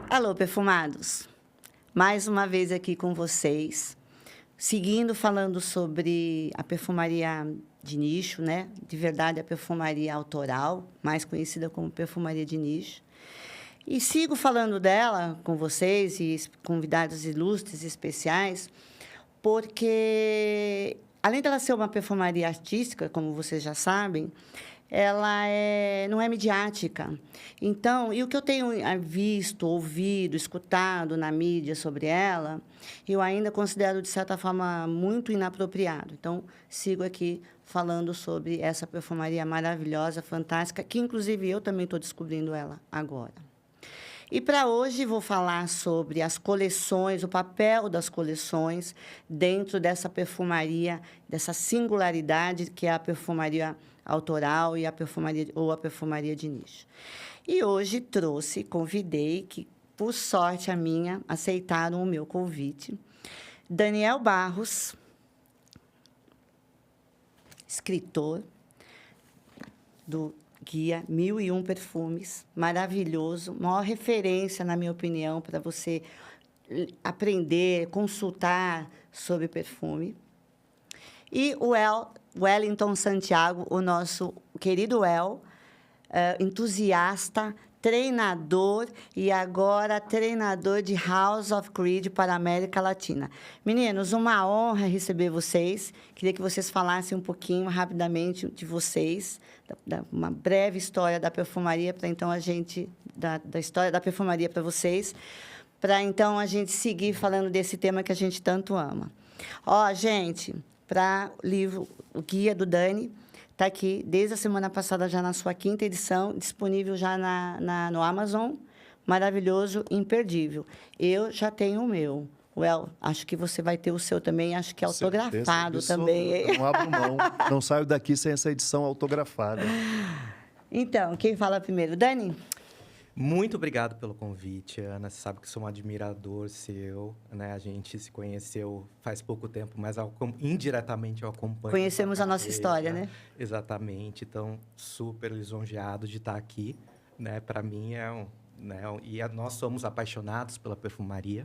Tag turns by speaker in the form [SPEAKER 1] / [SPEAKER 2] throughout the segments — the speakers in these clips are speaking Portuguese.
[SPEAKER 1] Alô, perfumados! Mais uma vez aqui com vocês, seguindo falando sobre a perfumaria de nicho, né? De verdade, a perfumaria autoral, mais conhecida como perfumaria de nicho. E sigo falando dela com vocês e convidados ilustres especiais, porque, além dela ser uma perfumaria artística, como vocês já sabem, ela não é midiática. Então, e o que eu tenho visto, ouvido, escutado na mídia sobre ela, eu ainda considero, de certa forma, muito inapropriado. Então, sigo aqui falando sobre essa perfumaria maravilhosa, fantástica, que, inclusive, eu também estou descobrindo ela agora. E para hoje vou falar sobre as coleções, o papel das coleções dentro dessa perfumaria, dessa singularidade que é a perfumaria autoral e a perfumaria de nicho. E hoje convidei, que por sorte a minha, aceitaram o meu convite, Daniel Barros, escritor do Guia 1001 Perfumes, maravilhoso, maior referência, na minha opinião, para você aprender, consultar sobre perfume. E o Wellington Santiago, o nosso querido entusiasta, treinador e agora treinador de House of Creed para a América Latina. Meninos, uma honra receber vocês. Queria que vocês falassem um pouquinho, rapidamente, de vocês, uma breve história da perfumaria, para então a gente da história da perfumaria para vocês, para então a gente seguir falando desse tema que a gente tanto ama. Gente, para o livro, o Guia do Dani, está aqui desde a semana passada, já na sua 5ª edição, disponível já no Amazon. Maravilhoso, imperdível. Eu já tenho o meu. Acho que você vai ter o seu também, acho que é autografado também.
[SPEAKER 2] Não abro mão, não saio daqui sem essa edição autografada.
[SPEAKER 1] Então, quem fala primeiro? Dani?
[SPEAKER 3] Muito obrigado pelo convite, Ana. Você sabe que sou um admirador seu, né? A gente se conheceu faz pouco tempo, mas indiretamente eu acompanho.
[SPEAKER 1] Conhecemos a nossa história, né?
[SPEAKER 3] Exatamente. Então, super lisonjeado de estar aqui, né? Para mim nós somos apaixonados pela perfumaria,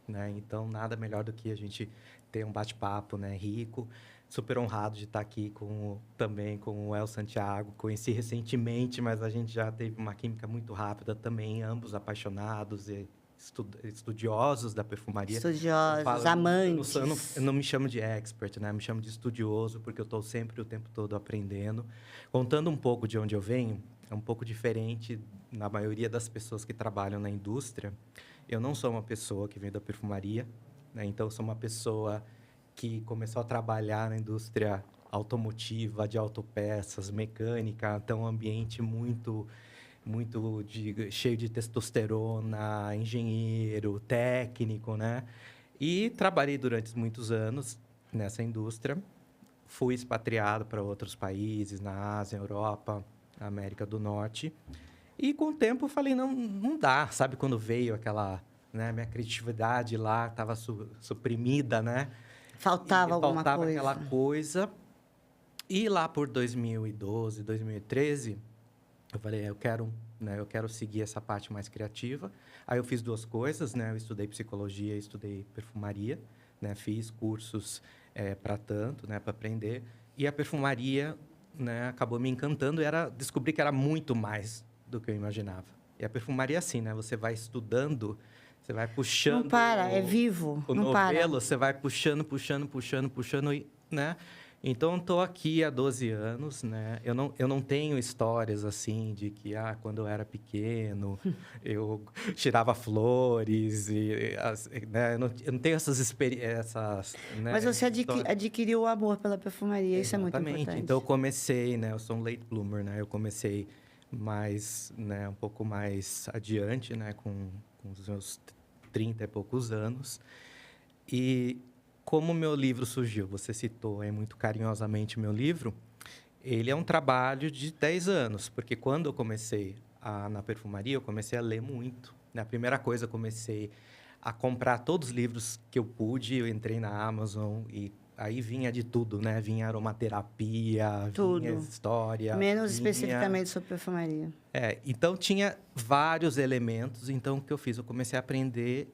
[SPEAKER 3] né? Então, nada melhor do que a gente ter um bate-papo, né, rico. Super honrado de estar aqui também com o El Santiago. Conheci recentemente, mas a gente já teve uma química muito rápida também, ambos apaixonados e estudiosos da perfumaria.
[SPEAKER 1] Estudiosos, amantes.
[SPEAKER 3] Eu não me chamo de expert, né? Eu me chamo de estudioso, porque eu estou sempre o tempo todo aprendendo. Contando um pouco de onde eu venho, é um pouco diferente na maioria das pessoas que trabalham na indústria. Eu não sou uma pessoa que vem da perfumaria, né? Então, eu sou uma pessoa que começou a trabalhar na indústria automotiva, de autopeças, mecânica, então um ambiente muito cheio de testosterona, engenheiro, técnico, né? E trabalhei durante muitos anos nessa indústria. Fui expatriado para outros países, na Ásia, Europa, América do Norte. E com o tempo eu falei, não dá, sabe? Quando veio aquela, né, minha criatividade lá estava suprimida, né?
[SPEAKER 1] Faltava alguma coisa.
[SPEAKER 3] Faltava aquela coisa. E lá por 2012, 2013, eu falei, eu quero seguir essa parte mais criativa. Aí eu fiz 2 coisas, né? Eu estudei psicologia e estudei perfumaria, né? Fiz cursos para tanto, né? Para aprender. E a perfumaria, né? Acabou me encantando. Descobri que era muito mais do que eu imaginava. E a perfumaria é assim, né? Você vai estudando, você vai puxando...
[SPEAKER 1] Não para, é vivo,
[SPEAKER 3] o
[SPEAKER 1] não
[SPEAKER 3] novelo,
[SPEAKER 1] para.
[SPEAKER 3] Você vai puxando, né? Então, estou aqui há 12 anos, né? Eu não tenho histórias assim de que, quando eu era pequeno, eu tirava flores, né? Eu não tenho essas experiências... Né?
[SPEAKER 1] Mas você adquiriu o amor pela perfumaria,
[SPEAKER 3] Exatamente.
[SPEAKER 1] Isso é muito importante.
[SPEAKER 3] Então, eu comecei, né? Eu sou um late bloomer, né? Eu comecei um pouco mais adiante, né? Com os meus 30 e poucos anos. E como o meu livro surgiu, você citou muito carinhosamente meu livro, ele é um trabalho de 10 anos, porque quando eu comecei na perfumaria, eu comecei a ler muito. A primeira coisa, eu comecei a comprar todos os livros que eu pude, eu entrei na Amazon e aí vinha de tudo, né? Vinha aromaterapia,
[SPEAKER 1] Tudo.
[SPEAKER 3] vinha história.
[SPEAKER 1] Menos
[SPEAKER 3] vinha...
[SPEAKER 1] especificamente sobre perfumaria.
[SPEAKER 3] Então tinha vários elementos. Então o que eu fiz? Eu comecei a aprender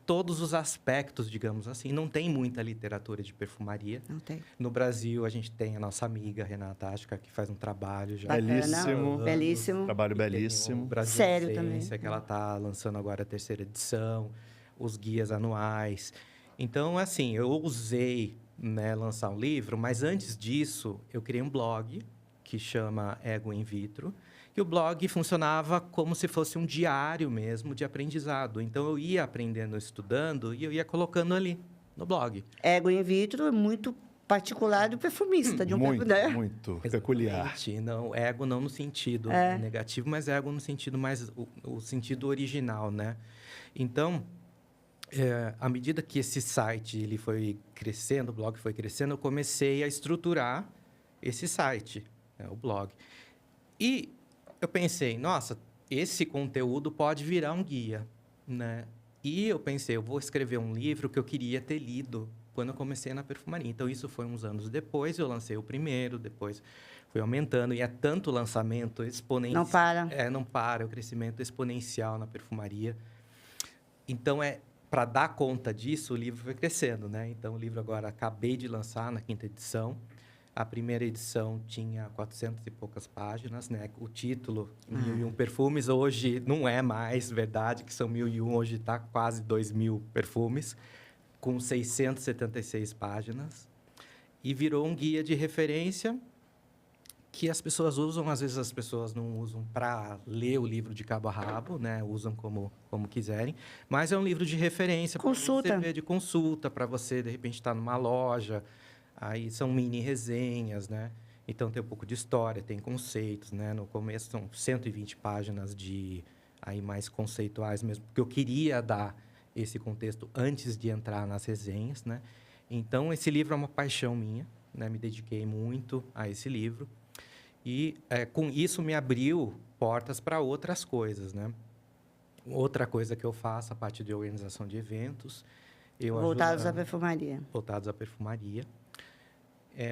[SPEAKER 3] todos os aspectos, digamos assim. Não tem muita literatura de perfumaria.
[SPEAKER 1] Não tem.
[SPEAKER 3] No Brasil, a gente tem a nossa amiga Renata Ashka, que faz um trabalho já.
[SPEAKER 2] Belíssimo.
[SPEAKER 1] Belíssimo.
[SPEAKER 2] Trabalho
[SPEAKER 3] E tem
[SPEAKER 2] belíssimo.
[SPEAKER 3] o Brasil
[SPEAKER 1] Sério
[SPEAKER 3] Essência,
[SPEAKER 1] também.
[SPEAKER 3] que ela está lançando agora a 3ª edição, os guias anuais. Então, assim, eu usei, né, lançar um livro, mas antes disso, eu criei um blog que chama Ego In Vitro, e o blog funcionava como se fosse um diário mesmo de aprendizado. Então, eu ia aprendendo, estudando, e eu ia colocando ali no blog.
[SPEAKER 1] Ego in vitro é muito particular do perfumista, de um
[SPEAKER 2] Muito,
[SPEAKER 1] né?
[SPEAKER 2] muito peculiar.
[SPEAKER 3] Exatamente. Não, ego não no sentido negativo, mas ego no sentido mais... o sentido original, né? Então, à medida que esse site ele foi crescendo, o blog foi crescendo, eu comecei a estruturar esse site, né, o blog. E eu pensei, nossa, esse conteúdo pode virar um guia, né? E eu pensei, eu vou escrever um livro que eu queria ter lido quando eu comecei na perfumaria. Então, isso foi uns anos depois, eu lancei o primeiro, depois foi aumentando. E é tanto lançamento exponencial.
[SPEAKER 1] Não para.
[SPEAKER 3] Não para, o crescimento exponencial na perfumaria. Então, para dar conta disso, o livro foi crescendo, né? Então, o livro agora acabei de lançar na 5ª edição. A primeira edição tinha 400 e poucas páginas, né? O título, 1001 perfumes, hoje não é mais verdade, que são 1001, hoje está quase 2000 perfumes, com 676 páginas. E virou um guia de referência que as pessoas usam, às vezes as pessoas não usam para ler o livro de cabo a rabo, né? Usam como quiserem, mas é um livro de referência para você ver, de consulta, para você, de repente, estar numa loja. Aí são mini resenhas, né? Então, tem um pouco de história, tem conceitos, né? No começo, são 120 páginas aí mais conceituais mesmo, porque eu queria dar esse contexto antes de entrar nas resenhas, né? Então, esse livro é uma paixão minha, né? Me dediquei muito a esse livro. E, com isso, me abriu portas para outras coisas, né? Outra coisa que eu faço, a parte de organização de eventos.
[SPEAKER 1] Voltados à perfumaria.
[SPEAKER 3] Voltados à perfumaria.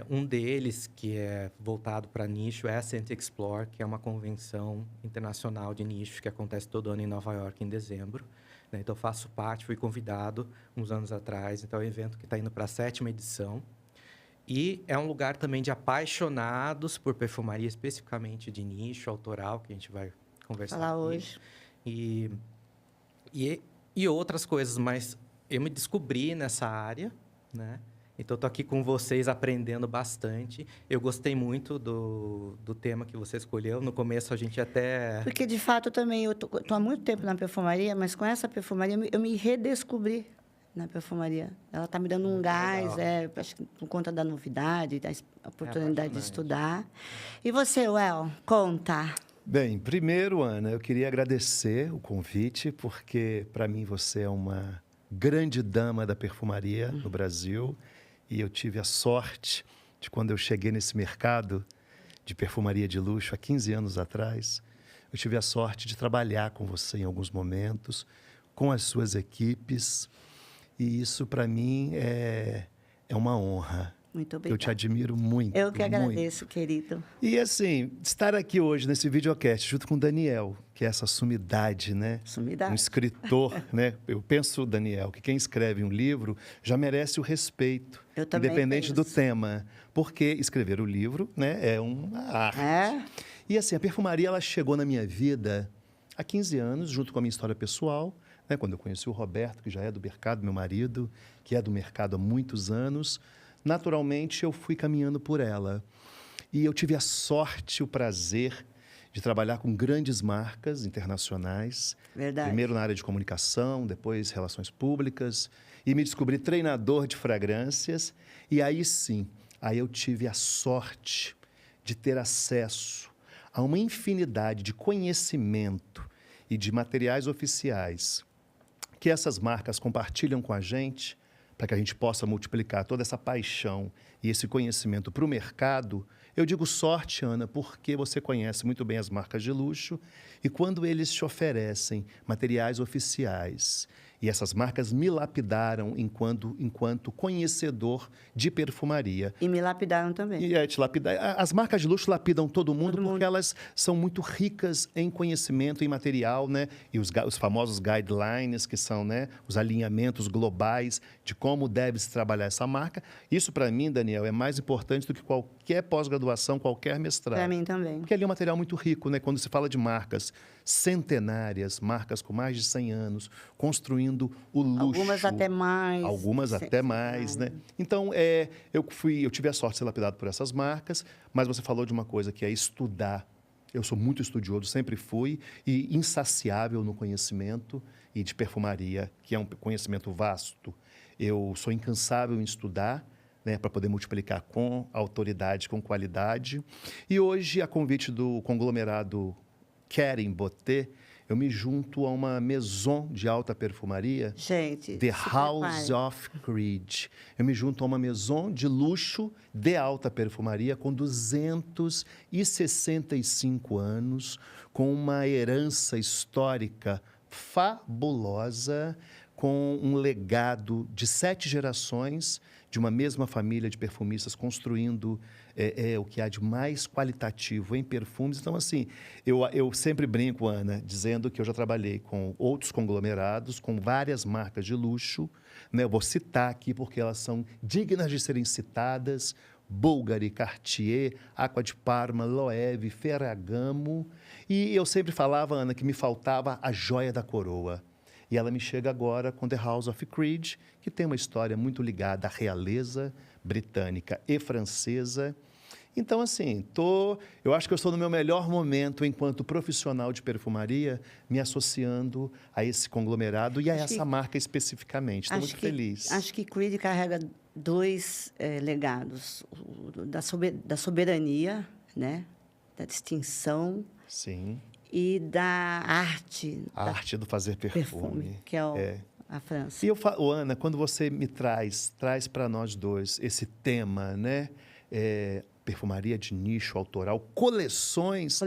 [SPEAKER 3] Um deles, que é voltado para nicho, é a Scent Explore, que é uma convenção internacional de nicho que acontece todo ano em Nova York, em dezembro. Né? Então, eu faço parte, fui convidado uns anos atrás. Então, é um evento que está indo para a 7ª edição. E é um lugar também de apaixonados por perfumaria, especificamente de nicho, autoral, que a gente vai conversar
[SPEAKER 1] falar
[SPEAKER 3] aqui.
[SPEAKER 1] hoje.
[SPEAKER 3] E outras coisas, mas eu me descobri nessa área, né? Então, estou aqui com vocês aprendendo bastante. Eu gostei muito do tema que você escolheu. No começo, a gente até...
[SPEAKER 1] Porque, de fato, também eu tô há muito tempo na perfumaria, mas com essa perfumaria eu me redescobri na perfumaria. Ela está me dando um gás, acho que por conta da novidade, da oportunidade de estudar. E você, Well, conta.
[SPEAKER 2] Bem, primeiro, Ana, eu queria agradecer o convite, porque, para mim, você é uma grande dama da perfumaria no Brasil. E eu tive a sorte de, quando eu cheguei nesse mercado de perfumaria de luxo, há 15 anos atrás, eu tive a sorte de trabalhar com você em alguns momentos, com as suas equipes. E isso, para mim, é uma honra.
[SPEAKER 1] Muito obrigada.
[SPEAKER 2] Eu te admiro muito.
[SPEAKER 1] Eu que agradeço,
[SPEAKER 2] muito.
[SPEAKER 1] querido.
[SPEAKER 2] E, assim, estar aqui hoje nesse videocast, junto com o Daniel, que é essa sumidade, né?
[SPEAKER 1] Sumidade.
[SPEAKER 2] Um escritor, né? Eu penso, Daniel, que quem escreve um livro já merece o respeito,
[SPEAKER 1] Eu também
[SPEAKER 2] independente do
[SPEAKER 1] penso.
[SPEAKER 2] tema. Porque escrever o livro, né, é uma arte. E, assim, a perfumaria, ela chegou na minha vida há 15 anos, junto com a minha história pessoal, né? Quando eu conheci o Roberto, que já é do mercado, meu marido, que é do mercado há muitos anos. Naturalmente, eu fui caminhando por ela. E eu tive a sorte, o prazer de trabalhar com grandes marcas internacionais.
[SPEAKER 1] Verdade.
[SPEAKER 2] Primeiro na área de comunicação, depois relações públicas. E me descobri treinador de fragrâncias. E aí sim, aí eu tive a sorte de ter acesso a uma infinidade de conhecimento e de materiais oficiais que essas marcas compartilham com a gente, para que a gente possa multiplicar toda essa paixão e esse conhecimento para o mercado. Eu digo sorte, Ana, porque você conhece muito bem as marcas de luxo e quando eles te oferecem materiais oficiais E essas marcas me lapidaram enquanto conhecedor de perfumaria.
[SPEAKER 1] E me lapidaram também.
[SPEAKER 2] E te lapidar. As marcas de luxo lapidam todo mundo
[SPEAKER 1] Todo
[SPEAKER 2] porque
[SPEAKER 1] mundo.
[SPEAKER 2] elas são muito ricas em conhecimento, em material, né? E os famosos guidelines, que são, né, os alinhamentos globais de como deve se trabalhar essa marca. Isso, para mim, Daniel, é mais importante do que qualquer pós-graduação, qualquer mestrado.
[SPEAKER 1] Para mim também.
[SPEAKER 2] Porque ali é um material muito rico, né? Quando se fala de marcas centenárias, marcas com mais de 100 anos, construindo o luxo.
[SPEAKER 1] Algumas até mais.
[SPEAKER 2] Algumas até mais, né? Então, eu tive a sorte de ser lapidado por essas marcas, mas você falou de uma coisa que é estudar. Eu sou muito estudioso, sempre fui, e insaciável no conhecimento e de perfumaria, que é um conhecimento vasto. Eu sou incansável em estudar, né, para poder multiplicar com autoridade, com qualidade. E hoje, a convite do conglomerado Kering Beauté, eu me junto a uma maison de alta perfumaria,
[SPEAKER 1] Gente,
[SPEAKER 2] The
[SPEAKER 1] se
[SPEAKER 2] House
[SPEAKER 1] prepare.
[SPEAKER 2] of Creed. Eu me junto a uma maison de luxo de alta perfumaria com 265 anos, com uma herança histórica fabulosa, com um legado de 7 gerações de uma mesma família de perfumistas construindo o que há de mais qualitativo em perfumes. Então, assim, eu sempre brinco, Ana, dizendo que eu já trabalhei com outros conglomerados, com várias marcas de luxo, né? Eu vou citar aqui porque elas são dignas de serem citadas: Bulgari, Cartier, Acqua di Parma, Loewe, Ferragamo. E eu sempre falava, Ana, que me faltava a joia da coroa. E ela me chega agora com The House of Creed, que tem uma história muito ligada à realeza britânica e francesa. Então, assim, eu acho que eu estou no meu melhor momento enquanto profissional de perfumaria, me associando a esse conglomerado e a essa marca especificamente. Estou muito feliz.
[SPEAKER 1] Acho que Creed carrega 2 legados: da soberania, né? Da distinção.
[SPEAKER 2] Sim.
[SPEAKER 1] E da arte.
[SPEAKER 2] A arte do fazer perfume.
[SPEAKER 1] Que é a França.
[SPEAKER 2] E Ana, quando você me traz para nós dois esse tema, né? Perfumaria de nicho autoral, coleções.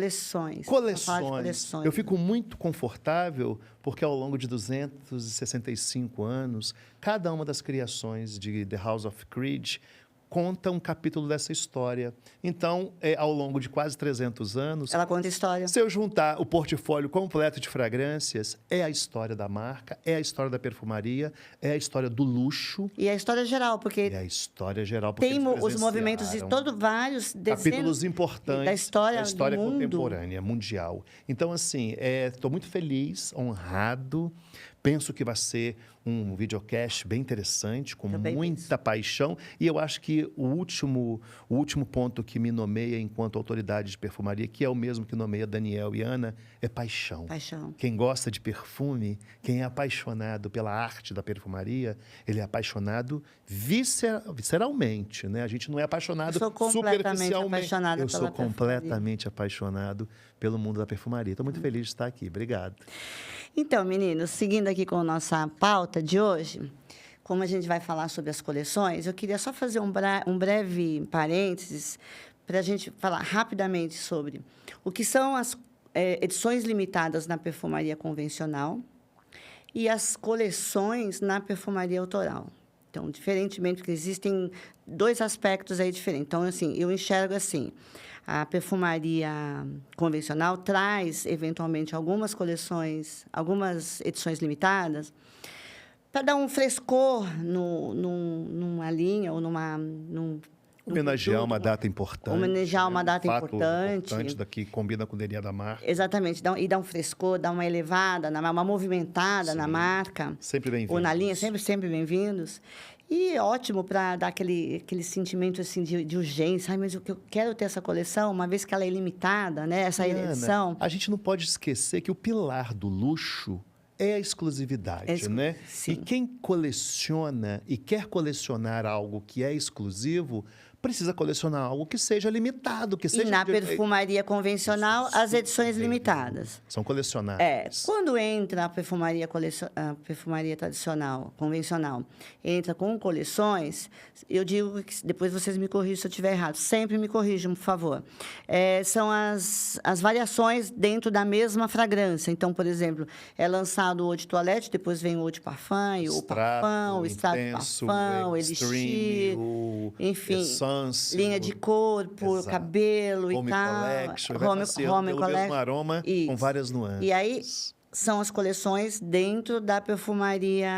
[SPEAKER 2] Eu fico muito confortável porque ao longo de 265 anos, cada uma das criações de The House of Creed conta um capítulo dessa história. Então, ao longo de quase 300 anos...
[SPEAKER 1] Ela conta história.
[SPEAKER 2] Se eu juntar o portfólio completo de fragrâncias, é a história da marca, é a história da perfumaria, é a história do luxo.
[SPEAKER 1] E a história geral, porque...
[SPEAKER 2] É a história geral, porque
[SPEAKER 1] tem os movimentos de vários
[SPEAKER 2] capítulos importantes
[SPEAKER 1] da história do mundo.
[SPEAKER 2] Contemporânea, mundial. Então, assim, estou muito feliz, honrado. Penso que vai ser um videocast bem interessante, com muita paixão. E eu acho que o último ponto que me nomeia enquanto autoridade de perfumaria, que é o mesmo que nomeia Daniel e Ana, é paixão.
[SPEAKER 1] Paixão.
[SPEAKER 2] Quem gosta de perfume, quem é apaixonado pela arte da perfumaria, ele é apaixonado visceralmente, né? A gente não é apaixonado superficialmente. Eu sou completamente apaixonado pelo mundo da perfumaria. Estou muito feliz de estar aqui. Obrigado.
[SPEAKER 1] Então, meninos, seguindo aqui com a nossa pauta de hoje, como a gente vai falar sobre as coleções, eu queria só fazer um breve parênteses para a gente falar rapidamente sobre o que são as edições limitadas na perfumaria convencional e as coleções na perfumaria autoral. Então, diferentemente, porque existem 2 aspectos aí diferentes. Então, assim, eu enxergo assim: a perfumaria convencional traz, eventualmente, algumas coleções, algumas edições limitadas, para dar um frescor numa linha ou num
[SPEAKER 2] homenagear uma data importante.
[SPEAKER 1] Homenagear uma data
[SPEAKER 2] importante. Daqui combina com o DNA da marca.
[SPEAKER 1] Exatamente. E dá um frescor, dá uma elevada, uma movimentada na marca.
[SPEAKER 2] Sempre bem-vindos.
[SPEAKER 1] Ou na linha, sempre bem-vindos. E ótimo para dar aquele sentimento assim, de urgência. Ai, mas eu quero ter essa coleção, uma vez que ela é limitada, né? Essa edição.
[SPEAKER 2] A gente não pode esquecer que o pilar do luxo é a exclusividade, né?
[SPEAKER 1] Sim.
[SPEAKER 2] E quem coleciona e quer colecionar algo que é exclusivo, precisa colecionar algo que seja limitado, que
[SPEAKER 1] E
[SPEAKER 2] seja...
[SPEAKER 1] na perfumaria convencional, as edições limitadas.
[SPEAKER 2] São colecionáveis.
[SPEAKER 1] Quando entra a perfumaria tradicional, convencional, entra com coleções, eu digo que depois vocês me corrigem se eu estiver errado. Sempre me corrijam, por favor. São as variações dentro da mesma fragrância. Então, por exemplo, é lançado o eau de toilette, depois vem o eau de parfum, o parfum, o extrato de parfum, o elixir, enfim,
[SPEAKER 2] essence,
[SPEAKER 1] linha de corpo,
[SPEAKER 2] exato,
[SPEAKER 1] cabelo
[SPEAKER 2] Home
[SPEAKER 1] e tal.
[SPEAKER 2] Collection, vai passeando pelo mesmo aroma com várias nuances.
[SPEAKER 1] E aí são as coleções dentro da perfumaria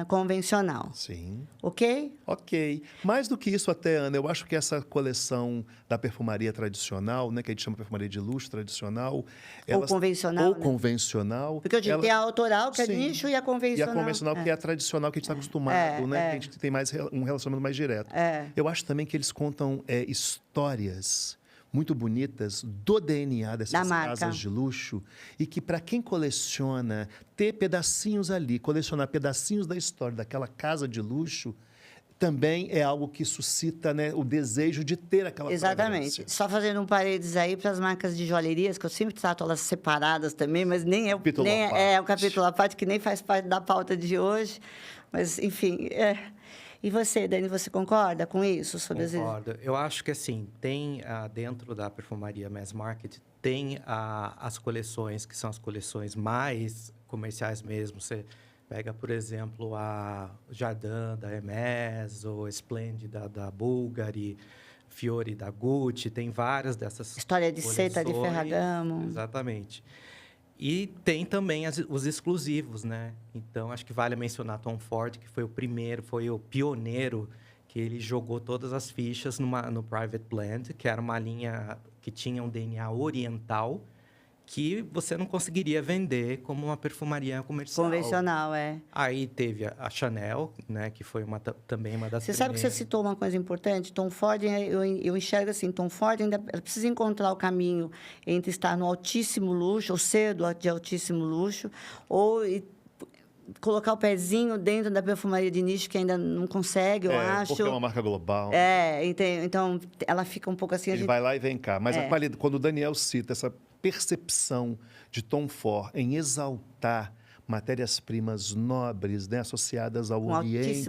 [SPEAKER 1] convencional.
[SPEAKER 2] Sim.
[SPEAKER 1] Ok?
[SPEAKER 2] Ok. Mais do que isso até, Ana, eu acho que essa coleção da perfumaria tradicional, né, que a gente chama de perfumaria de luxo tradicional...
[SPEAKER 1] Ou convencional,
[SPEAKER 2] Ou
[SPEAKER 1] né?
[SPEAKER 2] convencional.
[SPEAKER 1] Porque eu digo, tem a autoral, que é
[SPEAKER 2] Sim.
[SPEAKER 1] nicho, e a convencional.
[SPEAKER 2] E a convencional, que é a tradicional, que a gente está acostumado, né? Que a gente tem mais um relacionamento mais direto. Eu acho também que eles contam histórias muito bonitas do DNA dessas casas de luxo e que, para quem coleciona, ter pedacinhos ali, colecionar pedacinhos da história daquela casa de luxo, também é algo que suscita, né, o desejo de ter aquela
[SPEAKER 1] Exatamente.
[SPEAKER 2] fragrância.
[SPEAKER 1] Só fazendo um parênteses aí para as marcas de joalherias, que eu sempre trato elas separadas também, mas nem é um capítulo à parte, que nem faz parte da pauta de hoje. Mas, enfim... E você, Dani, você concorda com isso?
[SPEAKER 3] Concordo. Eu acho que, assim, tem dentro da perfumaria mass market, tem as coleções, que são as coleções mais comerciais mesmo. Você pega, por exemplo, a Jardin da Hermès, ou Splendid da Bulgari, Fiore da Gucci, tem várias dessas
[SPEAKER 1] História de Seta de Ferragamo.
[SPEAKER 3] Exatamente. E tem também os exclusivos, né? Então, acho que vale mencionar Tom Ford, que foi o primeiro, foi o pioneiro, que ele jogou todas as fichas no Private Blend, que era uma linha que tinha um DNA oriental, que você não conseguiria vender como uma perfumaria comercial.
[SPEAKER 1] Convencional,
[SPEAKER 3] Aí teve a Chanel, né, que foi também uma das
[SPEAKER 1] Você sabe que você citou uma coisa importante? Tom Ford, eu enxergo assim, Tom Ford ainda precisa encontrar o caminho entre estar no altíssimo luxo, ou ser de altíssimo luxo, ou colocar o pezinho dentro da perfumaria de nicho, que ainda não consegue, eu acho.
[SPEAKER 2] Porque é uma marca global.
[SPEAKER 1] Então ela fica um pouco assim...
[SPEAKER 2] Ele vai lá e vem cá. Mas a qualidade, quando o Daniel cita essa percepção de Tom Ford em exaltar matérias-primas nobres, né, associadas ao Oriente,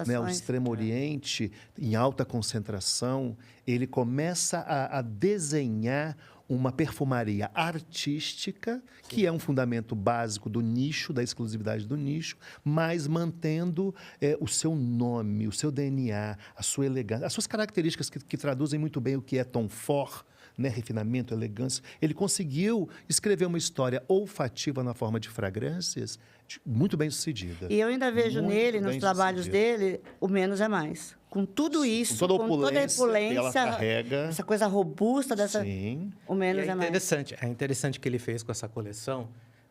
[SPEAKER 2] né, ao Extremo Oriente, em alta concentração, ele começa a desenhar uma perfumaria artística, que é um fundamento básico do nicho, da exclusividade do nicho, mas mantendo o seu nome, o seu DNA, a sua elegância, as suas características que traduzem muito bem o que é Tom Ford, né, refinamento, elegância. Ele conseguiu escrever uma história olfativa na forma de fragrâncias muito bem sucedida.
[SPEAKER 1] E eu ainda vejo nele, nos trabalhos dele, o menos é mais. Com tudo isso, com toda a opulência, essa coisa robusta dessa...
[SPEAKER 2] Sim.
[SPEAKER 1] O menos é mais.
[SPEAKER 3] É interessante o que ele fez com essa coleção,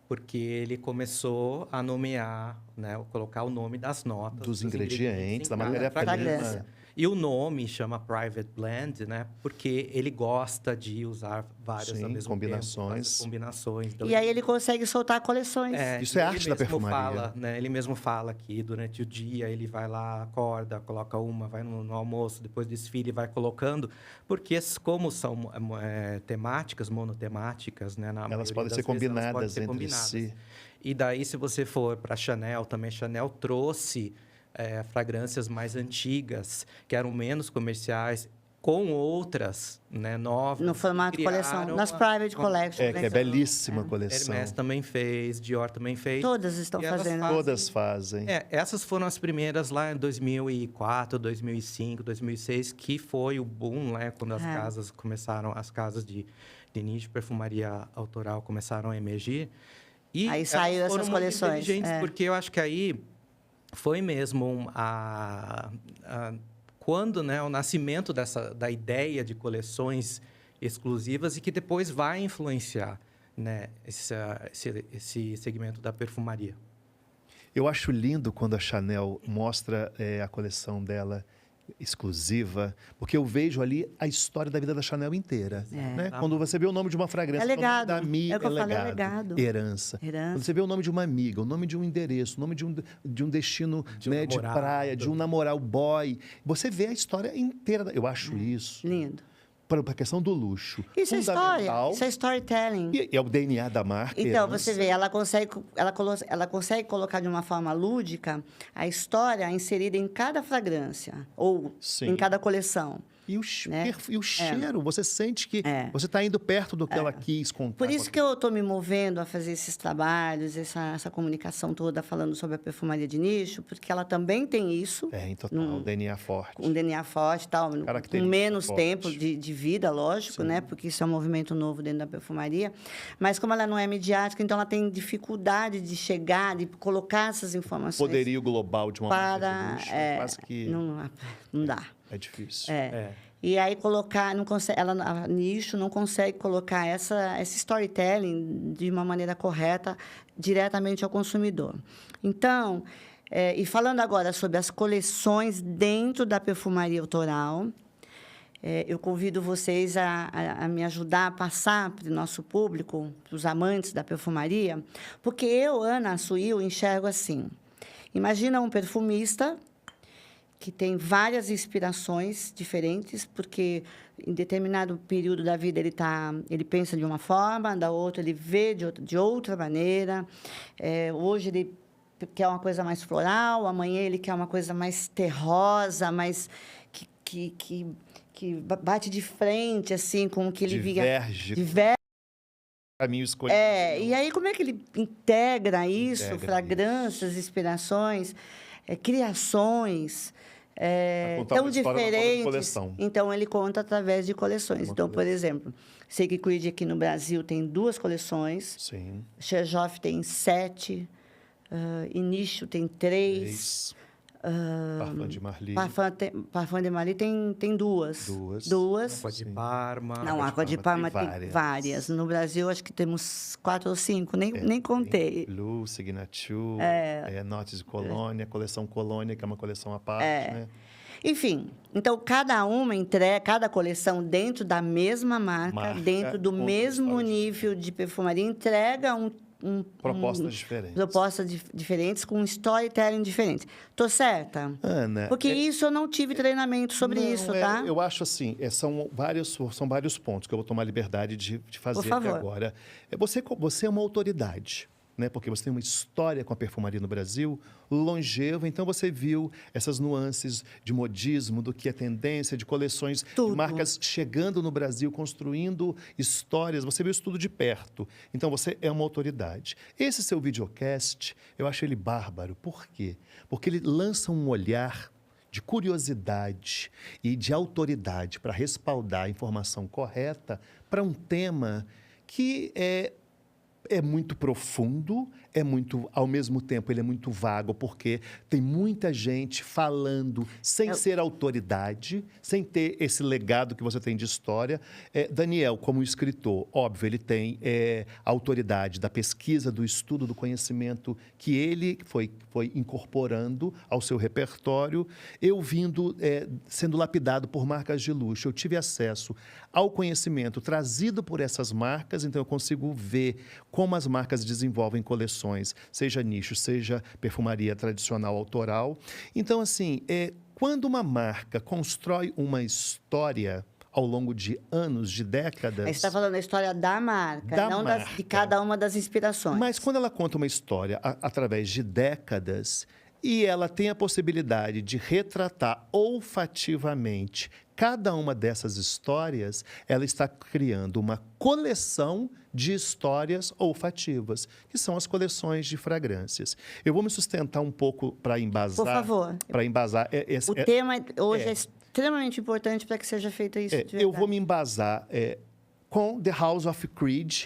[SPEAKER 3] porque ele começou a nomear, né, colocar o nome das notas.
[SPEAKER 2] Dos ingredientes, da matéria-prima.
[SPEAKER 3] E o nome chama Private Blend, né? Porque ele gosta de usar várias ao mesmo
[SPEAKER 2] combinações.
[SPEAKER 3] tempo, combinações. Então,
[SPEAKER 1] e aí ele consegue soltar coleções.
[SPEAKER 2] Isso é arte da perfumaria.
[SPEAKER 3] Ele mesmo fala que durante o dia ele vai lá, acorda, coloca uma, vai no almoço, depois desfile e vai colocando. Porque como são temáticas, monotemáticas, né?
[SPEAKER 2] Elas podem ser combinadas entre si.
[SPEAKER 3] E daí, se você for para a Chanel, também Chanel trouxe... fragrâncias mais antigas, que eram menos comerciais, com outras, né, novas.
[SPEAKER 1] No formato de coleção, nas Private Collection.
[SPEAKER 2] Que é belíssima coleção.
[SPEAKER 3] Hermès também fez, Dior também fez.
[SPEAKER 1] Todas estão fazendo.
[SPEAKER 2] Todas fazem.
[SPEAKER 3] Essas foram as primeiras lá em 2004, 2005, 2006, que foi o boom, né, quando as casas começaram, as casas de nicho, perfumaria autoral começaram a emergir. E
[SPEAKER 1] aí saiu essas coleções.
[SPEAKER 3] Porque eu acho que aí foi mesmo quando, né, o nascimento da ideia de coleções exclusivas e que depois vai influenciar, né, esse segmento da perfumaria.
[SPEAKER 2] Eu acho lindo quando a Chanel mostra a coleção dela exclusiva, porque eu vejo ali a história da vida da Chanel inteira. Né? Quando você vê o nome de uma fragrância,
[SPEAKER 1] É legado.
[SPEAKER 2] o nome da amiga,
[SPEAKER 1] É o que eu falei, é legado.
[SPEAKER 2] herança. Quando você vê o nome de uma amiga, o nome de um endereço, o nome de um destino, né, de praia, de um namorado, boy, você vê a história inteira. Eu acho isso
[SPEAKER 1] Lindo.
[SPEAKER 2] para a questão do luxo.
[SPEAKER 1] Isso é história,
[SPEAKER 2] fundamental.
[SPEAKER 1] isso é storytelling.
[SPEAKER 2] E é o DNA da marca.
[SPEAKER 1] Então,
[SPEAKER 2] herança.
[SPEAKER 1] você vê, ela consegue colocar de uma forma lúdica a história inserida em cada fragrância, ou
[SPEAKER 2] Sim.
[SPEAKER 1] em cada coleção.
[SPEAKER 2] E o, e o cheiro, você sente que você está indo perto do que ela quis contar.
[SPEAKER 1] Por isso que eu estou me movendo a fazer esses trabalhos, essa comunicação toda falando sobre a perfumaria de nicho, porque ela também tem isso.
[SPEAKER 2] Em total, DNA forte.
[SPEAKER 1] Um DNA forte e tal, com menos
[SPEAKER 2] forte.
[SPEAKER 1] tempo de vida, lógico, né? Porque isso é um movimento novo dentro da perfumaria. Mas como ela não é midiática, então ela tem dificuldade de chegar, de colocar essas informações.
[SPEAKER 2] Poderio global de uma marca de luxo, quase que...
[SPEAKER 1] Não dá.
[SPEAKER 2] É difícil.
[SPEAKER 1] E aí colocar, não consegue, a nicho não consegue colocar esse storytelling de uma maneira correta diretamente ao consumidor. Então, e falando agora sobre as coleções dentro da perfumaria autoral, eu convido vocês a me ajudar a passar para o nosso público, para os amantes da perfumaria, porque eu, Ana Suil, enxergo assim. Imagina um perfumista que tem várias inspirações diferentes, porque em determinado período da vida ele pensa de uma forma, da outra ele vê de outra maneira. Hoje ele quer uma coisa mais floral, amanhã ele quer uma coisa mais terrosa, mais que bate de frente assim com o que ele
[SPEAKER 2] diverge. Caminho escolhido.
[SPEAKER 1] E aí como é que ele integra isso, fragrâncias, inspirações, criações tão diferentes. Então, ele conta através de coleções. Então, por exemplo, Seiki Creed aqui no Brasil tem 2 coleções.
[SPEAKER 2] Sim.
[SPEAKER 1] Cherjoff tem 7. Inicho tem 3.
[SPEAKER 2] Parfum de Marly.
[SPEAKER 1] Parfum de Marly tem 2.
[SPEAKER 3] Água de Parma.
[SPEAKER 1] Não, Água de Parma tem várias. No Brasil, acho que temos 4 ou 5, nem contei.
[SPEAKER 2] Blue, Signature, Notes de Colônia, coleção Colônia, que é uma coleção à parte, né?
[SPEAKER 1] Enfim, então, cada coleção dentro da mesma marca dentro do mesmo nível de perfumaria, entrega
[SPEAKER 2] propostas diferentes.
[SPEAKER 1] Propostas diferentes, com storytelling diferente. Estou certa?
[SPEAKER 2] Ana...
[SPEAKER 1] Porque isso eu não tive treinamento sobre isso, tá?
[SPEAKER 2] Eu acho assim, são vários pontos que eu vou tomar liberdade de fazer aqui agora. Você é uma autoridade, né? Porque você tem uma história com a perfumaria no Brasil longeva, então você viu essas nuances de modismo, do que é tendência, de coleções, de marcas chegando no Brasil, construindo histórias, você viu isso tudo de perto. Então, você é uma autoridade. Esse seu videocast, eu acho ele bárbaro. Por quê? Porque ele lança um olhar de curiosidade e de autoridade para respaldar a informação correta para um tema que é muito profundo, ao mesmo tempo, ele é muito vago, porque tem muita gente falando sem ser autoridade, sem ter esse legado que você tem de história. Daniel, como escritor, óbvio, ele tem a autoridade da pesquisa, do estudo, do conhecimento que ele foi incorporando ao seu repertório. Eu sendo lapidado por marcas de luxo, eu tive acesso ao conhecimento trazido por essas marcas, então eu consigo ver como as marcas desenvolvem coleções, seja nicho, seja perfumaria tradicional autoral. Então, assim, quando uma marca constrói uma história ao longo de anos, de décadas... Você
[SPEAKER 1] está falando da história da marca, não de cada uma das inspirações.
[SPEAKER 2] Mas quando ela conta uma história através de décadas e ela tem a possibilidade de retratar olfativamente cada uma dessas histórias, ela está criando uma coleção de histórias olfativas, que são as coleções de fragrâncias. Eu vou me sustentar um pouco para embasar... Por
[SPEAKER 1] favor.
[SPEAKER 2] Para embasar...
[SPEAKER 1] O tema hoje é extremamente importante para que seja feito isso de verdade.
[SPEAKER 2] Eu vou me embasar com The House of Creed,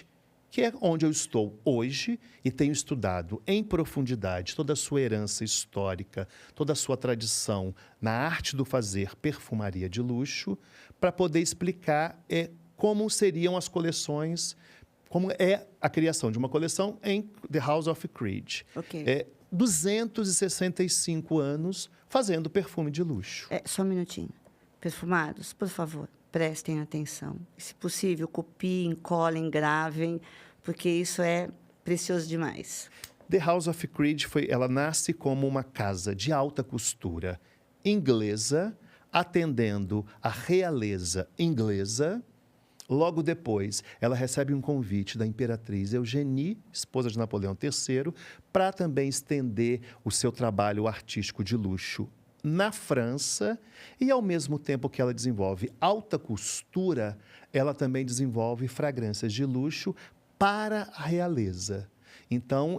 [SPEAKER 2] que é onde eu estou hoje e tenho estudado em profundidade toda a sua herança histórica, toda a sua tradição na arte do fazer perfumaria de luxo, para poder explicar como seriam as coleções como é a criação de uma coleção em The House of Creed.
[SPEAKER 1] Ok.
[SPEAKER 2] 265 anos fazendo perfume de luxo.
[SPEAKER 1] Só um minutinho. Perfumados, por favor, prestem atenção. Se possível, copiem, colhem, gravem, porque isso é precioso demais.
[SPEAKER 2] The House of Creed ela nasce como uma casa de alta costura inglesa, atendendo a realeza inglesa. Logo depois, ela recebe um convite da imperatriz Eugénie, esposa de Napoleão III, para também estender o seu trabalho artístico de luxo na França. E, ao mesmo tempo que ela desenvolve alta costura, ela também desenvolve fragrâncias de luxo para a realeza. Então,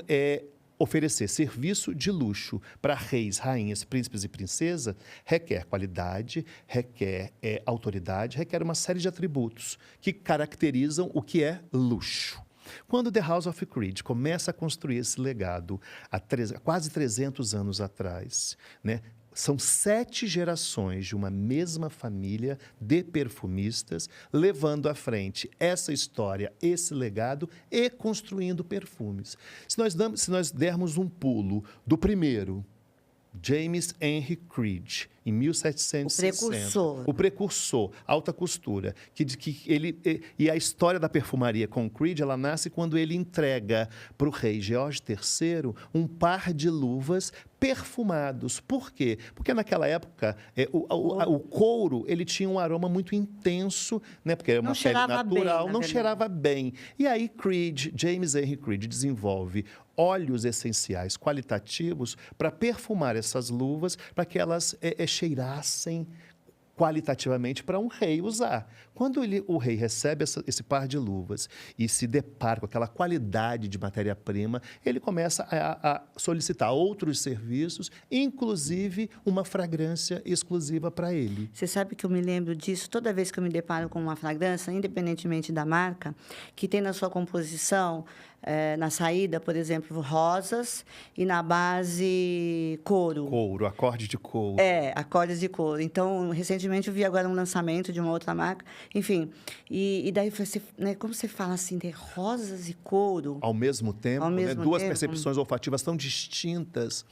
[SPEAKER 2] oferecer serviço de luxo para reis, rainhas, príncipes e princesas requer qualidade, requer autoridade, requer uma série de atributos que caracterizam o que é luxo. Quando The House of Creed começa a construir esse legado há quase 300 anos atrás, né? São 7 gerações de uma mesma família de perfumistas levando à frente essa história, esse legado e construindo perfumes. Se nós dermos um pulo do primeiro, James Henry Creed, em 1760. O precursor, alta costura. E a história da perfumaria com Creed, ela nasce quando ele entrega para o rei George III um par de luvas perfumados. Por quê? Porque naquela época o couro ele tinha um aroma muito intenso, né? Porque era uma pele natural, não cheirava bem. E aí James Henry Creed desenvolve óleos essenciais qualitativos para perfumar essas luvas, para que elas cheirassem qualitativamente para um rei usar. Quando o rei recebe esse par de luvas e se depara com aquela qualidade de matéria-prima, ele começa a solicitar outros serviços, inclusive uma fragrância exclusiva para ele.
[SPEAKER 1] Você sabe que eu me lembro disso toda vez que eu me deparo com uma fragrância, independentemente da marca, que tem na sua composição, na saída, por exemplo, rosas e na base couro.
[SPEAKER 2] Couro, acorde de couro.
[SPEAKER 1] Acordes de couro. Então, recentemente eu vi agora um lançamento de uma outra marca, enfim. E daí, né, como você fala assim, ter rosas e couro?
[SPEAKER 2] Ao mesmo tempo, duas percepções olfativas tão distintas.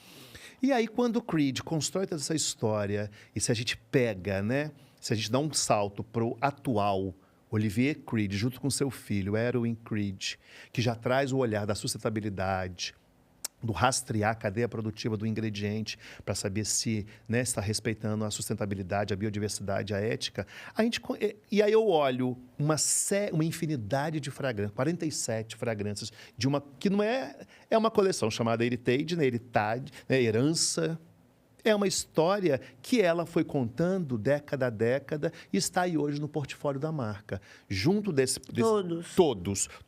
[SPEAKER 2] E aí, quando o Creed constrói toda essa história, e se a gente pega, né, se a gente dá um salto para o atual, Olivier Creed, junto com seu filho, Erwin Creed, que já traz o olhar da sustentabilidade, do rastrear a cadeia produtiva do ingrediente para saber se, né, está respeitando a sustentabilidade, a biodiversidade, a ética. E aí eu olho uma infinidade de fragrâncias, 47 fragrâncias, que não é uma coleção chamada Heritage, né, herança. É uma história que ela foi contando década a década e está aí hoje no portfólio da marca. Junto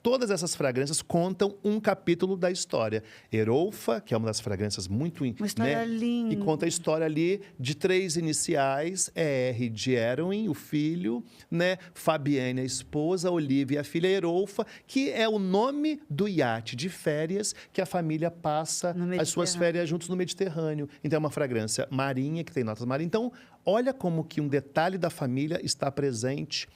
[SPEAKER 2] todas essas fragrâncias contam um capítulo da história. Erolfa, que é uma das fragrâncias muito...
[SPEAKER 1] Uma história linda.
[SPEAKER 2] E conta a história ali de 3 iniciais, R de Erwin, o filho, né? Fabienne, a esposa, Olivia, a filha, Erolfa, que é o nome do iate de férias que a família passa as suas férias juntos no Mediterrâneo. Então, é uma fragrância marinha, que tem notas marinhas. Então, olha como que um detalhe da família está presente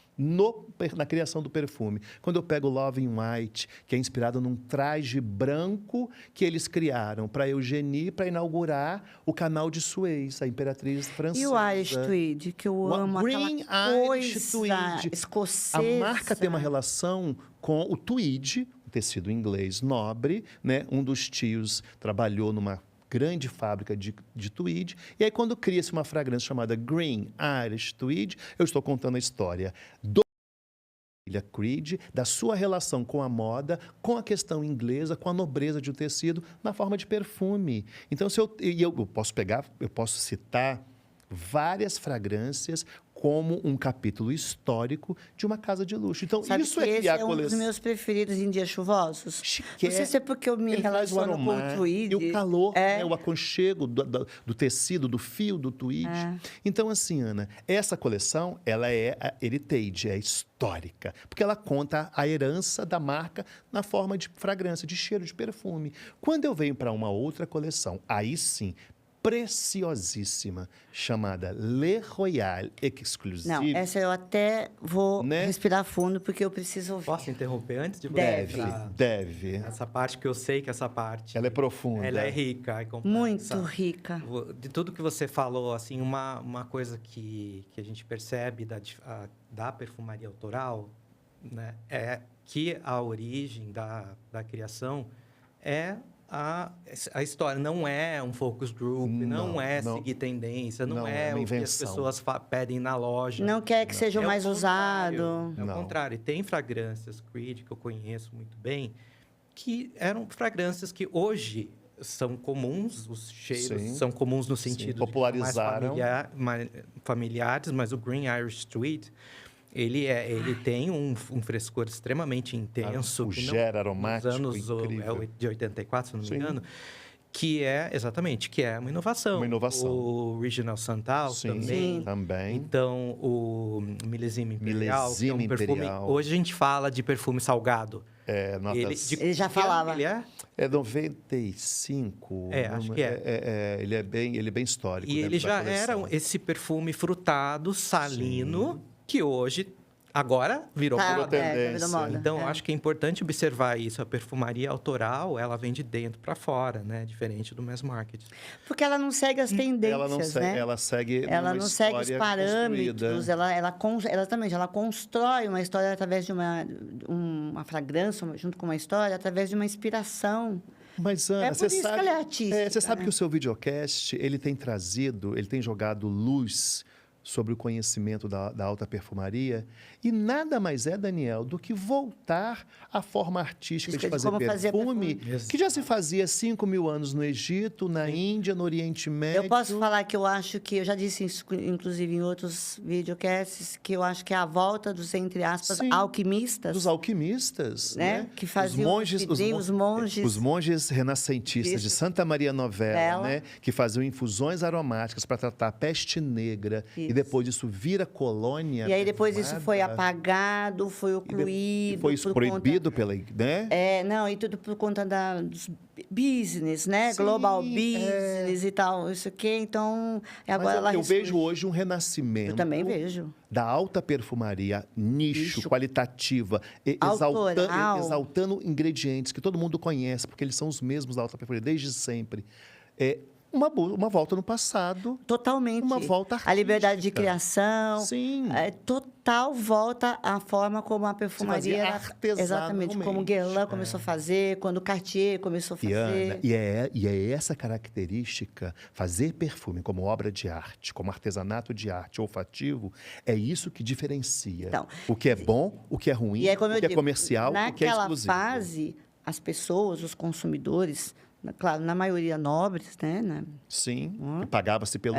[SPEAKER 2] na criação do perfume. Quando eu pego Love in White, que é inspirado num traje branco que eles criaram para Eugénie, para inaugurar o canal de Suez, a imperatriz francesa.
[SPEAKER 1] E o Irish Tweed, que eu amo,
[SPEAKER 2] Green
[SPEAKER 1] aquela
[SPEAKER 2] Irish
[SPEAKER 1] coisa
[SPEAKER 2] Tweed.
[SPEAKER 1] escocesa.
[SPEAKER 2] A marca tem uma relação com o tweed, um tecido inglês nobre, né? Um dos tios trabalhou numa grande fábrica de tweed. E aí, quando cria-se uma fragrância chamada Green Irish Tweed, eu estou contando a história da família Creed, da sua relação com a moda, com a questão inglesa, com a nobreza de um tecido, na forma de perfume. Então, eu posso citar várias fragrâncias como um capítulo histórico de uma casa de luxo. Então,
[SPEAKER 1] sabe
[SPEAKER 2] isso é criar
[SPEAKER 1] coleção. Esse é um dos meus preferidos em dias chuvosos. Não sei se é porque eu me relaciono com o tweed.
[SPEAKER 2] E o calor, né, o aconchego do tecido, do fio do tweed. Então, assim, Ana, essa coleção, ela é a heritage, é histórica, porque ela conta a herança da marca na forma de fragrância, de cheiro, de perfume. Quando eu venho para uma outra coleção, aí sim, preciosíssima chamada Le Royal Exclusive.
[SPEAKER 1] Não, essa eu até vou
[SPEAKER 2] Né?
[SPEAKER 1] respirar fundo, porque eu preciso ouvir.
[SPEAKER 3] Posso interromper antes de você?
[SPEAKER 1] Deve.
[SPEAKER 3] entrar?
[SPEAKER 2] Deve.
[SPEAKER 3] Essa parte que eu sei que essa parte...
[SPEAKER 2] Ela é profunda.
[SPEAKER 3] Ela é rica, é complexa.
[SPEAKER 1] Muito rica.
[SPEAKER 3] De tudo que você falou, assim, uma coisa que a gente percebe da perfumaria autoral, né, é que a origem da criação é a história. Não é um focus group, não é seguir tendência, não é
[SPEAKER 2] uma
[SPEAKER 3] o que as
[SPEAKER 2] invenção.
[SPEAKER 3] pessoas pedem na loja.
[SPEAKER 1] Não quer que seja o mais
[SPEAKER 3] contrário,
[SPEAKER 1] usado.
[SPEAKER 3] É o
[SPEAKER 2] Não.
[SPEAKER 3] contrário. E tem fragrâncias Creed, que eu conheço muito bem, que eram fragrâncias que hoje são comuns, os cheiros
[SPEAKER 2] Sim.
[SPEAKER 3] são comuns no sentido de que são
[SPEAKER 2] Popularizaram.
[SPEAKER 3] mais familiares, mas o Green Irish Tweed, ele tem um frescor extremamente intenso.
[SPEAKER 2] O
[SPEAKER 3] que não-
[SPEAKER 2] gera aromático,
[SPEAKER 3] nos anos
[SPEAKER 2] incrível.
[SPEAKER 3] de 84, se não me
[SPEAKER 2] Sim.
[SPEAKER 3] engano, que é uma inovação.
[SPEAKER 2] Uma inovação.
[SPEAKER 3] O Original Santal
[SPEAKER 2] Sim,
[SPEAKER 3] também.
[SPEAKER 1] Sim.
[SPEAKER 2] também.
[SPEAKER 3] Então, o Milésime Imperial, que é um
[SPEAKER 2] Milésime
[SPEAKER 3] perfume...
[SPEAKER 2] Imperial.
[SPEAKER 3] Hoje a gente fala de perfume salgado.
[SPEAKER 2] É, notas...
[SPEAKER 1] Ele já
[SPEAKER 3] que ano
[SPEAKER 1] falava.
[SPEAKER 3] Ele é?
[SPEAKER 2] É 95.
[SPEAKER 3] Acho que é.
[SPEAKER 2] Ele é bem histórico.
[SPEAKER 3] E
[SPEAKER 2] dentro
[SPEAKER 3] ele
[SPEAKER 2] da
[SPEAKER 3] já
[SPEAKER 2] coleção.
[SPEAKER 3] era esse perfume frutado, salino, que hoje, agora, virou
[SPEAKER 1] Tá,
[SPEAKER 3] moda.
[SPEAKER 1] já virou
[SPEAKER 2] tendência.
[SPEAKER 1] moda.
[SPEAKER 3] Então,
[SPEAKER 1] É.
[SPEAKER 3] acho que é importante observar isso. A perfumaria autoral, ela vem de dentro para fora, né? Diferente do mass market.
[SPEAKER 1] Porque ela não segue as tendências,
[SPEAKER 2] Ela não segue,
[SPEAKER 1] né?
[SPEAKER 2] ela segue
[SPEAKER 1] Ela
[SPEAKER 2] uma
[SPEAKER 1] não segue os
[SPEAKER 2] história
[SPEAKER 1] parâmetros,
[SPEAKER 2] construída.
[SPEAKER 1] ela constrói uma história através de uma fragrância, junto com uma história, através de uma inspiração.
[SPEAKER 2] Mas, Ana,
[SPEAKER 1] É por
[SPEAKER 2] você
[SPEAKER 1] isso
[SPEAKER 2] sabe,
[SPEAKER 1] que ela é artística,
[SPEAKER 2] você sabe
[SPEAKER 1] né?
[SPEAKER 2] que o seu videocast, ele tem jogado luz sobre o conhecimento da alta perfumaria. E nada mais é, Daniel, do que voltar à forma artística
[SPEAKER 1] Isso
[SPEAKER 2] de
[SPEAKER 1] de
[SPEAKER 2] fazer
[SPEAKER 1] como fazer
[SPEAKER 2] perfume,
[SPEAKER 3] perfume.
[SPEAKER 2] que já se fazia 5.000 anos no Egito, na Índia, no Oriente Médio.
[SPEAKER 1] Eu posso falar que eu acho que, eu já disse isso, inclusive, em outros videocasts, que eu acho que é a volta dos, entre aspas,
[SPEAKER 2] Sim.
[SPEAKER 1] alquimistas.
[SPEAKER 2] Dos alquimistas,
[SPEAKER 1] Né? Que faziam os monges.
[SPEAKER 2] Os monges renascentistas de
[SPEAKER 1] Isso.
[SPEAKER 2] Santa Maria Novella,
[SPEAKER 1] Bela.
[SPEAKER 2] né? Que faziam infusões aromáticas para tratar a peste negra. E
[SPEAKER 1] Isso.
[SPEAKER 2] depois isso vira colônia.
[SPEAKER 1] E aí depois isso
[SPEAKER 2] perfumada.
[SPEAKER 1] foi apagado, foi
[SPEAKER 2] E
[SPEAKER 1] ocluído.
[SPEAKER 2] foi
[SPEAKER 1] por
[SPEAKER 2] proibido pela, né?
[SPEAKER 1] Não, e tudo por conta dos business, né?
[SPEAKER 2] Sim,
[SPEAKER 1] Global business e tal, isso aqui. Então, agora ela
[SPEAKER 2] eu
[SPEAKER 1] ressurge.
[SPEAKER 2] vejo hoje um renascimento
[SPEAKER 1] Eu também vejo.
[SPEAKER 2] da alta perfumaria, nicho,
[SPEAKER 1] Nicho.
[SPEAKER 2] qualitativa,
[SPEAKER 1] Autoral.
[SPEAKER 2] exaltando ingredientes que todo mundo conhece, porque eles são os mesmos da alta perfumaria desde sempre. É uma volta no passado,
[SPEAKER 1] Totalmente.
[SPEAKER 2] uma volta artística.
[SPEAKER 1] A liberdade de criação.
[SPEAKER 2] Sim.
[SPEAKER 1] Total volta à forma como a perfumaria
[SPEAKER 2] fazia
[SPEAKER 1] era.
[SPEAKER 2] artesanalmente.
[SPEAKER 1] Exatamente. Como Guerlain começou a fazer, quando Cartier começou a fazer.
[SPEAKER 2] E é essa característica, fazer perfume como obra de arte, como artesanato de arte olfativo, é isso que diferencia
[SPEAKER 1] Então,
[SPEAKER 2] o que é bom, o que é ruim,
[SPEAKER 1] E é como
[SPEAKER 2] o
[SPEAKER 1] eu
[SPEAKER 2] que é
[SPEAKER 1] digo,
[SPEAKER 2] comercial, o que é
[SPEAKER 1] naquela
[SPEAKER 2] exclusivo.
[SPEAKER 1] fase, as pessoas, os consumidores, claro, na maioria nobres, né?
[SPEAKER 2] Sim, e pagava-se pelo,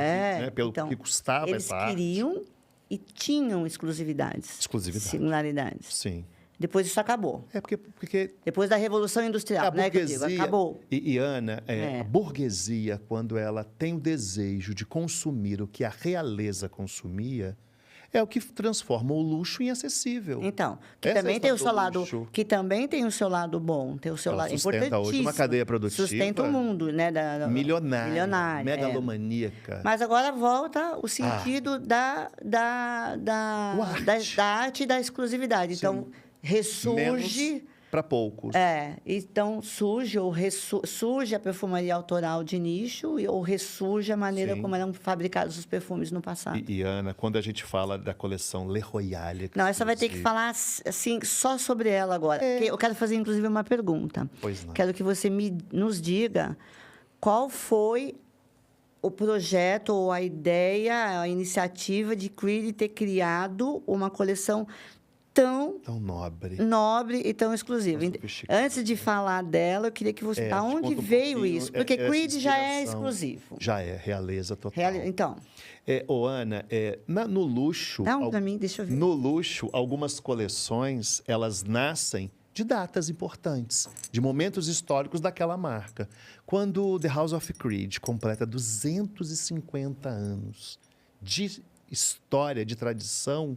[SPEAKER 2] pelo
[SPEAKER 1] então,
[SPEAKER 2] que custava
[SPEAKER 1] eles
[SPEAKER 2] essa arte.
[SPEAKER 1] queriam e tinham exclusividades.
[SPEAKER 2] Exclusividade.
[SPEAKER 1] Singularidades.
[SPEAKER 2] Sim.
[SPEAKER 1] Depois isso acabou.
[SPEAKER 2] É porque
[SPEAKER 1] Depois da Revolução Industrial,
[SPEAKER 2] a
[SPEAKER 1] né? Que eu digo,
[SPEAKER 2] burguesia...
[SPEAKER 1] acabou.
[SPEAKER 2] E Ana,
[SPEAKER 1] É.
[SPEAKER 2] a burguesia, quando ela tem o desejo de consumir o que a realeza consumia, é o que transforma o luxo em acessível.
[SPEAKER 1] Então, que
[SPEAKER 2] Essa é a
[SPEAKER 1] também tem o
[SPEAKER 2] história
[SPEAKER 1] seu
[SPEAKER 2] do
[SPEAKER 1] lado,
[SPEAKER 2] luxo.
[SPEAKER 1] que também tem o seu lado bom, tem o seu
[SPEAKER 2] Ela
[SPEAKER 1] lado
[SPEAKER 2] sustenta hoje uma
[SPEAKER 1] importantíssimo.
[SPEAKER 2] cadeia produtiva
[SPEAKER 1] Sustenta o mundo, né?
[SPEAKER 2] Milionária,
[SPEAKER 1] é.
[SPEAKER 2] megalomaníaca.
[SPEAKER 1] Mas agora volta o sentido da arte e da exclusividade. Então, ressurge.
[SPEAKER 2] Para poucos.
[SPEAKER 1] Então surge surge a perfumaria autoral de nicho ou ressurge a maneira
[SPEAKER 2] Sim.
[SPEAKER 1] como eram fabricados os perfumes no passado.
[SPEAKER 2] E, Ana, quando a gente fala da coleção Le Royale...
[SPEAKER 1] Não, essa vai ter que falar assim só sobre ela agora. Porque eu quero fazer inclusive uma pergunta.
[SPEAKER 2] Pois não.
[SPEAKER 1] Quero que você nos diga qual foi o projeto ou a ideia, a iniciativa de Creed ter criado uma coleção tão
[SPEAKER 2] Tão nobre.
[SPEAKER 1] nobre e tão exclusiva.
[SPEAKER 2] Tão sofisticada.
[SPEAKER 1] Antes de falar dela, eu queria que você... Da
[SPEAKER 2] te
[SPEAKER 1] onde
[SPEAKER 2] conta um
[SPEAKER 1] veio
[SPEAKER 2] pouquinho,
[SPEAKER 1] isso? Porque
[SPEAKER 2] essa
[SPEAKER 1] Creed já é
[SPEAKER 2] inspiração.
[SPEAKER 1] exclusivo.
[SPEAKER 2] Já é, realeza total.
[SPEAKER 1] Então,
[SPEAKER 2] Ana, no luxo...
[SPEAKER 1] dá um para mim, deixa eu ver.
[SPEAKER 2] No luxo, algumas coleções, elas nascem de datas importantes, de momentos históricos daquela marca. Quando The House of Creed completa 250 anos de história, de tradição,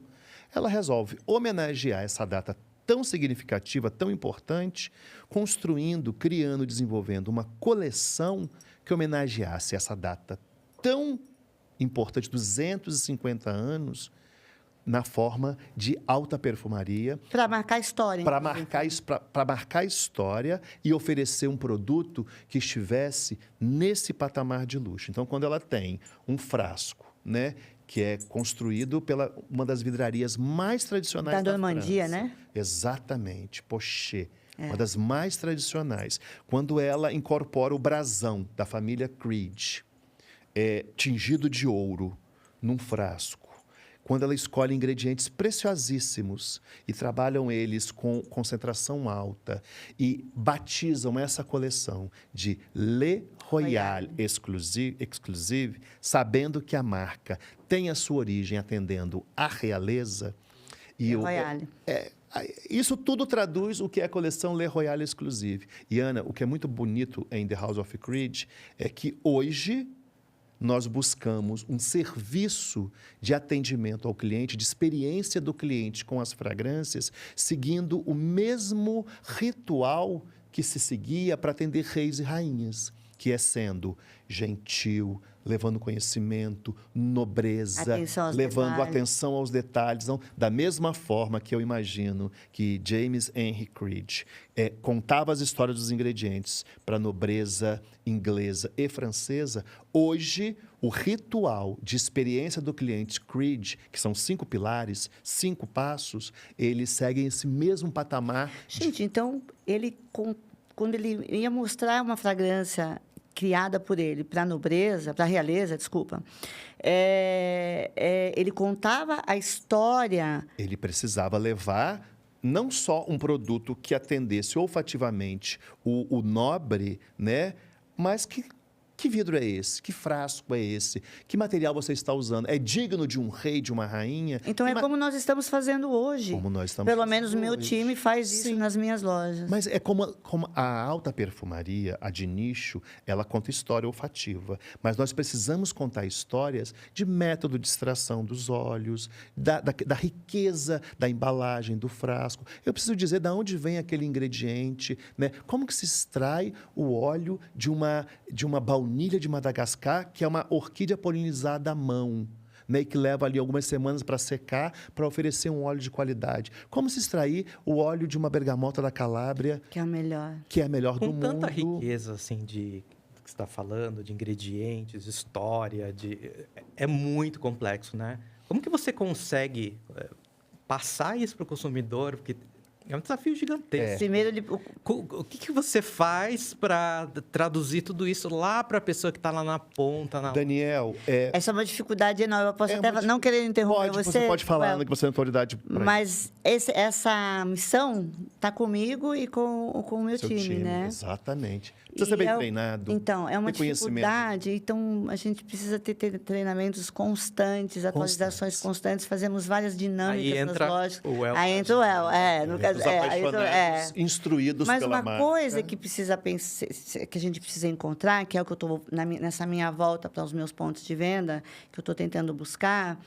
[SPEAKER 2] ela resolve homenagear essa data tão significativa, tão importante, construindo, criando, desenvolvendo uma coleção que homenageasse essa data tão importante, 250 anos, na forma de alta perfumaria.
[SPEAKER 1] Para marcar a história.
[SPEAKER 2] Para marcar a história e oferecer um produto que estivesse nesse patamar de luxo. Então, quando ela tem um frasco, né, que é construído pela uma das vidrarias mais tradicionais da
[SPEAKER 1] Normandia,
[SPEAKER 2] França.
[SPEAKER 1] né?
[SPEAKER 2] Exatamente, Pochet. Uma das mais tradicionais. Quando ela incorpora o brasão da família Creed, tingido de ouro, num frasco. Quando ela escolhe ingredientes preciosíssimos e trabalham eles com concentração alta e batizam essa coleção de Le Royal Exclusive, sabendo que a marca tem a sua origem atendendo à realeza.
[SPEAKER 1] Le Royal.
[SPEAKER 2] Isso tudo traduz o que é a coleção Le Royal Exclusive. E, Ana, o que é muito bonito em The House of Creed é que hoje nós buscamos um serviço de atendimento ao cliente, de experiência do cliente com as fragrâncias, seguindo o mesmo ritual que se seguia para atender reis e rainhas, que é sendo gentil, levando conhecimento, nobreza, levando atenção aos detalhes. Então, da mesma forma que eu imagino que James Henry Creed contava as histórias dos ingredientes para a nobreza inglesa e francesa, hoje o ritual de experiência do cliente Creed, que são 5 pilares, 5 passos, eles seguem esse mesmo patamar.
[SPEAKER 1] Gente, então, quando ele ia mostrar uma fragrância criada por ele para a nobreza, para a realeza, desculpa, ele contava a história.
[SPEAKER 2] Ele precisava levar não só um produto que atendesse olfativamente o nobre, né, mas que vidro é esse? Que frasco é esse? Que material você está usando? É digno de um rei, de uma rainha?
[SPEAKER 1] Então, como nós estamos fazendo hoje.
[SPEAKER 2] Como nós estamos
[SPEAKER 1] Pelo
[SPEAKER 2] fazendo
[SPEAKER 1] menos o meu time faz isso. Sim. Nas minhas lojas.
[SPEAKER 2] Mas é como a alta perfumaria, a de nicho, ela conta história olfativa. Mas nós precisamos contar histórias de método de extração dos óleos, da riqueza da embalagem, do frasco. Eu preciso dizer de onde vem aquele ingrediente, né? Como que se extrai o óleo de uma baunilha de Madagascar, que é uma orquídea polinizada à mão, né, e que leva ali algumas semanas para secar, para oferecer um óleo de qualidade. Como se extrair o óleo de uma bergamota da Calábria,
[SPEAKER 1] que é a melhor,
[SPEAKER 2] do mundo.
[SPEAKER 3] Com tanta riqueza assim que você está falando, de ingredientes, história, é muito complexo, né? Como que você consegue passar isso para o consumidor? Porque é um desafio gigantesco.
[SPEAKER 1] Primeiro,
[SPEAKER 3] o que você faz para traduzir tudo isso lá para a pessoa que está lá na ponta?
[SPEAKER 2] Daniel,
[SPEAKER 1] essa é uma dificuldade enorme. Eu posso até não querer interromper você.
[SPEAKER 2] Você pode falar, que você é autoridade.
[SPEAKER 1] Mas essa missão está comigo e com o meu time, né?
[SPEAKER 2] Exatamente. Precisa ser bem treinado.
[SPEAKER 1] Então, é uma dificuldade. Então, a gente precisa ter treinamentos constantes, atualizações constantes. Fazemos várias dinâmicas nas lojas. Aí entra o El. No caso,
[SPEAKER 2] instruídos pela marca.
[SPEAKER 1] Mas uma coisa que a gente precisa encontrar, que é o que eu estou nessa minha volta para os meus pontos de venda, que eu estou tentando buscar,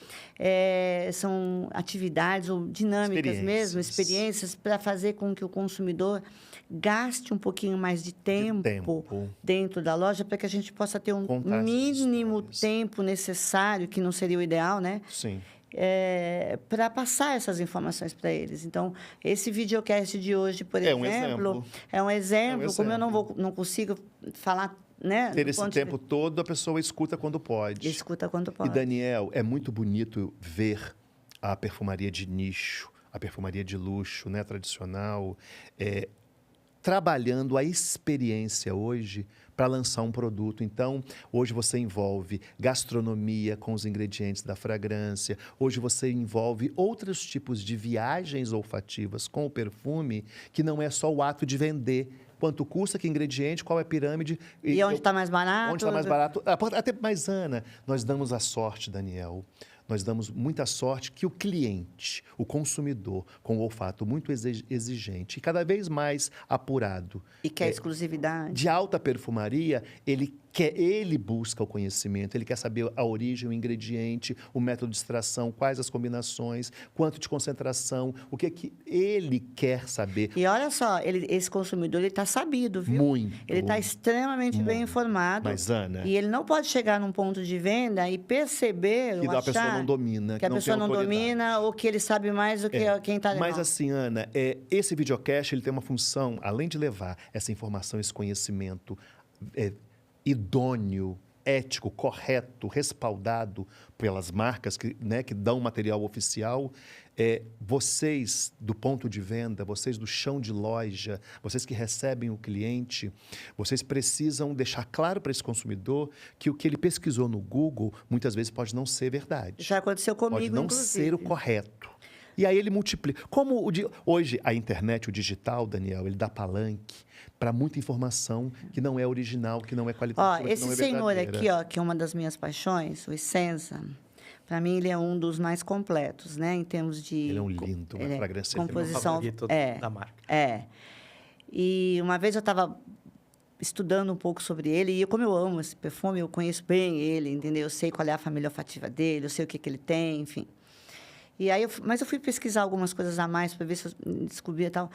[SPEAKER 1] são atividades ou dinâmicas mesmo, experiências para fazer com que o consumidor gaste um pouquinho mais de tempo dentro da loja para que a gente possa ter um mínimo tempo necessário, que não seria o ideal, né?
[SPEAKER 2] Sim.
[SPEAKER 1] Para passar essas informações para eles. Então, esse videocast de hoje, por exemplo, é um exemplo. Como eu não consigo falar, né?
[SPEAKER 2] Ter esse tempo todo, a pessoa escuta quando pode.
[SPEAKER 1] Escuta quando pode.
[SPEAKER 2] E, Daniel, é muito bonito ver a perfumaria de nicho, a perfumaria de luxo, né, tradicional, trabalhando a experiência hoje para lançar um produto. Então, hoje você envolve gastronomia com os ingredientes da fragrância. Hoje você envolve outros tipos de viagens olfativas com o perfume, que não é só o ato de vender. Quanto custa, que ingrediente, qual é a pirâmide.
[SPEAKER 1] E onde está mais barato.
[SPEAKER 2] Onde está mais barato. Até mais, Ana, nós damos a sorte, Daniel, nós damos muita sorte que o cliente, o consumidor, com o olfato muito exigente e cada vez mais apurado.
[SPEAKER 1] E quer exclusividade.
[SPEAKER 2] De alta perfumaria, ele Ele busca o conhecimento, ele quer saber a origem, o ingrediente, o método de extração, quais as combinações, quanto de concentração, o que que ele quer saber.
[SPEAKER 1] E olha só, esse consumidor ele está sabido, viu?
[SPEAKER 2] Muito.
[SPEAKER 1] Ele está extremamente bem informado.
[SPEAKER 2] Mas, Ana...
[SPEAKER 1] E ele não pode chegar num ponto de venda e perceber
[SPEAKER 2] que
[SPEAKER 1] ou
[SPEAKER 2] a pessoa
[SPEAKER 1] achar
[SPEAKER 2] não domina,
[SPEAKER 1] que a
[SPEAKER 2] não
[SPEAKER 1] pessoa
[SPEAKER 2] tem
[SPEAKER 1] não
[SPEAKER 2] autoridade.
[SPEAKER 1] domina ou que ele sabe mais do que quem está
[SPEAKER 2] Mas assim, Ana, esse videocast ele tem uma função, além de levar essa informação, esse conhecimento idôneo, ético, correto, respaldado pelas marcas que dão material oficial, vocês do ponto de venda, vocês do chão de loja, vocês que recebem o cliente, vocês precisam deixar claro para esse consumidor que o que ele pesquisou no Google muitas vezes pode não ser verdade.
[SPEAKER 1] Já aconteceu comigo,
[SPEAKER 2] pode não
[SPEAKER 1] inclusive.
[SPEAKER 2] ser o correto. E aí ele multiplica. Hoje a internet, o digital, Daniel, ele dá palanque para muita informação que não é original, que não é qualitativa, que não é
[SPEAKER 1] esse senhor
[SPEAKER 2] verdadeira.
[SPEAKER 1] aqui, ó, que é uma das minhas paixões, o Essenza, para mim ele é um dos mais completos, né, em termos de...
[SPEAKER 2] Ele é um lindo, uma fragrância.
[SPEAKER 1] Composição,
[SPEAKER 3] da marca.
[SPEAKER 1] E uma vez eu estava estudando um pouco sobre ele, e como eu amo esse perfume, eu conheço bem ele, entendeu? Eu sei qual é a família olfativa dele, eu sei o que ele tem, enfim. E aí mas eu fui pesquisar algumas coisas a mais para ver se eu descobria tal.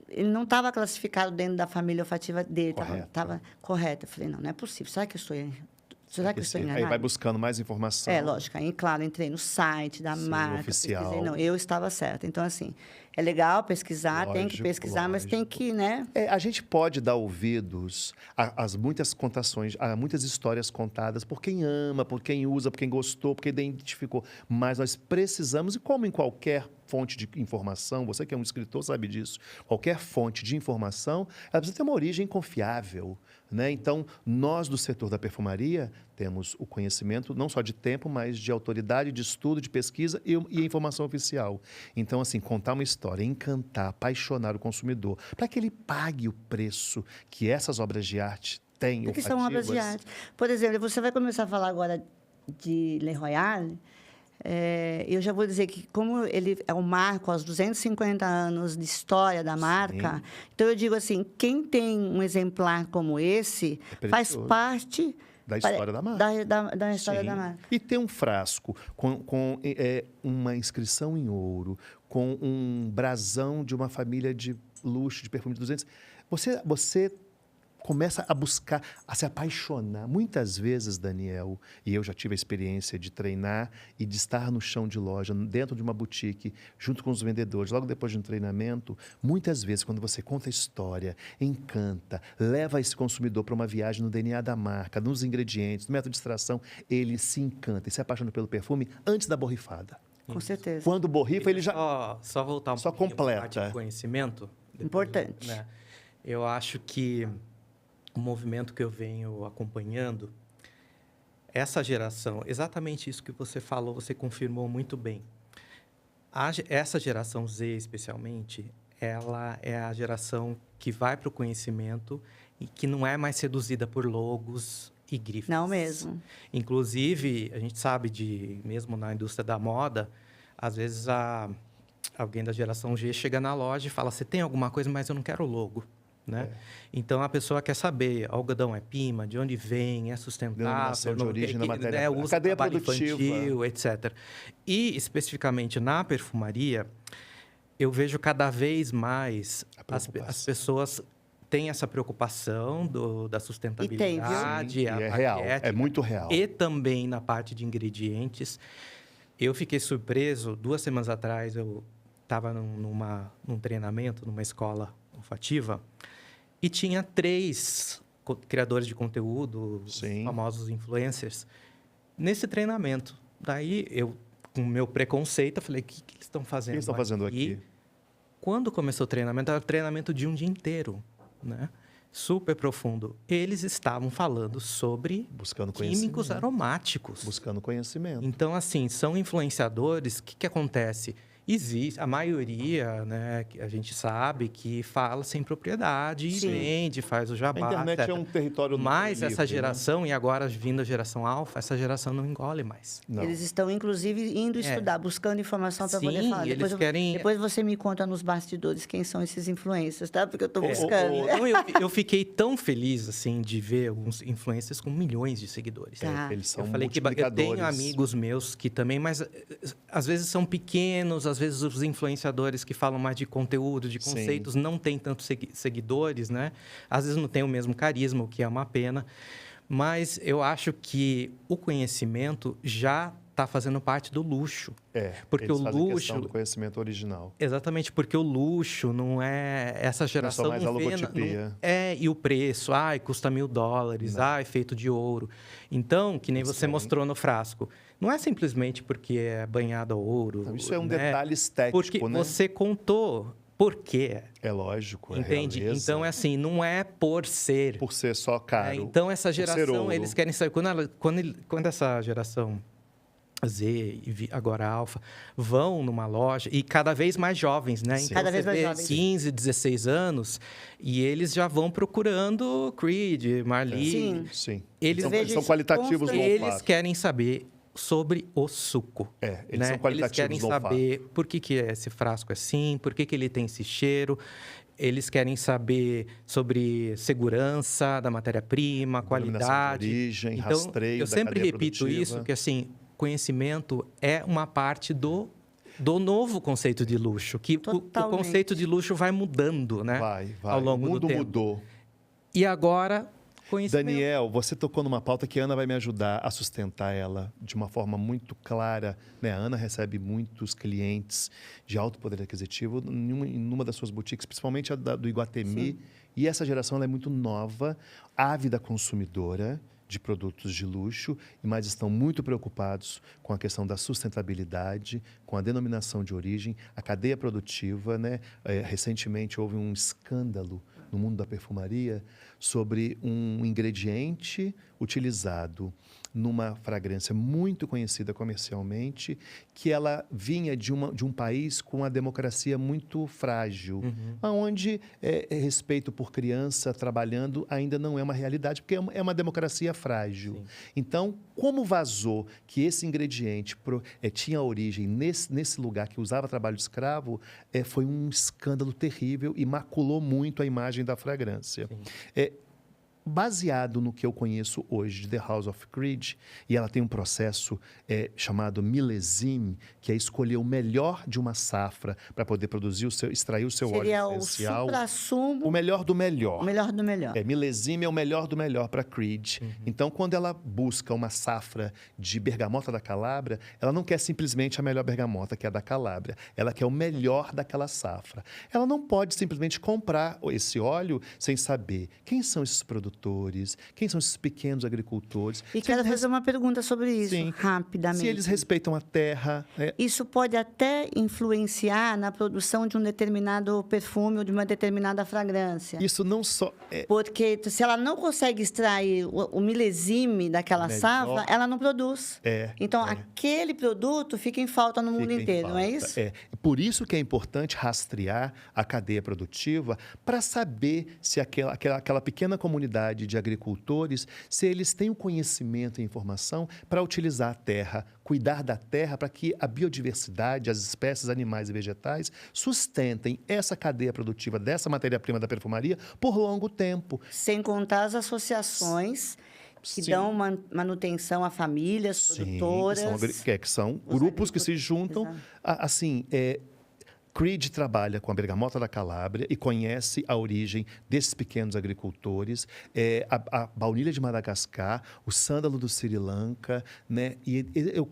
[SPEAKER 1] Ele não estava classificado dentro da família olfativa dele, estava correto. Eu falei, não é possível. Será que eu estou enganada?
[SPEAKER 2] Aí vai buscando mais informação.
[SPEAKER 1] Lógico. Aí, claro, entrei no site da marca,
[SPEAKER 2] oficial.
[SPEAKER 1] pesquisei. Não, eu estava certa. Então, assim, é legal pesquisar, tem que pesquisar, mas tem que, né?
[SPEAKER 2] A gente pode dar ouvidos às muitas contações, a muitas histórias contadas por quem ama, por quem usa, por quem gostou, por quem identificou. Mas nós precisamos, e como em qualquer fonte de informação, você que é um escritor sabe disso, qualquer fonte de informação, ela precisa ter uma origem confiável, né? Então, nós do setor da perfumaria temos o conhecimento não só de tempo, mas de autoridade, de estudo, de pesquisa e informação oficial. Então, assim, contar uma história, encantar, apaixonar o consumidor, para que ele pague o preço que essas obras de arte têm.
[SPEAKER 1] Porque são obras de arte. Por exemplo, você vai começar a falar agora de Le Royal. Eu já vou dizer que, como ele é um marco aos 250 anos de história da marca, então eu digo assim, quem tem um exemplar como esse faz parte
[SPEAKER 2] da história da marca.
[SPEAKER 1] Da história da marca.
[SPEAKER 2] E ter um frasco com uma inscrição em ouro, com um brasão de uma família de luxo, de perfume de 200, você começa a buscar, a se apaixonar. Muitas vezes, Daniel, e eu já tive a experiência de treinar e de estar no chão de loja, dentro de uma boutique, junto com os vendedores, logo depois de um treinamento, muitas vezes, quando você conta a história, encanta, leva esse consumidor para uma viagem no DNA da marca, nos ingredientes, no método de extração, ele se encanta e se apaixona pelo perfume antes da borrifada.
[SPEAKER 1] Com certeza.
[SPEAKER 2] Quando borrifa, ele já...
[SPEAKER 3] Só voltar um
[SPEAKER 2] só
[SPEAKER 3] pouquinho
[SPEAKER 2] completa.
[SPEAKER 3] para a parte de conhecimento.
[SPEAKER 1] Importante.
[SPEAKER 3] Né? Eu acho que o movimento que eu venho acompanhando, essa geração, exatamente isso que você falou, você confirmou muito bem. Essa geração Z, especialmente, ela é a geração que vai para o conhecimento e que não é mais seduzida por logos e grifes.
[SPEAKER 1] Não mesmo.
[SPEAKER 3] Inclusive, a gente sabe, mesmo na indústria da moda, às vezes alguém da geração G chega na loja e fala, você tem alguma coisa, mas eu não quero o logo. Né? Então, a pessoa quer saber, algodão é pima, de onde vem, é sustentável,
[SPEAKER 2] de origem da matéria,
[SPEAKER 3] usa
[SPEAKER 2] cadeia
[SPEAKER 3] trabalho
[SPEAKER 2] produtiva,
[SPEAKER 3] infantil, etc. E, especificamente na perfumaria, eu vejo cada vez mais as pessoas têm essa preocupação da sustentabilidade.
[SPEAKER 2] E é real, é muito real.
[SPEAKER 3] E também na parte de ingredientes. Eu fiquei surpreso, 2 semanas atrás, eu estava num treinamento, numa escola olfativa, e tinha 3 criadores de conteúdo, famosos influencers, nesse treinamento. Daí, eu, com o meu preconceito, eu falei, o que eles estão fazendo?
[SPEAKER 2] O que eles estão fazendo aqui?
[SPEAKER 3] Quando começou o treinamento, era um treinamento de um dia inteiro, né? Super profundo. Eles estavam falando sobre químicos aromáticos.
[SPEAKER 2] Buscando conhecimento.
[SPEAKER 3] Então, assim, são influenciadores. O que acontece? Existe, a maioria, né, que a gente sabe que fala sem propriedade e
[SPEAKER 1] Sim.
[SPEAKER 3] vende, faz o
[SPEAKER 2] A
[SPEAKER 3] jabá,
[SPEAKER 2] internet
[SPEAKER 3] etc.
[SPEAKER 2] é um território
[SPEAKER 3] Mas
[SPEAKER 2] livre,
[SPEAKER 3] essa
[SPEAKER 2] né?
[SPEAKER 3] geração, e agora vindo a geração alfa, essa geração não engole mais.
[SPEAKER 2] Não.
[SPEAKER 1] Eles estão, inclusive, indo estudar, buscando informação para poder
[SPEAKER 3] Sim,
[SPEAKER 1] falar.
[SPEAKER 3] eles
[SPEAKER 1] Depois,
[SPEAKER 3] querem-
[SPEAKER 1] depois você me conta nos bastidores quem são esses influencers, tá? Porque eu estou buscando.
[SPEAKER 3] Então, eu fiquei tão feliz, assim, de ver alguns influencers com milhões de seguidores.
[SPEAKER 1] Tá.
[SPEAKER 2] Eles são
[SPEAKER 3] Eu falei que eu
[SPEAKER 2] multiplicadores.
[SPEAKER 3] tenho amigos meus que também, mas às vezes são pequenos, às vezes os influenciadores que falam mais de conteúdo, de
[SPEAKER 2] Sim.
[SPEAKER 3] conceitos, não têm tantos seguidores, né? Às vezes não tem o mesmo carisma, o que é uma pena. Mas eu acho que o conhecimento já está fazendo parte do luxo. Porque
[SPEAKER 2] eles
[SPEAKER 3] o
[SPEAKER 2] fazem
[SPEAKER 3] luxo...
[SPEAKER 2] questão do conhecimento original.
[SPEAKER 3] Exatamente, porque o luxo não é... Essa geração
[SPEAKER 2] mais a
[SPEAKER 3] não vê...
[SPEAKER 2] logotipia.
[SPEAKER 3] E o preço, custa $1.000, é feito de ouro. Então, que nem
[SPEAKER 2] Eles
[SPEAKER 3] você
[SPEAKER 2] querem.
[SPEAKER 3] mostrou no frasco, não é simplesmente porque é banhado a ouro.
[SPEAKER 2] Então, isso é um
[SPEAKER 3] né?
[SPEAKER 2] detalhe estético,
[SPEAKER 3] Porque
[SPEAKER 2] né?
[SPEAKER 3] você contou por quê.
[SPEAKER 2] É lógico, é
[SPEAKER 3] Entende?
[SPEAKER 2] realeza.
[SPEAKER 3] Então, é assim, não é por ser.
[SPEAKER 2] Por ser só caro.
[SPEAKER 3] Então, essa
[SPEAKER 2] por ser
[SPEAKER 3] geração,
[SPEAKER 2] ouro.
[SPEAKER 3] eles querem saber... Quando essa geração Z e agora Alfa vão numa loja, e cada vez mais jovens, né?
[SPEAKER 2] Sim.
[SPEAKER 3] Então,
[SPEAKER 1] Cada vez
[SPEAKER 3] você
[SPEAKER 1] mais
[SPEAKER 3] vê
[SPEAKER 1] jovens.
[SPEAKER 3] 15, 16 anos, e eles já vão procurando Creed, Marley.
[SPEAKER 1] Sim.
[SPEAKER 2] Sim.
[SPEAKER 3] Eles
[SPEAKER 2] são,
[SPEAKER 1] vejo
[SPEAKER 2] são
[SPEAKER 1] isso
[SPEAKER 2] qualitativos no
[SPEAKER 3] Eles
[SPEAKER 2] olfato.
[SPEAKER 3] querem saber sobre o suco.
[SPEAKER 2] Eles
[SPEAKER 3] né?
[SPEAKER 2] são qualitativos
[SPEAKER 3] Eles querem
[SPEAKER 2] no olfato.
[SPEAKER 3] saber por que esse frasco é assim, por que ele tem esse cheiro. Eles querem saber sobre segurança da matéria-prima,
[SPEAKER 2] Denominação de
[SPEAKER 3] qualidade.
[SPEAKER 2] origem,
[SPEAKER 3] Então,
[SPEAKER 2] rastreio
[SPEAKER 3] eu
[SPEAKER 2] da
[SPEAKER 3] sempre
[SPEAKER 2] cadeia
[SPEAKER 3] repito
[SPEAKER 2] produtiva.
[SPEAKER 3] isso, que assim, conhecimento é uma parte do novo conceito de luxo, que o
[SPEAKER 1] Totalmente.
[SPEAKER 3] conceito de luxo vai mudando, né?
[SPEAKER 2] Vai.
[SPEAKER 3] Ao longo
[SPEAKER 2] o mundo
[SPEAKER 3] do tempo.
[SPEAKER 2] mudou.
[SPEAKER 3] E agora, conhecimento.
[SPEAKER 2] Daniel, você tocou numa pauta que a Ana vai me ajudar a sustentar ela de uma forma muito clara. Né? A Ana recebe muitos clientes de alto poder aquisitivo numa das suas boutiques, principalmente a do Iguatemi.
[SPEAKER 1] Sim.
[SPEAKER 2] E essa geração ela é muito nova, ávida consumidora de produtos de luxo, mas estão muito preocupados com a questão da sustentabilidade, com a denominação de origem, a cadeia produtiva. Né? Recentemente houve um escândalo no mundo da perfumaria sobre um ingrediente utilizado numa fragrância muito conhecida comercialmente, que ela vinha de um país com a democracia muito frágil, onde respeito por criança trabalhando ainda não é uma realidade, porque é uma democracia frágil.
[SPEAKER 3] Sim.
[SPEAKER 2] Então, como vazou que esse ingrediente tinha origem nesse lugar que usava trabalho de escravo, foi um escândalo terrível e maculou muito a imagem da fragrância. Baseado no que eu conheço hoje de The House of Creed, e ela tem um processo chamado milésime, que é escolher o melhor de uma safra para poder extrair o seu
[SPEAKER 1] Seria
[SPEAKER 2] óleo
[SPEAKER 1] o
[SPEAKER 2] essencial.
[SPEAKER 1] supra-sumo,
[SPEAKER 2] O melhor do melhor.
[SPEAKER 1] o melhor do melhor.
[SPEAKER 2] Milésime é o melhor do melhor para Creed. Então, quando ela busca uma safra de bergamota da Calábria, ela não quer simplesmente a melhor bergamota, que é a da Calábria. Ela quer o melhor daquela safra. Ela não pode simplesmente comprar esse óleo sem saber quem são esses produtores, quem são esses pequenos agricultores.
[SPEAKER 1] E quero fazer uma pergunta sobre isso,
[SPEAKER 2] Sim.
[SPEAKER 1] rapidamente.
[SPEAKER 2] Se eles respeitam a terra.
[SPEAKER 1] Isso pode até influenciar na produção de um determinado perfume ou de uma determinada fragrância.
[SPEAKER 2] Isso não só...
[SPEAKER 1] Porque se ela não consegue extrair o milésime daquela
[SPEAKER 2] Melhor.
[SPEAKER 1] safra, ela não produz. Então, aquele produto fica em falta no mundo
[SPEAKER 2] Fica em
[SPEAKER 1] inteiro, não é
[SPEAKER 2] falta.
[SPEAKER 1] isso?
[SPEAKER 2] Por isso que é importante rastrear a cadeia produtiva para saber se aquela pequena comunidade de agricultores, se eles têm o conhecimento e informação para utilizar a terra, cuidar da terra para que a biodiversidade, as espécies animais e vegetais sustentem essa cadeia produtiva dessa matéria-prima da perfumaria por longo tempo.
[SPEAKER 1] Sem contar as associações que
[SPEAKER 2] Sim.
[SPEAKER 1] dão manutenção a famílias,
[SPEAKER 2] Sim,
[SPEAKER 1] produtoras.
[SPEAKER 2] que são
[SPEAKER 1] os
[SPEAKER 2] grupos que se
[SPEAKER 1] agricultores,
[SPEAKER 2] juntam.
[SPEAKER 1] exato.
[SPEAKER 2] Assim, Creed trabalha com a bergamota da Calábria e conhece a origem desses pequenos agricultores, a baunilha de Madagascar, o sândalo do Sri Lanka, né? E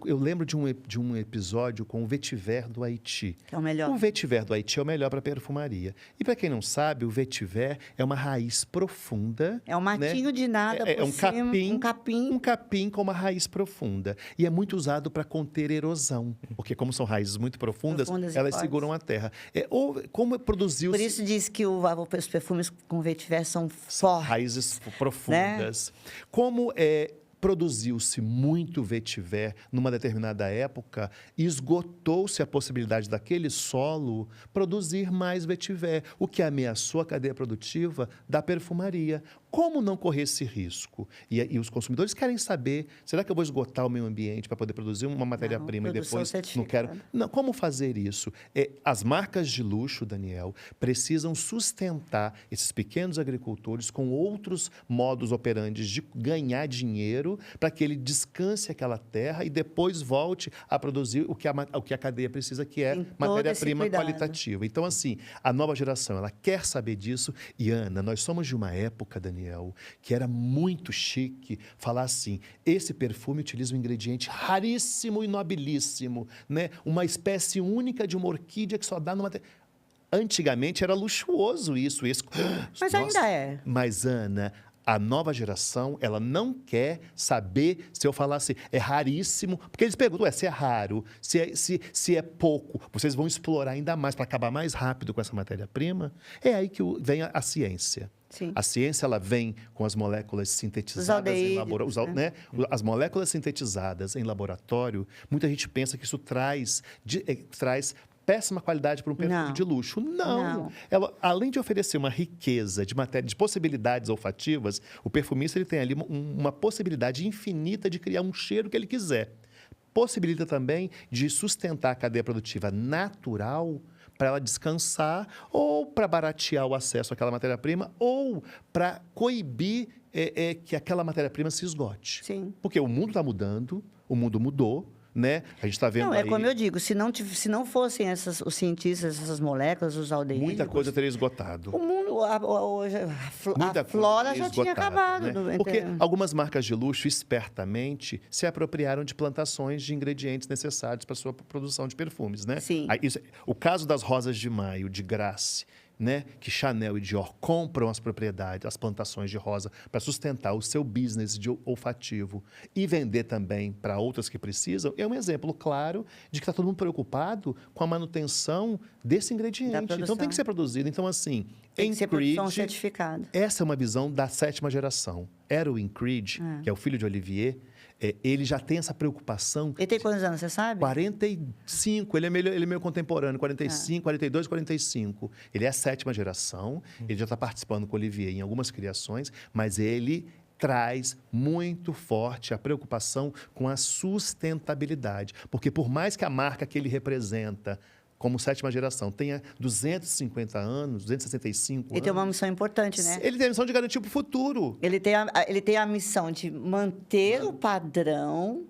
[SPEAKER 2] eu lembro de um episódio com o vetiver do Haiti.
[SPEAKER 1] Que é o melhor.
[SPEAKER 2] O vetiver do Haiti é o melhor para perfumaria. E para quem não sabe, o vetiver é uma raiz profunda.
[SPEAKER 1] É um matinho
[SPEAKER 2] né?
[SPEAKER 1] de nada por
[SPEAKER 2] um
[SPEAKER 1] cima,
[SPEAKER 2] capim,
[SPEAKER 1] um capim.
[SPEAKER 2] um capim com uma raiz profunda. E é muito usado para conter erosão, porque como são raízes muito profundas
[SPEAKER 1] Profundas e
[SPEAKER 2] elas
[SPEAKER 1] fortes.
[SPEAKER 2] seguram a terra. Ou como produziu
[SPEAKER 1] Por isso diz que os perfumes com vetiver são fortes.
[SPEAKER 2] raízes profundas. Como produziu-se muito vetiver numa determinada época, esgotou-se a possibilidade daquele solo produzir mais vetiver, o que ameaçou a cadeia produtiva da perfumaria. Como não correr esse risco? E os consumidores querem saber, será que eu vou esgotar o meio ambiente para poder produzir uma matéria-prima e depois não quero? Não, como fazer isso? As marcas de luxo, Daniel, precisam sustentar esses pequenos agricultores com outros modos operantes de ganhar dinheiro para que ele descanse aquela terra e depois volte a produzir o que a cadeia precisa, que é matéria-prima qualitativa. Então, assim, a nova geração, ela quer saber disso. E, Ana, nós somos de uma época, Daniel, que era muito chique falar assim, esse perfume utiliza um ingrediente raríssimo e nobilíssimo, né? Uma espécie única de uma orquídea que só dá numa... Antigamente era luxuoso isso.
[SPEAKER 1] Mas ainda é.
[SPEAKER 2] Mas, Ana, a nova geração, ela não quer saber se eu falar assim, é raríssimo, porque eles perguntam, se é raro, se é pouco, vocês vão explorar ainda mais para acabar mais rápido com essa matéria-prima. É aí que vem a ciência.
[SPEAKER 1] Sim.
[SPEAKER 2] A ciência, ela vem com as moléculas sintetizadas em laboratório, né? As moléculas sintetizadas em laboratório, muita gente pensa que isso traz péssima qualidade para um perfume de luxo. Não. Ela, além de oferecer uma riqueza de matéria, de possibilidades olfativas, o perfumista ele tem ali uma possibilidade infinita de criar um cheiro que ele quiser. Possibilita também de sustentar a cadeia produtiva natural para ela descansar ou para baratear o acesso àquela matéria-prima ou para coibir que aquela matéria-prima se esgote.
[SPEAKER 1] Sim.
[SPEAKER 2] Porque o mundo está mudando, o mundo mudou, né? A gente está vendo
[SPEAKER 1] não,
[SPEAKER 2] aí...
[SPEAKER 1] como eu digo, se não fossem os cientistas, essas moléculas, os aldeídos...
[SPEAKER 2] Muita coisa teria esgotado.
[SPEAKER 1] O mundo, a flora já tinha acabado.
[SPEAKER 2] Né? Porque algumas marcas de luxo, espertamente, se apropriaram de plantações de ingredientes necessários para a sua produção de perfumes, né?
[SPEAKER 1] Sim.
[SPEAKER 2] O caso das Rosas de Maio, de Grasse, né, que Chanel e Dior compram as propriedades, as plantações de rosa para sustentar o seu business de olfativo e vender também para outras que precisam, é um exemplo claro de que está todo mundo preocupado com a manutenção desse ingrediente. Então, tem que ser produzido. Então, assim,
[SPEAKER 1] tem que ser produção certificada.
[SPEAKER 2] Essa é uma visão da 7ª geração. Erwin Creed, que é o filho de Olivier, ele já tem essa preocupação.
[SPEAKER 1] Ele tem quantos anos, você sabe?
[SPEAKER 2] 45, ele é meio contemporâneo, 45, 42, 45. Ele é a 7ª geração, ele já está participando com o Olivier em algumas criações, mas ele traz muito forte a preocupação com a sustentabilidade. Porque por mais que a marca que ele representa como 7ª geração, tenha 250 anos, 265 anos...
[SPEAKER 1] Ele tem uma missão importante, né?
[SPEAKER 2] Ele tem a missão de garantir para o futuro.
[SPEAKER 1] Ele tem a missão de manter o padrão...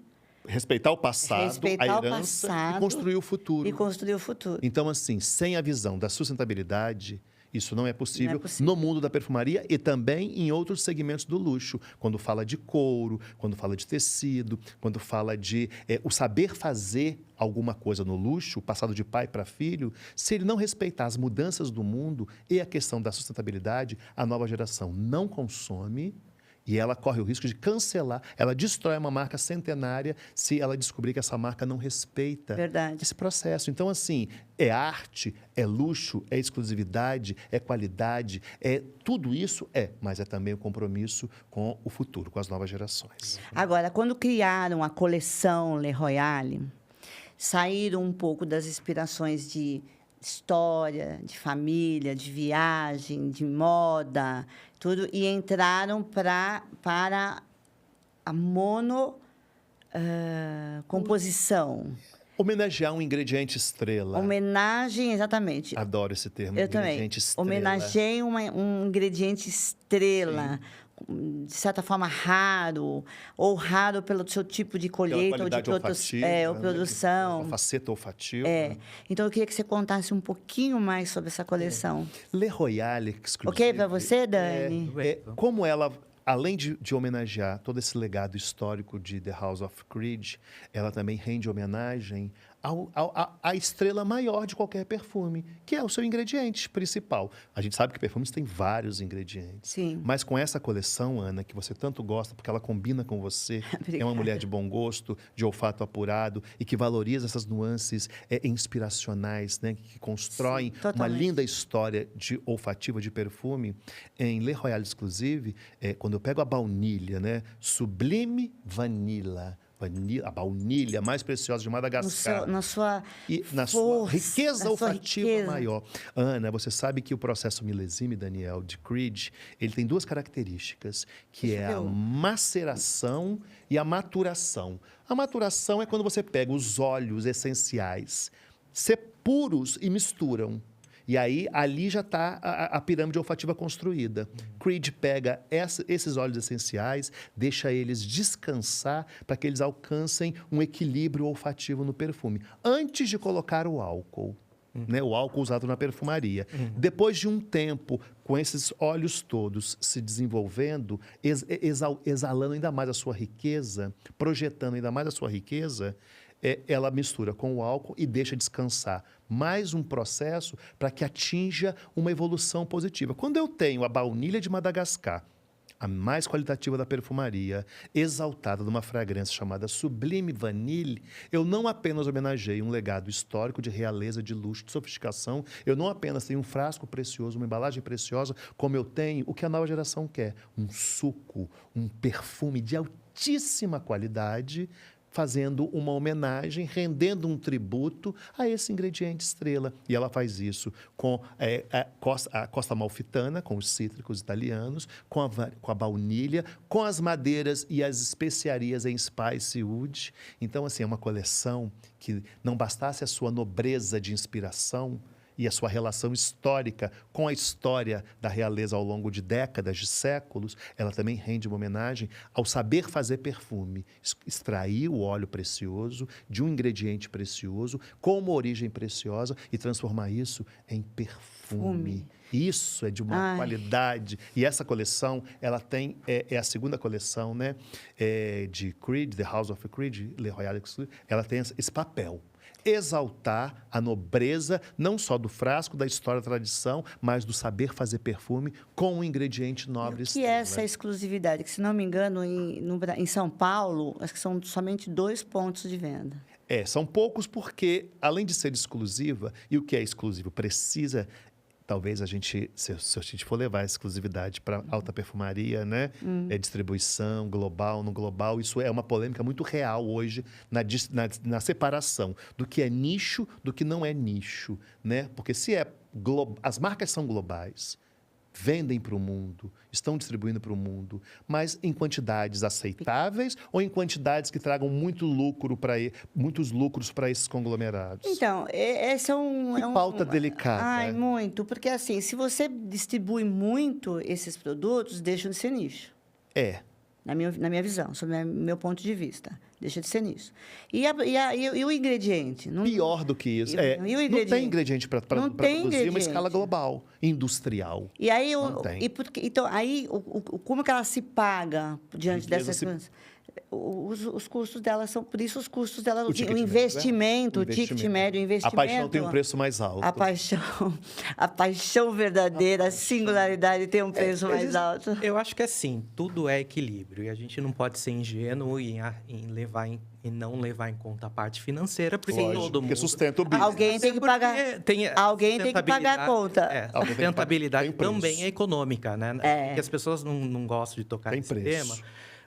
[SPEAKER 2] Respeitar o passado, a herança e construir o futuro. Então, assim, sem a visão da sustentabilidade... Isso não é possível no mundo da perfumaria e também em outros segmentos do luxo. Quando fala de couro, quando fala de tecido, quando fala de o saber fazer alguma coisa no luxo, passado de pai para filho, se ele não respeitar as mudanças do mundo e a questão da sustentabilidade, a nova geração não consome e ela corre o risco de cancelar. Ela destrói uma marca centenária se ela descobrir que essa marca não respeita esse processo. Então, assim, é arte, é luxo, é exclusividade, é qualidade, tudo isso mas é também o compromisso com o futuro, com as novas gerações.
[SPEAKER 1] Agora, quando criaram a coleção Le Royale, saíram um pouco das inspirações de história, de família, de viagem, de moda, tudo, e entraram para a composição.
[SPEAKER 2] Homenagear um ingrediente estrela.
[SPEAKER 1] Homenagem, exatamente.
[SPEAKER 2] Adoro esse termo,
[SPEAKER 1] Eu
[SPEAKER 2] ingrediente
[SPEAKER 1] também.
[SPEAKER 2] estrela.
[SPEAKER 1] Homenageei um ingrediente estrela. Sim. De certa forma, raro, ou raro pelo seu tipo de colheita ou de produção.
[SPEAKER 2] Uma faceta olfativa.
[SPEAKER 1] Então, eu queria que você contasse um pouquinho mais sobre essa coleção.
[SPEAKER 2] Le Royale Exclusive.
[SPEAKER 1] Ok para você, Dani?
[SPEAKER 2] Como ela, além de homenagear todo esse legado histórico de The House of Creed, ela também rende homenagem a estrela maior de qualquer perfume, que é o seu ingrediente principal. A gente sabe que perfumes têm vários ingredientes.
[SPEAKER 1] Sim.
[SPEAKER 2] Mas com essa coleção, Ana, que você tanto gosta, porque ela combina com você, é uma mulher de bom gosto, de olfato apurado e que valoriza essas nuances inspiracionais, né, que constroem uma linda história olfativa de perfume. Em Le Royal Exclusive, quando eu pego a baunilha, né, Sublime Vanilla, a baunilha mais preciosa de Madagascar.
[SPEAKER 1] Na sua
[SPEAKER 2] riqueza olfativa maior. Ana, você sabe que o processo milesime, Daniel, de Creed, ele tem 2 características, que é a maceração e a maturação. A maturação é quando você pega os óleos essenciais, puros e misturam. E aí, ali já está a pirâmide olfativa construída. Creed pega esses óleos essenciais, deixa eles descansar para que eles alcancem um equilíbrio olfativo no perfume, antes de colocar o álcool. Né, o álcool usado na perfumaria. Depois de um tempo, com esses óleos todos se desenvolvendo, exalando ainda mais a sua riqueza, projetando ainda mais a sua riqueza, ela mistura com o álcool e deixa descansar. Mais um processo para que atinja uma evolução positiva. Quando eu tenho a baunilha de Madagascar, a mais qualitativa da perfumaria, exaltada numa fragrância chamada Sublime Vanille, eu não apenas homenageio um legado histórico de realeza, de luxo, de sofisticação, eu não apenas tenho um frasco precioso, uma embalagem preciosa, como eu tenho o que a nova geração quer, um suco, um perfume de altíssima qualidade, fazendo uma homenagem, rendendo um tributo a esse ingrediente estrela. E ela faz isso com a Costa Amalfitana, com os cítricos italianos, com a baunilha, com as madeiras e as especiarias em Spicewood. Então, assim, é uma coleção que não bastasse a sua nobreza de inspiração e a sua relação histórica com a história da realeza ao longo de décadas, de séculos, ela também rende uma homenagem ao saber fazer perfume, extrair o óleo precioso de um ingrediente precioso com uma origem preciosa e transformar isso em perfume. Isso é de uma qualidade. E essa coleção, ela tem, é a segunda coleção, né, de Creed, The House of Creed, Le Royal Exclusive, ela tem esse papel. Exaltar a nobreza, não só do frasco, da história, da tradição, mas do saber fazer perfume com um ingrediente nobre.
[SPEAKER 1] E o que é essa exclusividade? Que, se não me engano, em São Paulo, acho que são somente 2 pontos de venda.
[SPEAKER 2] São poucos porque, além de ser exclusiva, e o que é exclusivo precisa... Talvez a gente, se a gente for levar a exclusividade para alta perfumaria, né? Distribuição global, não global, isso é uma polêmica muito real hoje na separação do que é nicho do que não é nicho, né? Porque as marcas são globais, vendem para o mundo, estão distribuindo para o mundo, mas em quantidades aceitáveis ou em quantidades que tragam muitos lucros para esses conglomerados?
[SPEAKER 1] Então, esse é
[SPEAKER 2] pauta delicada.
[SPEAKER 1] Muito, porque assim, se você distribui muito esses produtos, deixam de ser nicho. Na minha visão, sob o meu ponto de vista. Deixa de ser nisso. E o ingrediente?
[SPEAKER 2] Pior do que isso. Não tem ingrediente para produzir uma escala global, industrial.
[SPEAKER 1] E aí,
[SPEAKER 2] então,
[SPEAKER 1] como que ela se paga diante dessas coisas? Os custos dela são... Por isso, os custos dela... O investimento, o ticket médio, o investimento...
[SPEAKER 2] A paixão tem um preço mais alto.
[SPEAKER 1] A paixão verdadeira, a singularidade tem um preço mais alto.
[SPEAKER 3] Eu acho que, assim, tudo é equilíbrio. E a gente não pode ser ingênuo em não levar em conta a parte financeira, porque todo mundo...
[SPEAKER 2] Porque sustenta o business.
[SPEAKER 1] Alguém tem que pagar... Alguém tem que pagar a conta.
[SPEAKER 3] A sustentabilidade também é econômica, né? Porque as pessoas não gostam de tocar nesse tema.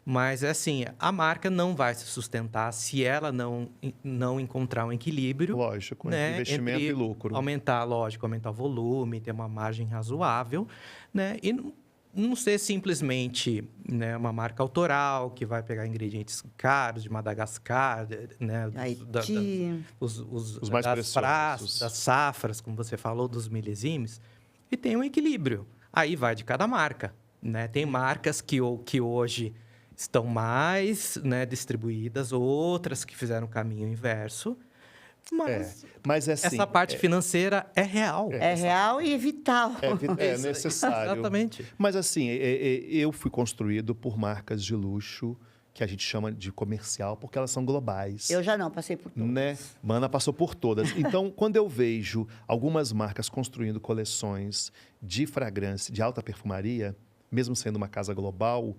[SPEAKER 3] Mas, assim, a marca não vai se sustentar se ela não encontrar um equilíbrio.
[SPEAKER 2] Lógico,
[SPEAKER 3] né?
[SPEAKER 2] Investimento e lucro.
[SPEAKER 3] Aumentar o volume, ter uma margem razoável, né? E não ser simplesmente, né, uma marca autoral que vai pegar ingredientes caros de Madagascar, né?
[SPEAKER 2] Os mais preciosos.
[SPEAKER 3] Das safras, como você falou, dos milesimes. E tem um equilíbrio. Aí vai de cada marca, né? Tem marcas que hoje... estão mais, né, distribuídas, outras que fizeram o caminho inverso.
[SPEAKER 2] Mas assim,
[SPEAKER 3] essa parte financeira é real.
[SPEAKER 1] É real e vital.
[SPEAKER 2] É necessário.
[SPEAKER 3] Exatamente.
[SPEAKER 2] Mas assim, eu fui construído por marcas de luxo que a gente chama de comercial, porque elas são globais.
[SPEAKER 1] Eu já não, passei por todas.
[SPEAKER 2] Né? Mana passou por todas. Então, quando eu vejo algumas marcas construindo coleções de fragrância, de alta perfumaria, mesmo sendo uma casa global,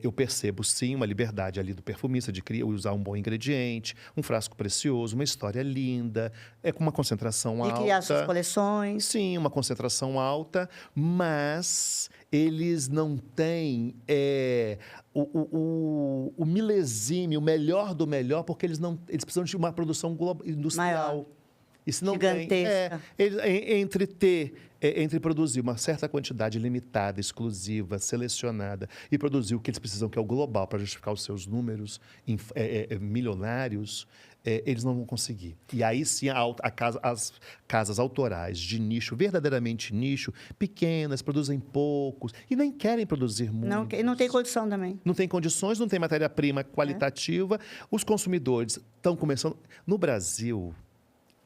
[SPEAKER 2] eu percebo, sim, uma liberdade ali do perfumista de usar um bom ingrediente, um frasco precioso, uma história linda, com uma concentração alta.
[SPEAKER 1] De criar suas coleções.
[SPEAKER 2] Sim, uma concentração alta, mas eles não têm o milesime, o melhor do melhor, porque eles precisam de uma produção industrial.
[SPEAKER 1] Maior.
[SPEAKER 2] Isso não
[SPEAKER 1] Gigantesca.
[SPEAKER 2] entre produzir uma certa quantidade limitada, exclusiva, selecionada, e produzir o que eles precisam, que é o global, para justificar os seus números milionários, eles não vão conseguir. E aí sim as casas autorais de nicho, verdadeiramente nicho, pequenas, produzem poucos, e nem querem produzir muito.
[SPEAKER 1] Não tem condição também.
[SPEAKER 2] Não tem condições, não tem matéria-prima qualitativa. Os consumidores estão começando... No Brasil...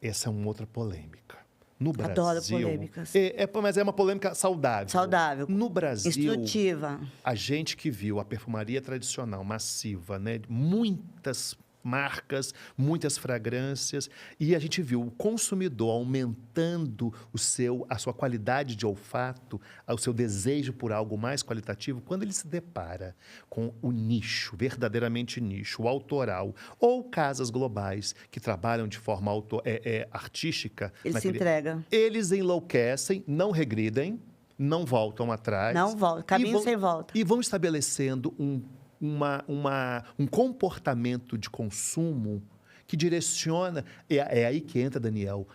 [SPEAKER 2] Essa é uma outra polêmica. No Brasil...
[SPEAKER 1] Adoro polêmicas.
[SPEAKER 2] Mas é uma polêmica saudável.
[SPEAKER 1] Saudável.
[SPEAKER 2] No Brasil...
[SPEAKER 1] Instrutiva.
[SPEAKER 2] A gente que viu a perfumaria tradicional, massiva, né? Muitas marcas, muitas fragrâncias, e a gente viu o consumidor aumentando a sua qualidade de olfato, o seu desejo por algo mais qualitativo, quando ele se depara com o nicho, verdadeiramente nicho, o autoral, ou casas globais que trabalham de forma artística.
[SPEAKER 1] Ele se entrega.
[SPEAKER 2] Eles enlouquecem, não regridem, não voltam atrás.
[SPEAKER 1] Não voltam, caminho sem volta.
[SPEAKER 2] E vão estabelecendo um comportamento de consumo que direciona... É aí que entra, Daniel,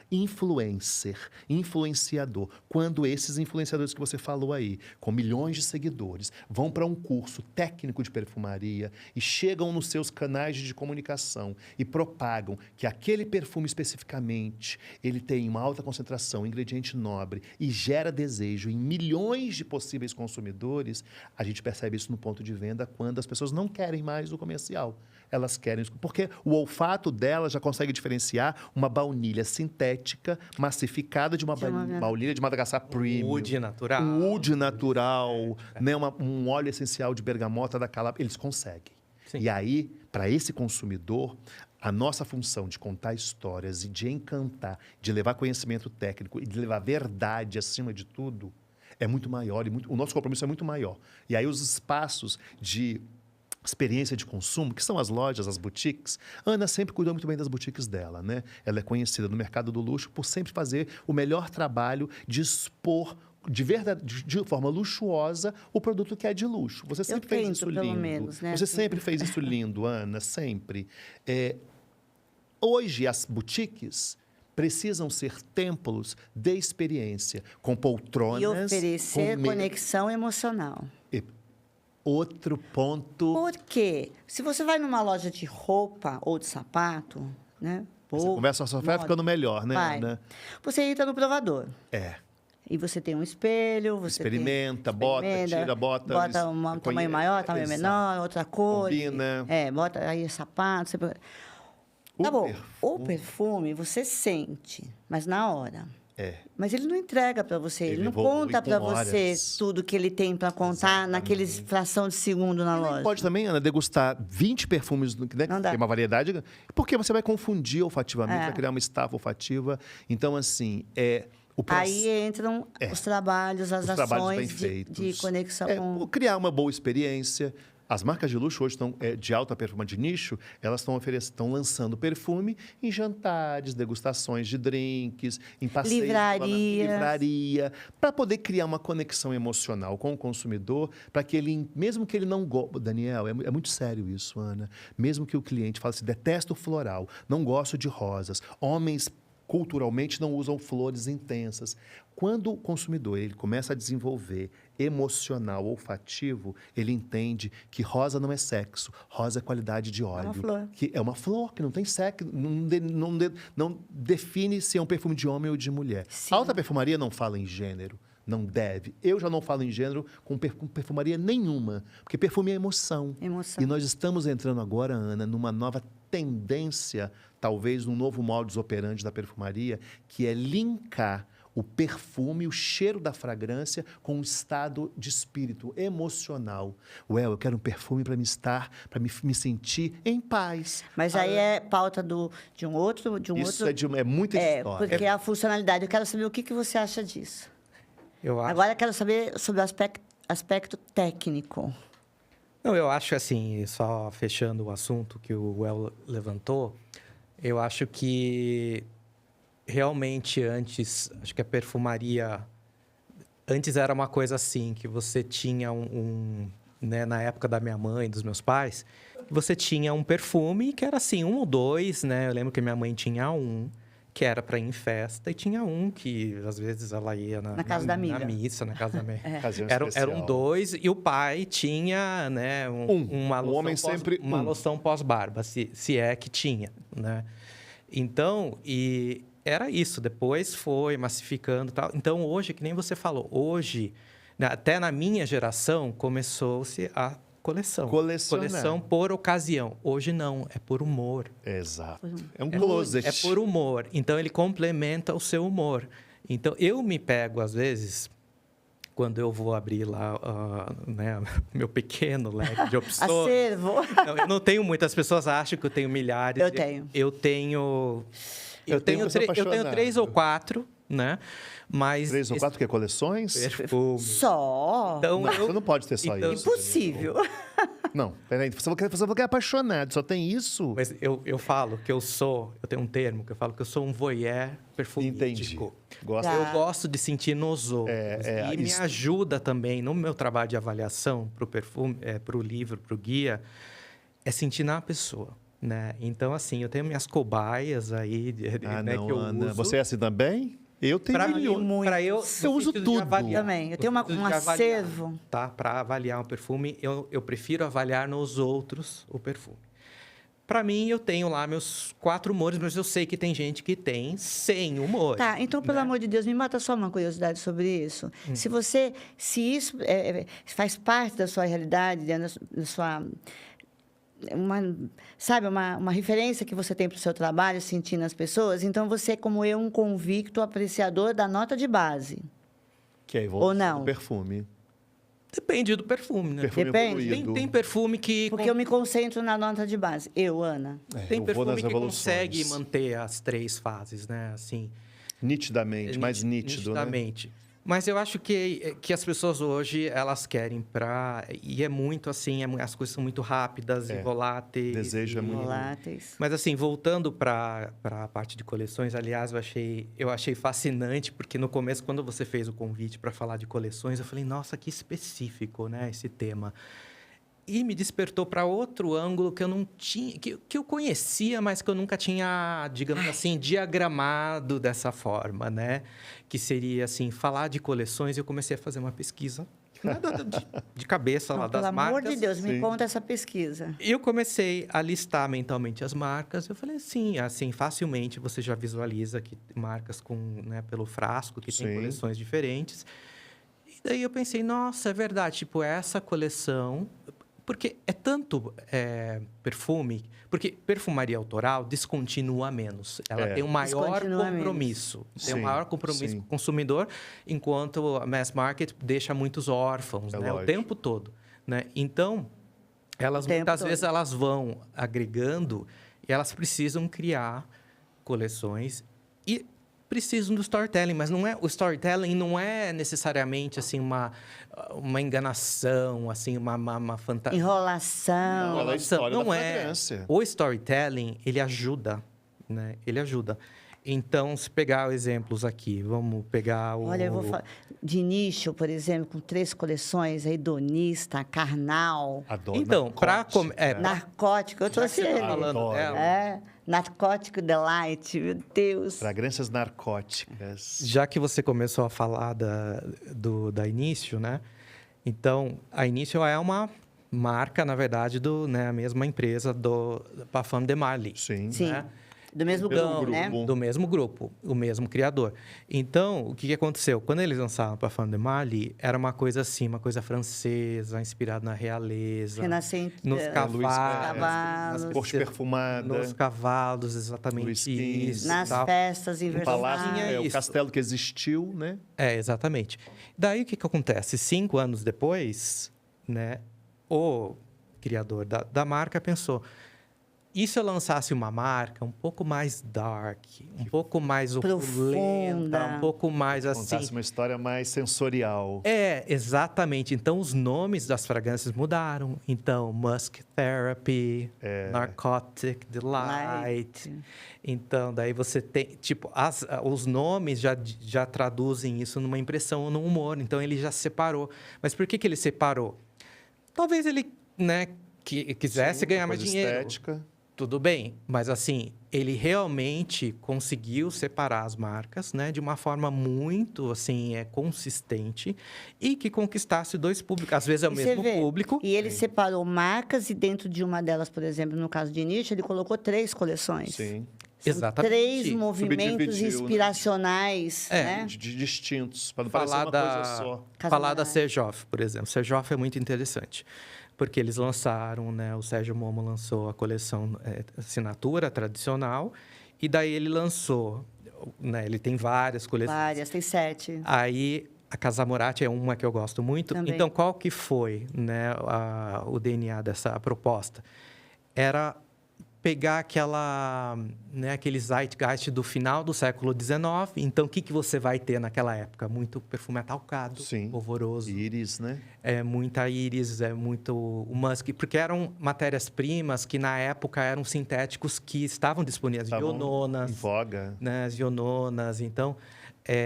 [SPEAKER 2] influenciador. Quando esses influenciadores que você falou aí, com milhões de seguidores, vão para um curso técnico de perfumaria e chegam nos seus canais de comunicação e propagam que aquele perfume especificamente, ele tem uma alta concentração, ingrediente nobre e gera desejo em milhões de possíveis consumidores, a gente percebe isso no ponto de venda quando as pessoas não querem mais o comercial. Elas querem... Porque o olfato dela já consegue diferenciar uma baunilha sintética, massificada de uma baunilha de Madagascar Premium.
[SPEAKER 3] Wood natural.
[SPEAKER 2] Wood natural, né? Um óleo essencial de bergamota da Calabria. Eles conseguem. Sim. E aí, para esse consumidor, a nossa função de contar histórias e de encantar, de levar conhecimento técnico e de levar verdade acima de tudo, é muito maior. O nosso compromisso é muito maior. E aí os espaços de... experiência de consumo, que são as lojas, as boutiques. Ana sempre cuidou muito bem das boutiques dela, né? Ela é conhecida no mercado do luxo por sempre fazer o melhor trabalho de expor de forma luxuosa o produto que é de luxo. Você sempre fez isso lindo.
[SPEAKER 1] Pelo menos, né?
[SPEAKER 2] Você sempre fez isso lindo, Ana, sempre. Hoje, as boutiques precisam ser templos de experiência, com poltronas...
[SPEAKER 1] E oferecer conexão emocional.
[SPEAKER 2] Outro ponto...
[SPEAKER 1] Por quê? Se você vai numa loja de roupa ou de sapato, né?
[SPEAKER 2] Essa conversa só vai ficando melhor, né, Ana?
[SPEAKER 1] Você entra no provador.
[SPEAKER 2] E
[SPEAKER 1] você tem um espelho, você
[SPEAKER 2] experimenta, bota, tira, bota
[SPEAKER 1] um tamanho maior, tamanho menor, outra cor.
[SPEAKER 2] Combina.
[SPEAKER 1] Bota aí sapato. O perfume você sente, mas na hora. Mas ele não entrega para você, ele não conta para você tudo que ele tem para contar naquele fração de segundo na loja.
[SPEAKER 2] Pode também, Ana, degustar 20 perfumes, né?
[SPEAKER 1] Não dá.
[SPEAKER 2] Tem uma variedade, porque você vai confundir olfativamente, vai criar uma estafa olfativa. Então, assim,
[SPEAKER 1] aí entram os trabalhos, as ações de conexão com...
[SPEAKER 2] Criar uma boa experiência. As marcas de luxo hoje estão de alta performance de nicho, elas estão lançando perfume em jantares, degustações de drinks, em passeios, livraria, para poder criar uma conexão emocional com o consumidor, para que ele, mesmo que ele não goste, Daniel, é muito sério isso, Ana, mesmo que o cliente fale assim, detesto floral, não gosto de rosas, homens culturalmente não usam flores intensas. Quando o consumidor ele começa a desenvolver emocional, olfativo, ele entende que rosa não é sexo, rosa é qualidade de óleo.
[SPEAKER 1] É uma flor.
[SPEAKER 2] Que é uma flor, que não tem sexo, não define se é um perfume de homem ou de mulher.
[SPEAKER 1] Sim.
[SPEAKER 2] A alta perfumaria não fala em gênero, não deve. Eu já não falo em gênero com perfumaria nenhuma, porque perfume é emoção. E nós estamos entrando agora, Ana, numa nova tendência, talvez num novo modus operandi da perfumaria, que é linkar o perfume, o cheiro da fragrância com um estado de espírito emocional. Eu quero um perfume para me sentir em paz.
[SPEAKER 1] Mas aí é pauta de um outro...
[SPEAKER 2] Isso é muita história.
[SPEAKER 1] Porque é a funcionalidade. Eu quero saber o que você acha disso. Agora eu quero saber sobre o aspecto técnico.
[SPEAKER 3] Não, eu acho assim, só fechando o assunto que o Well levantou, eu acho que realmente antes, acho que a perfumaria... Antes era uma coisa assim, que você tinha né, na época da minha mãe, dos meus pais, você tinha um perfume que era assim, 1 ou 2, né? Eu lembro que minha mãe tinha um, que era para ir em festa, e tinha um que, às vezes, ela ia
[SPEAKER 1] na casa da amiga.
[SPEAKER 3] Na missa, na casa da amiga.
[SPEAKER 2] Eram
[SPEAKER 3] 2, e o pai tinha, né, uma loção,
[SPEAKER 2] homem sempre
[SPEAKER 3] uma loção pós-barba, se é que tinha, né? Então, e era isso. Depois foi massificando e tal. Então, hoje, que nem você falou, hoje, até na minha geração, começou-se a coleção por ocasião. Hoje não, é por humor.
[SPEAKER 2] Exato. É um closet.
[SPEAKER 3] É por humor. Então, ele complementa o seu humor. Então, eu me pego, às vezes, quando eu vou abrir lá né, meu pequeno leque de opções...
[SPEAKER 1] Acervo.
[SPEAKER 3] Não, eu não tenho muitas pessoas acham que eu tenho milhares.
[SPEAKER 1] Eu tenho.
[SPEAKER 3] Eu tenho 3 ou 4, né? Mas
[SPEAKER 2] 3 ou 4 que é coleções?
[SPEAKER 3] Perfume.
[SPEAKER 1] Só?
[SPEAKER 3] Então,
[SPEAKER 2] Você não pode ter só isso.
[SPEAKER 1] Impossível.
[SPEAKER 2] Não, peraí. Você vai ficar apaixonado, só tem isso?
[SPEAKER 3] Mas eu falo que eu tenho um termo que eu falo que eu sou um voyeur perfumístico.
[SPEAKER 2] Entendi.
[SPEAKER 3] Eu gosto de sentir nos outros. E me ajuda também, no meu trabalho de avaliação para o perfume, para o livro, para o guia, é sentir na pessoa. Né? Então, assim, eu tenho minhas cobaias aí, né, que eu
[SPEAKER 2] Ana.
[SPEAKER 3] uso.
[SPEAKER 2] Você é assim também? Eu tenho
[SPEAKER 3] eu
[SPEAKER 2] uso tudo.
[SPEAKER 1] Também. Eu tenho um acervo.
[SPEAKER 3] Tá? Para avaliar um perfume, eu prefiro avaliar nos outros o perfume. Para mim, eu tenho lá meus 4 humores, mas eu sei que tem gente que tem 100 humores.
[SPEAKER 1] Tá, então, pelo amor de Deus, me mata só uma curiosidade sobre isso. Se isso faz parte da sua realidade, da sua... uma referência que você tem para o seu trabalho, sentindo as pessoas, então você, como eu, um convicto apreciador da nota de base.
[SPEAKER 2] Que é
[SPEAKER 1] ou não?
[SPEAKER 2] Do perfume.
[SPEAKER 3] Depende do perfume, né?
[SPEAKER 2] Depende.
[SPEAKER 3] Tem perfume que...
[SPEAKER 1] Porque eu me concentro na nota de base. Ana.
[SPEAKER 3] Tem perfume que consegue manter as 3 fases, né? Assim,
[SPEAKER 2] nitidamente, mais nítido,
[SPEAKER 3] nitidamente. Né? Mas eu acho que as pessoas hoje, elas querem e é muito assim, as coisas são muito rápidas e voláteis.
[SPEAKER 2] Desejo é muito
[SPEAKER 1] voláteis.
[SPEAKER 3] Mas assim, voltando para a parte de coleções, aliás, eu achei fascinante, porque no começo, quando você fez o convite para falar de coleções, eu falei, nossa, que específico, né, esse tema. E me despertou para outro ângulo que eu não tinha, que eu conhecia, mas que eu nunca tinha, digamos assim, diagramado dessa forma, né? Que seria, assim, falar de coleções. Eu comecei a fazer uma pesquisa de cabeça lá das marcas.
[SPEAKER 1] Pelo amor de Deus, me conta essa pesquisa.
[SPEAKER 3] E eu comecei a listar mentalmente as marcas. Eu falei, assim, facilmente você já visualiza que marcas né, pelo frasco, que tem coleções diferentes. E daí eu pensei, nossa, é verdade, tipo, essa coleção... Porque é tanto perfume... Porque perfumaria autoral descontinua menos. Ela tem um maior compromisso. Tem um maior compromisso com o consumidor, enquanto a mass market deixa muitos órfãos, né? O tempo todo. Né? Então, muitas vezes elas vão agregando e elas precisam criar coleções e precisam do storytelling, mas o storytelling não é necessariamente assim uma enganação, assim uma fantasia,
[SPEAKER 1] enrolação.
[SPEAKER 2] Não, é a história
[SPEAKER 3] não
[SPEAKER 2] da
[SPEAKER 3] é.
[SPEAKER 2] fragrância.
[SPEAKER 3] O storytelling, ele ajuda, né? Ele ajuda. Então, se pegar exemplos aqui, vamos pegar o...
[SPEAKER 1] Olha, eu vou falar de nicho, por exemplo, com 3 coleções, hedonista, carnal.
[SPEAKER 2] Adoro.
[SPEAKER 3] Então,
[SPEAKER 1] narcótico, eu trouxe ele.
[SPEAKER 3] Falando dela.
[SPEAKER 1] Narcótico Delight, meu Deus.
[SPEAKER 2] Fragrâncias narcóticas.
[SPEAKER 3] Já que você começou a falar da Início, né? Então, a Início é uma marca, na verdade, a mesma empresa do Parfum de Marly.
[SPEAKER 2] Sim.
[SPEAKER 1] Sim.
[SPEAKER 3] Né?
[SPEAKER 1] Do mesmo grupo, né?
[SPEAKER 3] Do mesmo grupo, o mesmo criador. Então, o que aconteceu? Quando eles lançaram Parfum de Marly, era uma coisa assim, uma coisa francesa, inspirada na realeza.
[SPEAKER 1] Renascente.
[SPEAKER 3] Nos cavalos.
[SPEAKER 1] Cavalos.
[SPEAKER 2] Corte perfumada.
[SPEAKER 3] Nos cavalos, exatamente
[SPEAKER 2] Luís XV.
[SPEAKER 3] isso.
[SPEAKER 1] Nas
[SPEAKER 3] tal.
[SPEAKER 1] festas
[SPEAKER 2] O palácio,
[SPEAKER 1] inversárias.
[SPEAKER 2] o
[SPEAKER 3] isso.
[SPEAKER 2] castelo que existiu, né?
[SPEAKER 3] Exatamente. Daí, o que acontece? 5 anos depois, né, o criador da marca pensou... E se eu lançasse uma marca um pouco mais dark, um pouco mais opulenta, um pouco mais assim...
[SPEAKER 2] Contasse uma história mais sensorial.
[SPEAKER 3] Exatamente. Então, os nomes das fragrâncias mudaram. Então, Musk Therapy, Narcotic Delight. Então, daí você tem... Tipo, os nomes já traduzem isso numa impressão ou num humor. Então, ele já separou. Mas por que ele separou? Talvez ele, né, quisesse ganhar mais dinheiro.
[SPEAKER 2] Estética.
[SPEAKER 3] Tudo bem, mas assim, ele realmente conseguiu separar as marcas, né, de uma forma muito, assim, consistente e que conquistasse 2 públicos. Às vezes é o
[SPEAKER 1] E
[SPEAKER 3] mesmo
[SPEAKER 1] você vê,
[SPEAKER 3] público.
[SPEAKER 1] E ele separou marcas e dentro de uma delas, por exemplo, no caso de Niche, ele colocou 3 coleções.
[SPEAKER 2] Sim.
[SPEAKER 1] São
[SPEAKER 3] Exatamente.
[SPEAKER 1] 3 movimentos
[SPEAKER 2] Subdividiu, né?
[SPEAKER 1] inspiracionais, né?
[SPEAKER 2] De distintos, para não parecer
[SPEAKER 3] Falar
[SPEAKER 2] uma coisa só.
[SPEAKER 3] falar da
[SPEAKER 1] Casamento.
[SPEAKER 3] Serjoff, por exemplo. Serjoff é muito interessante, porque eles lançaram, né? O Sérgio Momo lançou a coleção assinatura tradicional, e daí ele lançou, né? Ele tem várias coleções.
[SPEAKER 1] Várias, tem 7.
[SPEAKER 3] Aí a Casamorati é uma que eu gosto muito.
[SPEAKER 1] Também.
[SPEAKER 3] Então, qual que foi, né, o DNA dessa proposta? Era pegar aquele zeitgeist do final do século XIX. Então, o que você vai ter naquela época? Muito perfume atalcado,
[SPEAKER 2] Sim.
[SPEAKER 3] polvoroso.
[SPEAKER 2] Íris, né?
[SPEAKER 3] Muita íris, muito o musk, porque eram matérias-primas que na época eram sintéticos que estavam disponíveis,
[SPEAKER 2] Estavam
[SPEAKER 3] iononas,
[SPEAKER 2] em voga.
[SPEAKER 3] né, as iononas, então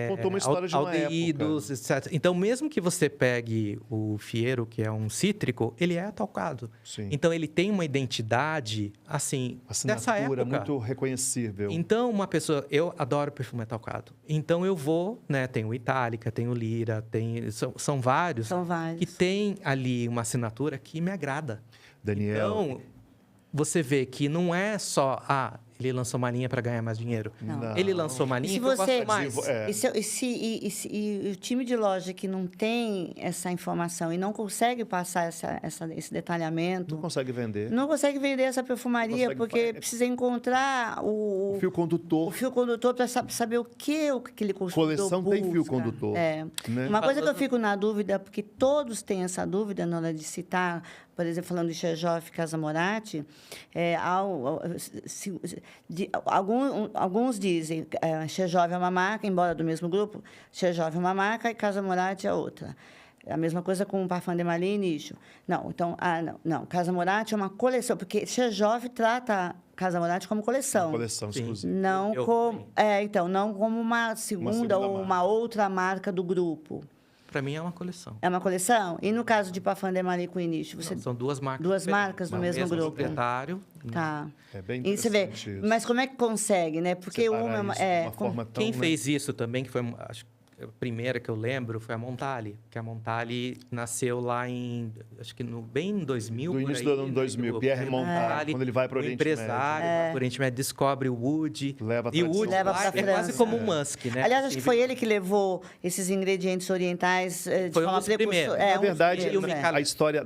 [SPEAKER 2] Contou uma história de uma
[SPEAKER 3] aldeídos, etc. Então, mesmo que você pegue o fiero, que é um cítrico, ele é atalcado.
[SPEAKER 2] Sim.
[SPEAKER 3] Então, ele tem uma identidade, assim, dessa
[SPEAKER 2] Assinatura
[SPEAKER 3] época.
[SPEAKER 2] muito reconhecível.
[SPEAKER 3] Então, uma pessoa... Eu adoro perfume atalcado. Então, eu vou, né? Tem o Itálica, tem o Lira, são vários.
[SPEAKER 1] São vários.
[SPEAKER 3] Que tem ali uma assinatura que me agrada.
[SPEAKER 2] Daniel.
[SPEAKER 3] Então, você vê que não é só... ele lançou uma linha para ganhar mais dinheiro.
[SPEAKER 2] Não.
[SPEAKER 3] Ele lançou uma
[SPEAKER 1] E
[SPEAKER 3] linha
[SPEAKER 1] se
[SPEAKER 3] que eu
[SPEAKER 1] você,
[SPEAKER 3] gosto mais.
[SPEAKER 1] e o time de loja que não tem essa informação e não consegue passar esse detalhamento,
[SPEAKER 2] Não consegue vender.
[SPEAKER 1] não consegue vender essa perfumaria
[SPEAKER 2] Consegue
[SPEAKER 1] porque precisa encontrar
[SPEAKER 2] O fio
[SPEAKER 1] o
[SPEAKER 2] condutor.
[SPEAKER 1] fio condutor para saber o que aquele consumidor
[SPEAKER 2] Coleção tem fio
[SPEAKER 1] busca.
[SPEAKER 2] condutor.
[SPEAKER 1] É.
[SPEAKER 2] Né?
[SPEAKER 1] Uma coisa que eu fico na dúvida, porque todos têm essa dúvida na hora de citar, por exemplo, falando de Serjoff e Casamorati, alguns dizem que Serjoff é uma marca, embora do mesmo grupo, Serjoff é uma marca e Casamorati é outra. A mesma coisa com o Parfum de Marly e Nicho. Não, então, não. Casamorati é uma coleção, porque Serjoff trata Casamorati como coleção.
[SPEAKER 2] Coleção
[SPEAKER 3] Sim.
[SPEAKER 2] exclusiva.
[SPEAKER 1] Não como, não como uma segunda ou
[SPEAKER 2] marca.
[SPEAKER 1] uma outra marca do grupo.
[SPEAKER 3] Para mim é uma coleção.
[SPEAKER 1] É uma coleção? E no caso de Parfum de Marly com Nicho, você...
[SPEAKER 3] São 2 marcas.
[SPEAKER 1] Duas
[SPEAKER 3] diferentes.
[SPEAKER 1] marcas do
[SPEAKER 3] O
[SPEAKER 1] mesmo grupo.
[SPEAKER 3] proprietário.
[SPEAKER 1] Tá.
[SPEAKER 2] É bem
[SPEAKER 1] E você vê,
[SPEAKER 2] interessante isso.
[SPEAKER 1] mas como é que consegue, né? Porque
[SPEAKER 2] Separar
[SPEAKER 1] uma
[SPEAKER 2] isso de uma forma tão,
[SPEAKER 3] Quem
[SPEAKER 2] né?
[SPEAKER 3] fez isso também, que foi, acho que a primeira que eu lembro, foi a Montali. Que a Montali nasceu lá acho que bem em 2000.
[SPEAKER 2] Do
[SPEAKER 3] por
[SPEAKER 2] início
[SPEAKER 3] aí,
[SPEAKER 2] do ano
[SPEAKER 3] né?
[SPEAKER 2] 2000, Pierre Montali, quando ele vai para o
[SPEAKER 3] o
[SPEAKER 2] Oriente
[SPEAKER 3] empresário vai para o Oriente Médio, descobre o Wood.
[SPEAKER 2] Leva a
[SPEAKER 3] E o
[SPEAKER 2] tradição
[SPEAKER 3] Wood
[SPEAKER 1] Leva
[SPEAKER 3] lá
[SPEAKER 1] pra
[SPEAKER 3] é quase
[SPEAKER 1] França.
[SPEAKER 3] como um musk, né?
[SPEAKER 1] Aliás, acho
[SPEAKER 3] Assim,
[SPEAKER 1] que foi ele que levou esses ingredientes orientais de
[SPEAKER 3] Foi um
[SPEAKER 1] forma
[SPEAKER 3] dos primeiros.
[SPEAKER 1] precursora.
[SPEAKER 2] Na verdade,
[SPEAKER 1] um dos primeiros,
[SPEAKER 2] a história,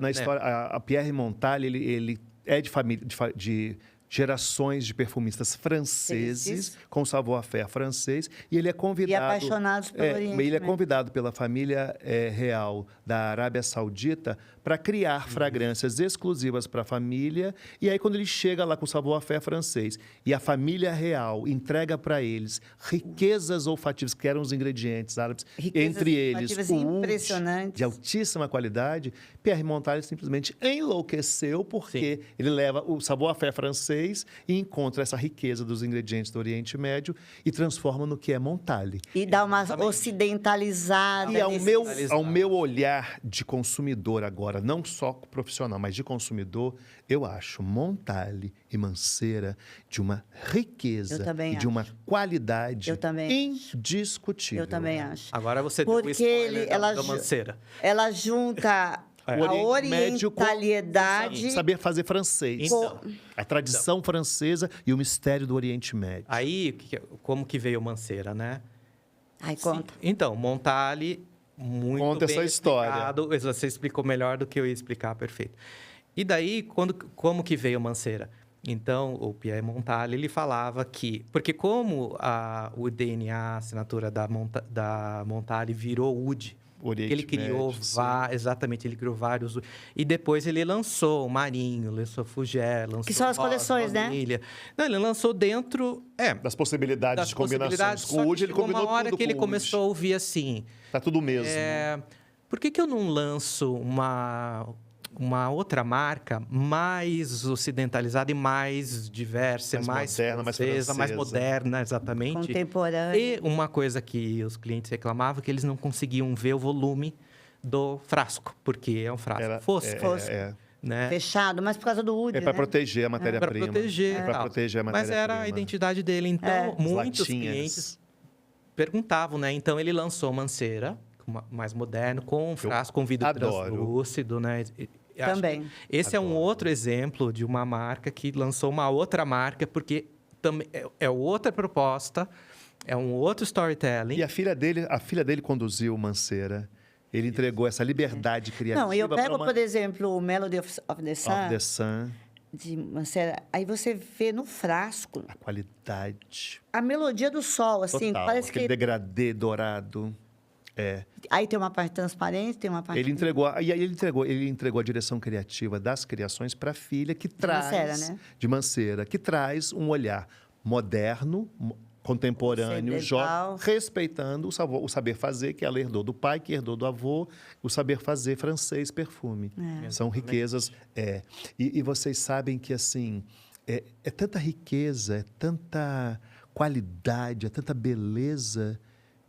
[SPEAKER 2] a Pierre Montali, ele é de família, de gerações de perfumistas franceses, com savoir-faire francês, e ele é convidado...
[SPEAKER 1] E apaixonados pelo Oriente
[SPEAKER 2] Ele é
[SPEAKER 1] Médio.
[SPEAKER 2] convidado pela família real da Arábia Saudita para criar fragrâncias exclusivas para a família, e aí quando ele chega lá com o savoir-faire francês, e a família real entrega para eles riquezas olfativas, que eram os ingredientes árabes,
[SPEAKER 1] Riquezas
[SPEAKER 2] entre eles
[SPEAKER 1] olfativas
[SPEAKER 2] o oud,
[SPEAKER 1] impressionantes.
[SPEAKER 2] de altíssima qualidade, Pierre Montali simplesmente enlouqueceu porque ele leva o savoir-faire francês e encontra essa riqueza dos ingredientes do Oriente Médio e transforma no que é Montali.
[SPEAKER 1] E dá uma ocidentalizada.
[SPEAKER 2] E
[SPEAKER 1] nesse-
[SPEAKER 2] ao meu olhar de consumidor agora, não só profissional, mas de consumidor, eu acho Montali e Mancera de uma riqueza
[SPEAKER 1] Eu também
[SPEAKER 2] e de uma
[SPEAKER 1] acho.
[SPEAKER 2] qualidade
[SPEAKER 1] Eu também acho.
[SPEAKER 2] indiscutível.
[SPEAKER 1] Eu também acho.
[SPEAKER 3] Agora você deu o
[SPEAKER 1] Porque
[SPEAKER 3] spoiler
[SPEAKER 1] ela
[SPEAKER 3] da Manceira.
[SPEAKER 1] ela junta
[SPEAKER 3] É.
[SPEAKER 2] O
[SPEAKER 1] A
[SPEAKER 2] Oriente Médio com
[SPEAKER 1] orientalidade...
[SPEAKER 2] saber fazer francês.
[SPEAKER 3] Então,
[SPEAKER 2] A tradição francesa e o mistério do Oriente Médio.
[SPEAKER 3] aí, como que veio Mancera, né?
[SPEAKER 1] Ai, conta.
[SPEAKER 3] Então, Montale, muito
[SPEAKER 2] Conta
[SPEAKER 3] bem
[SPEAKER 2] essa história.
[SPEAKER 3] explicado. Você explicou melhor do que eu ia explicar, perfeito. E daí, como que veio Mancera? Então, o Pierre Montale, ele falava que... Porque como o DNA, a assinatura da Montale virou UD,
[SPEAKER 2] Oriente
[SPEAKER 3] ele criou
[SPEAKER 2] Médio, sim.
[SPEAKER 3] exatamente, ele criou vários. E depois ele lançou o Marinho, lançou Fougère, lançou
[SPEAKER 1] Que são as
[SPEAKER 3] Rosa,
[SPEAKER 1] coleções, né?
[SPEAKER 3] Família. Não, ele lançou dentro
[SPEAKER 2] Das possibilidades
[SPEAKER 3] das
[SPEAKER 2] de combinações.
[SPEAKER 3] possibilidades.
[SPEAKER 2] Com
[SPEAKER 3] Só
[SPEAKER 2] o
[SPEAKER 3] que
[SPEAKER 2] UD, ele
[SPEAKER 3] chegou
[SPEAKER 2] combinou
[SPEAKER 3] uma hora
[SPEAKER 2] tudo
[SPEAKER 3] que ele
[SPEAKER 2] com o UD.
[SPEAKER 3] começou a ouvir assim.
[SPEAKER 2] Tá tudo mesmo.
[SPEAKER 3] Por que eu não lanço uma outra marca mais ocidentalizada e mais diversa,
[SPEAKER 2] Mais
[SPEAKER 3] mais
[SPEAKER 2] moderna, mais
[SPEAKER 3] francesa, mais
[SPEAKER 2] francesa.
[SPEAKER 3] moderna, exatamente.
[SPEAKER 1] Contemporânea.
[SPEAKER 3] E uma coisa que os clientes reclamavam que eles não conseguiam ver o volume do frasco, porque é um frasco fosco, né?
[SPEAKER 1] Fechado, mas por causa do UD,
[SPEAKER 2] É para
[SPEAKER 1] né?
[SPEAKER 2] proteger a
[SPEAKER 3] Para
[SPEAKER 2] matéria-prima.
[SPEAKER 3] proteger,
[SPEAKER 2] É para
[SPEAKER 3] tal.
[SPEAKER 2] proteger a
[SPEAKER 3] Mas
[SPEAKER 2] matéria-prima.
[SPEAKER 3] era a identidade dele. Então, muitos
[SPEAKER 2] latinhas.
[SPEAKER 3] clientes perguntavam, né? Então, ele lançou Mancera, mais moderno, com um frasco com vidro
[SPEAKER 2] adoro.
[SPEAKER 3] translúcido, né? E acho
[SPEAKER 1] Também.
[SPEAKER 3] que esse é um outro exemplo de uma marca que lançou uma outra marca, porque também é outra proposta, é um outro storytelling.
[SPEAKER 2] E a filha dele conduziu o Mancera. Ele entregou essa liberdade criativa.
[SPEAKER 1] Não, eu
[SPEAKER 2] pra
[SPEAKER 1] pego,
[SPEAKER 2] uma-
[SPEAKER 1] por exemplo, o Melody of the Sun,
[SPEAKER 2] Of the Sun,
[SPEAKER 1] de Mancera, aí você vê no frasco
[SPEAKER 2] a qualidade.
[SPEAKER 1] a melodia do sol, assim,
[SPEAKER 2] Total,
[SPEAKER 1] parece
[SPEAKER 2] aquele
[SPEAKER 1] que...
[SPEAKER 2] degradê dourado.
[SPEAKER 1] Aí tem uma parte transparente, tem uma parte...
[SPEAKER 2] Ele entregou, e aí ele entregou a direção criativa das criações para a filha, que traz
[SPEAKER 1] Mancera, né?
[SPEAKER 2] de Mancera, que traz um olhar moderno, contemporâneo,
[SPEAKER 1] Ocidental.
[SPEAKER 2] respeitando o saber fazer que ela herdou do pai, que herdou do avô, o saber fazer francês, perfume. São riquezas. E vocês sabem que assim é tanta riqueza, é tanta qualidade, é tanta beleza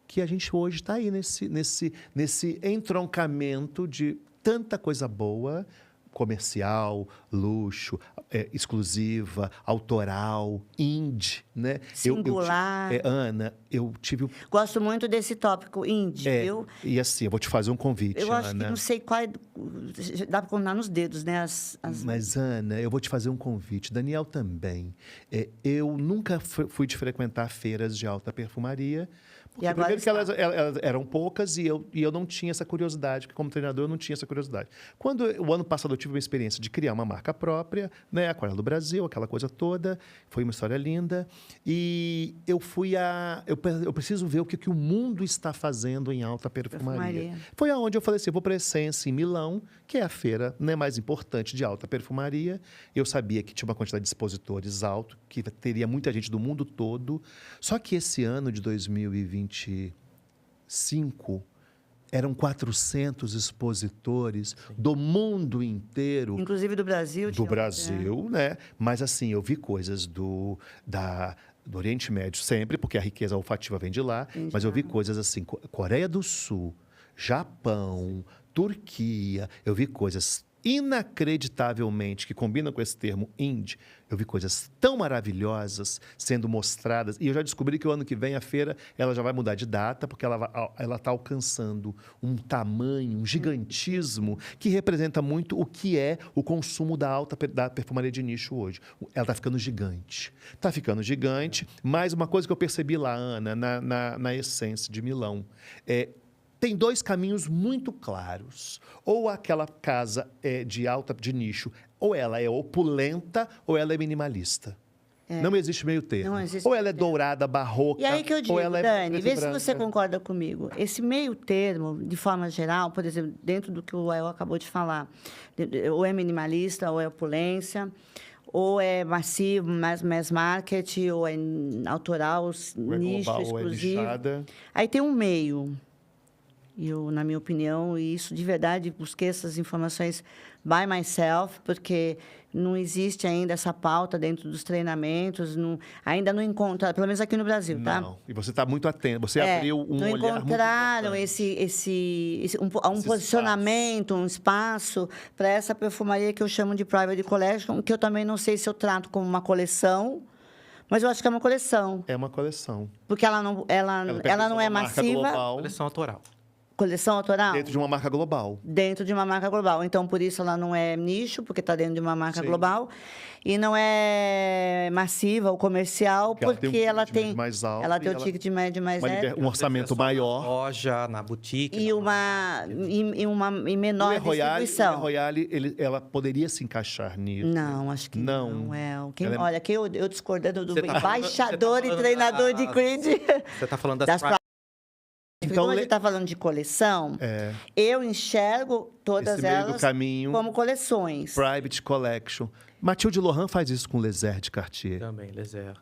[SPEAKER 2] que a gente hoje está aí nesse entroncamento de tanta coisa boa, comercial, luxo, exclusiva, autoral, indie, né?
[SPEAKER 1] Singular.
[SPEAKER 2] Ana, eu tive...
[SPEAKER 1] Gosto muito desse tópico indie, viu?
[SPEAKER 2] E assim, eu vou te fazer um convite,
[SPEAKER 1] Eu acho
[SPEAKER 2] Ana.
[SPEAKER 1] que não sei qual... Dá para contar nos dedos, né?
[SPEAKER 2] Mas, Ana, eu vou te fazer um convite. Daniel também. Eu nunca fui de frequentar feiras de alta perfumaria. Porque,
[SPEAKER 1] E agora
[SPEAKER 2] primeiro que elas eram poucas e eu não tinha essa curiosidade, porque como treinador eu não tinha essa curiosidade. Quando o ano passado eu tive uma experiência de criar uma marca própria, né, Aquarela do Brasil, aquela coisa toda, foi uma história linda. E eu eu preciso ver o que o mundo está fazendo em alta perfumaria. Foi aonde eu falei assim, eu vou para a Essence em Milão, que é a feira, né, mais importante de alta perfumaria. Eu sabia que tinha uma quantidade de expositores alto, que teria muita gente do mundo todo. Só que esse ano de 2025 eram 400 expositores do mundo inteiro.
[SPEAKER 1] Inclusive do Brasil.
[SPEAKER 2] Do Brasil, né? Mas assim, eu vi coisas do Oriente Médio sempre, porque a riqueza olfativa vem de lá. Mas eu vi coisas assim, Coreia do Sul, Japão, Turquia. Eu vi coisas inacreditavelmente que combinam com esse termo indie. Eu vi coisas tão maravilhosas sendo mostradas. E eu já descobri que o ano que vem a feira ela já vai mudar de data, porque ela está alcançando um tamanho, um gigantismo que representa muito o que é o consumo da perfumaria de nicho hoje. Ela está ficando gigante. Está ficando gigante. Mais uma coisa que eu percebi lá, Ana, na Essence de Milão. Tem dois caminhos muito claros. Ou aquela casa é de nicho, ou ela é opulenta, ou ela é minimalista. Não existe meio termo.
[SPEAKER 1] Não existe
[SPEAKER 2] ou ela é
[SPEAKER 1] meio termo.
[SPEAKER 2] dourada, barroca,
[SPEAKER 1] E aí que eu digo,
[SPEAKER 2] ou ela é
[SPEAKER 1] Dani,
[SPEAKER 2] preta e
[SPEAKER 1] vê se
[SPEAKER 2] branca.
[SPEAKER 1] você concorda comigo. Esse meio termo, de forma geral, por exemplo, dentro do que o El acabou de falar, ou é minimalista, ou é opulência, ou é massivo, mais mass market, ou é autoral,
[SPEAKER 2] Ou é
[SPEAKER 1] nicho,
[SPEAKER 2] global, ou é
[SPEAKER 1] exclusivo.
[SPEAKER 2] nichada.
[SPEAKER 1] Aí tem um meio. Eu, na minha opinião, e isso de verdade, busquei essas informações by myself, porque não existe ainda essa pauta dentro dos treinamentos, ainda não encontra, pelo menos aqui no Brasil, tá?
[SPEAKER 2] Não, e você está muito atento. Você abriu um
[SPEAKER 1] não
[SPEAKER 2] olhar muito
[SPEAKER 1] encontraram
[SPEAKER 2] importante.
[SPEAKER 1] um posicionamento, um espaço para essa perfumaria que eu chamo de private collection, que eu também não sei se eu trato como uma coleção, mas eu acho que é uma coleção.
[SPEAKER 2] É uma coleção.
[SPEAKER 1] Porque ela não é
[SPEAKER 2] pertence a uma marca
[SPEAKER 1] massiva.
[SPEAKER 2] global.
[SPEAKER 3] Coleção autoral.
[SPEAKER 1] Coleção autoral?
[SPEAKER 2] Dentro de uma marca global.
[SPEAKER 1] Dentro de uma marca global. Então, por isso, ela não é nicho, porque está dentro de uma marca
[SPEAKER 2] Sim.
[SPEAKER 1] global. E não é massiva ou comercial, porque ela tem...
[SPEAKER 2] mais alto.
[SPEAKER 1] Ela tem o ticket médio mais alto.
[SPEAKER 2] Um orçamento maior.
[SPEAKER 3] Na loja, na boutique.
[SPEAKER 1] E menor distribuição.
[SPEAKER 2] E a Royale, ela poderia se encaixar nisso?
[SPEAKER 1] Não, acho que não. Olha, eu discordando do
[SPEAKER 3] Você tá
[SPEAKER 1] embaixador
[SPEAKER 3] falando
[SPEAKER 1] e treinador de creed.
[SPEAKER 3] Você está falando
[SPEAKER 1] das
[SPEAKER 2] Então,
[SPEAKER 1] como a gente está falando de coleção, eu enxergo todas
[SPEAKER 2] esse meio
[SPEAKER 1] elas
[SPEAKER 2] do caminho,
[SPEAKER 1] como coleções.
[SPEAKER 2] Private Collection. Mathilde Lohan faz isso com Lézard de Cartier.
[SPEAKER 3] Também, Lézard.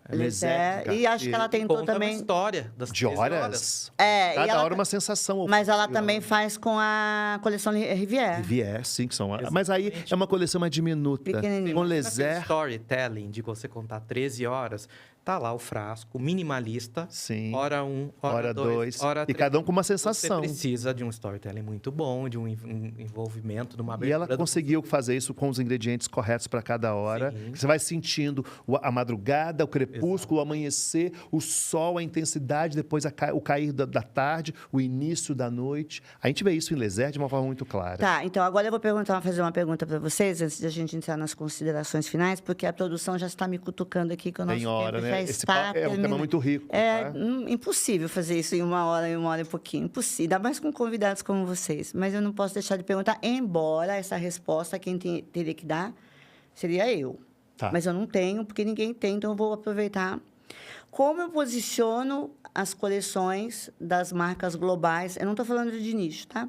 [SPEAKER 1] E acho que ela tentou
[SPEAKER 3] Conta
[SPEAKER 1] também...
[SPEAKER 3] uma história das
[SPEAKER 2] De horas.
[SPEAKER 1] e
[SPEAKER 2] Cada
[SPEAKER 1] ela...
[SPEAKER 2] hora uma sensação.
[SPEAKER 1] Mas ela também faz com a coleção Rivière.
[SPEAKER 2] Rivière, sim, que são... Mas aí é uma coleção mais diminuta.
[SPEAKER 1] Pequenininha.
[SPEAKER 2] Com
[SPEAKER 3] Naquele
[SPEAKER 2] Lézard...
[SPEAKER 3] storytelling, de você contar 13 horas, tá lá o frasco minimalista.
[SPEAKER 2] Sim.
[SPEAKER 3] Hora 1, hora 2, hora 3.
[SPEAKER 2] E cada um com uma sensação.
[SPEAKER 3] Você precisa de um storytelling muito bom, de um envolvimento, de uma abertura.
[SPEAKER 2] E ela conseguiu fazer isso com os ingredientes corretos para cada hora.
[SPEAKER 3] Sim.
[SPEAKER 2] Você vai sentindo a madrugada, o crepúsculo, o amanhecer, o sol, a intensidade, depois o cair da tarde, o início da noite. A gente vê isso em Lézard de uma forma muito clara.
[SPEAKER 1] Tá, então agora eu vou fazer uma pergunta para vocês, antes de a gente entrar nas considerações finais, porque a produção já está me cutucando aqui, que o nosso
[SPEAKER 2] Tem hora,
[SPEAKER 1] tempo
[SPEAKER 2] né?
[SPEAKER 1] já
[SPEAKER 2] Esse
[SPEAKER 1] está
[SPEAKER 2] é um tema muito rico.
[SPEAKER 1] É
[SPEAKER 2] tá?
[SPEAKER 1] impossível fazer isso em uma hora e pouquinho. Impossível, ainda mais com convidados como vocês. Mas eu não posso deixar de perguntar, embora essa resposta quem teria que dar seria eu.
[SPEAKER 2] Tá.
[SPEAKER 1] Mas eu não tenho, porque ninguém tem, então eu vou aproveitar. Como eu posiciono as coleções das marcas globais? Eu não estou falando de nicho, tá?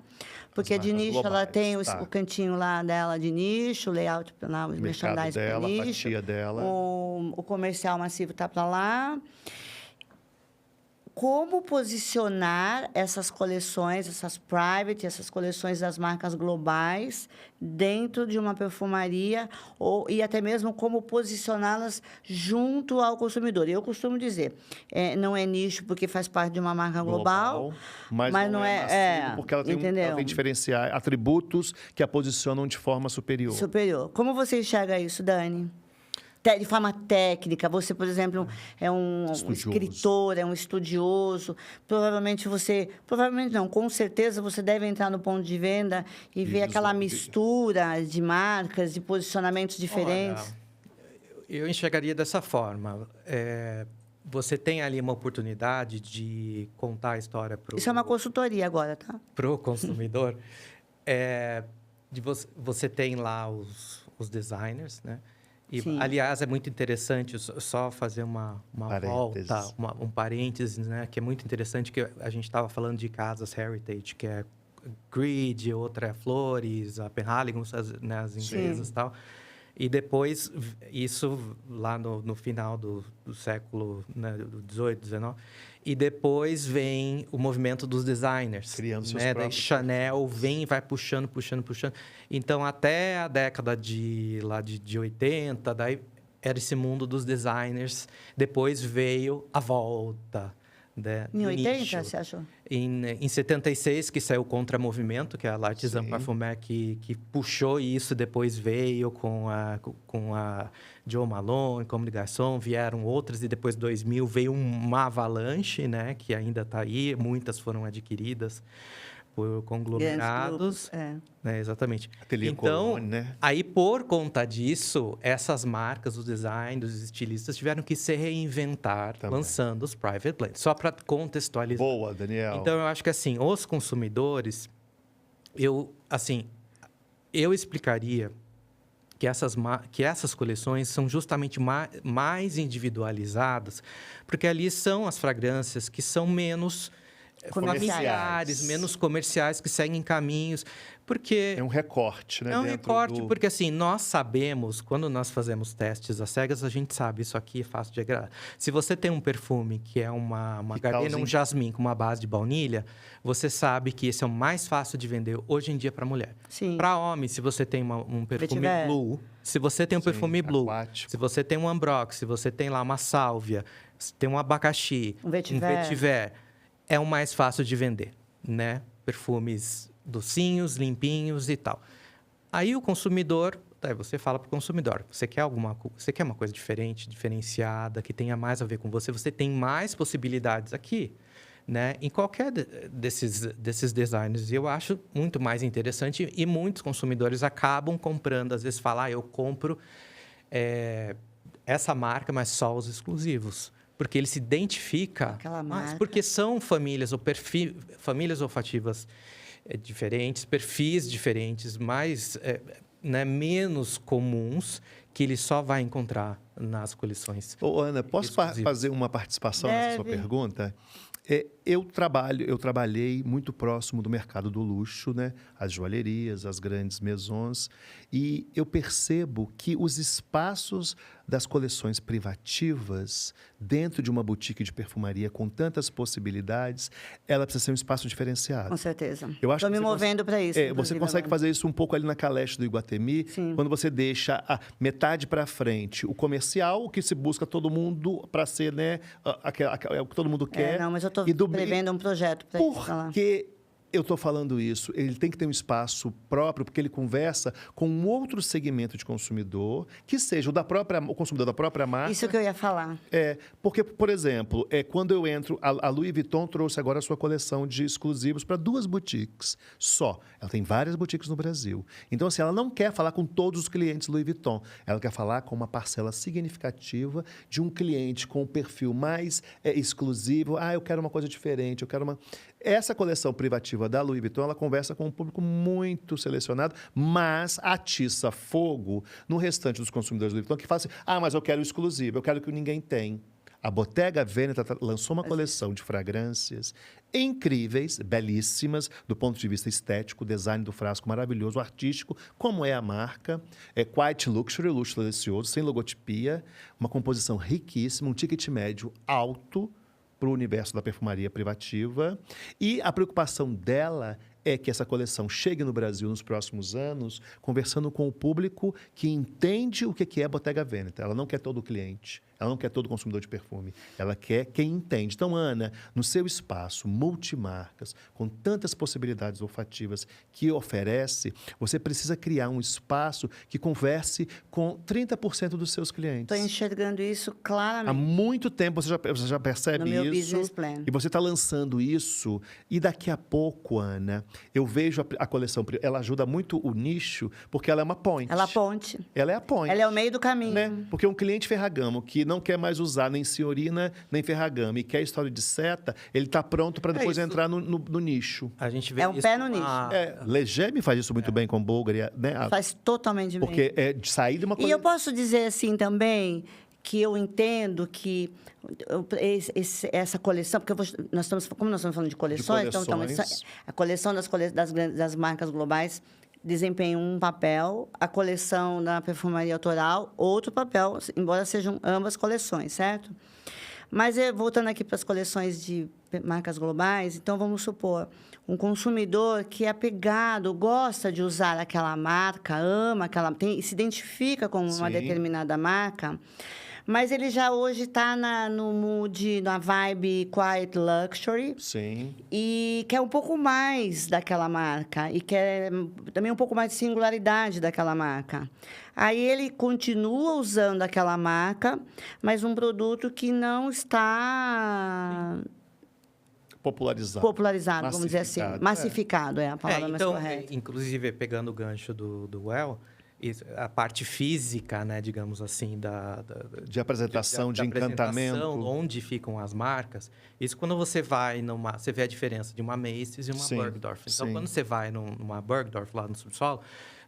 [SPEAKER 1] Porque de nicho
[SPEAKER 2] globais,
[SPEAKER 1] ela tem
[SPEAKER 2] tá.
[SPEAKER 1] o cantinho lá dela de nicho, o layout para lá, o
[SPEAKER 2] mercado
[SPEAKER 1] merchandising para
[SPEAKER 2] dela, a
[SPEAKER 1] nicho.
[SPEAKER 2] fatia dela.
[SPEAKER 1] O comercial massivo está para lá. Como posicionar essas coleções, essas private, essas coleções das marcas globais dentro de uma perfumaria e até mesmo como posicioná-las junto ao consumidor. Eu costumo dizer, não é nicho porque faz parte de uma marca global,
[SPEAKER 2] mas não é massivo porque ela tem diferenciar atributos que a posicionam de forma superior.
[SPEAKER 1] Superior. Como você enxerga isso, Dani? De forma técnica, você, por exemplo, é um escritor, é um estudioso, provavelmente não, com certeza você deve entrar no ponto de venda e ver aquela mistura de marcas, de posicionamentos diferentes.
[SPEAKER 3] Olha, eu enxergaria dessa forma. Você tem ali uma oportunidade de contar a história para o...
[SPEAKER 1] Isso é uma consultoria agora, tá?
[SPEAKER 3] Para o consumidor. Você tem lá os designers, né? E, aliás, é muito interessante, só fazer uma volta, um parênteses, né? Que é muito interessante, que a gente estava falando de casas heritage, que é Creed, outra é Flores, a Penhaligon, né, as empresas e tal. E depois, isso lá no final do século, né, do 18, 19. E depois vem o movimento dos designers.
[SPEAKER 2] Criando seus
[SPEAKER 3] né?
[SPEAKER 2] próprios.
[SPEAKER 3] Daí Chanel vem e vai puxando. Então, até a década de 80, daí era esse mundo dos designers. Depois veio a volta. Né,
[SPEAKER 1] em 80,
[SPEAKER 3] nicho.
[SPEAKER 1] você achou?
[SPEAKER 3] Em 76, que saiu o Contra-Movimento, que é a L'Artisan Parfumé, que puxou isso, depois veio com a Jo Malone, Comme des Garçons, vieram outras, e depois, 2000, veio uma avalanche, né, que ainda está aí, muitas foram adquiridas por conglomerados. Né, exatamente.
[SPEAKER 2] Ateliê
[SPEAKER 3] então,
[SPEAKER 2] Colone, né?
[SPEAKER 3] aí, por conta disso, essas marcas, os designers, os estilistas tiveram que se reinventar, lançando os private blends. Só para contextualizar.
[SPEAKER 2] Boa, Daniel.
[SPEAKER 3] Então, eu acho que, assim, os consumidores... Eu explicaria que essas coleções são justamente mais individualizadas, porque ali são as fragrâncias que são menos... familiares, menos comerciais, que seguem caminhos, porque...
[SPEAKER 2] É um recorte, né?
[SPEAKER 3] É um recorte, porque assim, nós sabemos, quando nós fazemos testes às cegas, a gente sabe, isso aqui é fácil de agradar. Se você tem um perfume que é uma gardenia, um jasmim com uma base de baunilha, você sabe que esse é o mais fácil de vender hoje em dia para mulher. Para homem, se você tem um perfume blue, se você tem um perfume blue, se você tem um ambrox, se você tem lá uma sálvia, se tem um abacaxi, um vetiver, é o mais fácil de vender, né? Perfumes docinhos, limpinhos e tal. Aí o consumidor, você fala para o consumidor, você quer uma coisa diferente, diferenciada, que tenha mais a ver com você, você tem mais possibilidades aqui. né? Em qualquer desses designs. Eu acho muito mais interessante e muitos consumidores acabam comprando. Às vezes falam, eu compro essa marca, mas só os exclusivos. Porque ele se identifica...
[SPEAKER 1] Aquela marca.
[SPEAKER 3] Porque são famílias olfativas diferentes, perfis diferentes, mais, né, menos comuns, que ele só vai encontrar nas coleções.
[SPEAKER 2] Ô, Ana, posso fazer uma participação nessa sua pergunta? Eu trabalhei muito próximo do mercado do luxo, né? As joalherias, as grandes maisons, e eu percebo que os espaços das coleções privativas dentro de uma boutique de perfumaria com tantas possibilidades, ela precisa ser um espaço diferenciado.
[SPEAKER 1] Com certeza.
[SPEAKER 2] Estou
[SPEAKER 1] me movendo para isso.
[SPEAKER 2] Você consegue fazer isso um pouco ali na Caleche do Iguatemi,
[SPEAKER 1] Sim.
[SPEAKER 2] quando você deixa a metade para frente, o comercial, o que se busca todo mundo para ser, né, o que todo mundo quer.
[SPEAKER 1] Não, mas eu estou prevendo um projeto para isso lá.
[SPEAKER 2] Porque eu estou falando isso, ele tem que ter um espaço próprio, porque ele conversa com um outro segmento de consumidor, que seja o consumidor da própria marca.
[SPEAKER 1] Isso que eu ia falar.
[SPEAKER 2] Porque, por exemplo, quando eu entro, a Louis Vuitton trouxe agora a sua coleção de exclusivos para 2 boutiques só. Ela tem várias boutiques no Brasil. Então, assim, ela não quer falar com todos os clientes Louis Vuitton. Ela quer falar com uma parcela significativa de um cliente com um perfil mais exclusivo. Eu quero uma coisa diferente, eu quero uma... Essa coleção privativa da Louis Vuitton, ela conversa com um público muito selecionado, mas atiça fogo no restante dos consumidores Louis Vuitton, que fala assim, mas eu quero exclusivo, eu quero que ninguém tem. A Bottega Veneta lançou uma coleção de fragrâncias incríveis, belíssimas, do ponto de vista estético, o design do frasco maravilhoso, artístico, como é a marca. Quite Luxury, luxo delicioso, sem logotipia, uma composição riquíssima, um ticket médio alto, para o universo da perfumaria privativa. E a preocupação dela é que essa coleção chegue no Brasil nos próximos anos, conversando com o público que entende o que é Bottega Veneta. Ela não quer todo o cliente, ela não quer todo consumidor de perfume, ela quer quem entende. Então, Ana, no seu espaço multimarcas, com tantas possibilidades olfativas que oferece, você precisa criar um espaço que converse com 30% dos seus clientes.
[SPEAKER 1] Estou enxergando isso claramente.
[SPEAKER 2] Há muito tempo você já percebe isso.
[SPEAKER 1] No meu business plan.
[SPEAKER 2] E você está lançando isso. E daqui a pouco, Ana, eu vejo a coleção, ela ajuda muito o nicho, porque ela é uma ponte.
[SPEAKER 1] Ela é a ponte.
[SPEAKER 2] Ela é a ponte.
[SPEAKER 1] Ela é o meio do caminho.
[SPEAKER 2] Né? Porque um cliente Ferragamo que não quer mais usar nem Senhorina, nem Ferragamo, e quer história de seta, ele está pronto para depois entrar no nicho.
[SPEAKER 3] A gente vê
[SPEAKER 1] um pé no nicho.
[SPEAKER 2] Legeme faz isso muito bem com Bulgari, né?
[SPEAKER 1] Faz totalmente bem.
[SPEAKER 2] Porque é de sair de uma coisa...
[SPEAKER 1] E eu posso dizer assim também, que eu entendo que essa coleção, porque como nós estamos falando de coleções, então a coleção das marcas globais desempenha um papel, a coleção da perfumaria autoral, outro papel, embora sejam ambas coleções, certo? Mas voltando aqui para as coleções de marcas globais, então vamos supor, um consumidor que é apegado, gosta de usar aquela marca, ama se identifica com uma determinada marca, mas ele já hoje está no mood, na vibe Quiet Luxury.
[SPEAKER 2] Sim.
[SPEAKER 1] E quer um pouco mais daquela marca. E quer também um pouco mais de singularidade daquela marca. Aí ele continua usando aquela marca, mas um produto que não está... popularizado, vamos dizer assim. Massificado é a palavra mais correta.
[SPEAKER 3] Inclusive, pegando o gancho do Well... a parte física, né, digamos assim,
[SPEAKER 2] de apresentação, de encantamento,
[SPEAKER 3] onde ficam as marcas. Isso quando você vai você vê a diferença de uma Macy's e uma Bergdorf. Então, quando você vai numa Bergdorf lá no subsolo,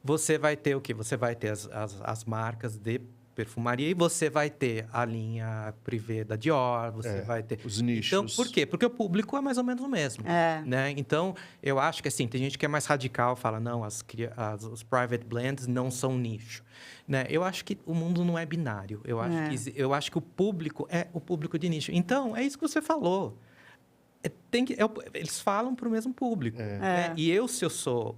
[SPEAKER 3] você vai ter o quê? Você vai ter as marcas de perfumaria e você vai ter a linha privê da Dior, você vai ter...
[SPEAKER 2] Os nichos.
[SPEAKER 3] Então, por quê? Porque o público é mais ou menos o mesmo. Né? Então, eu acho que assim, tem gente que é mais radical, fala, não, os private blends não são nicho. Né? Eu acho que o mundo não é binário. Eu acho que o público é o público de nicho. Então, é isso que você falou. Eles falam para o mesmo público. Né? E se eu sou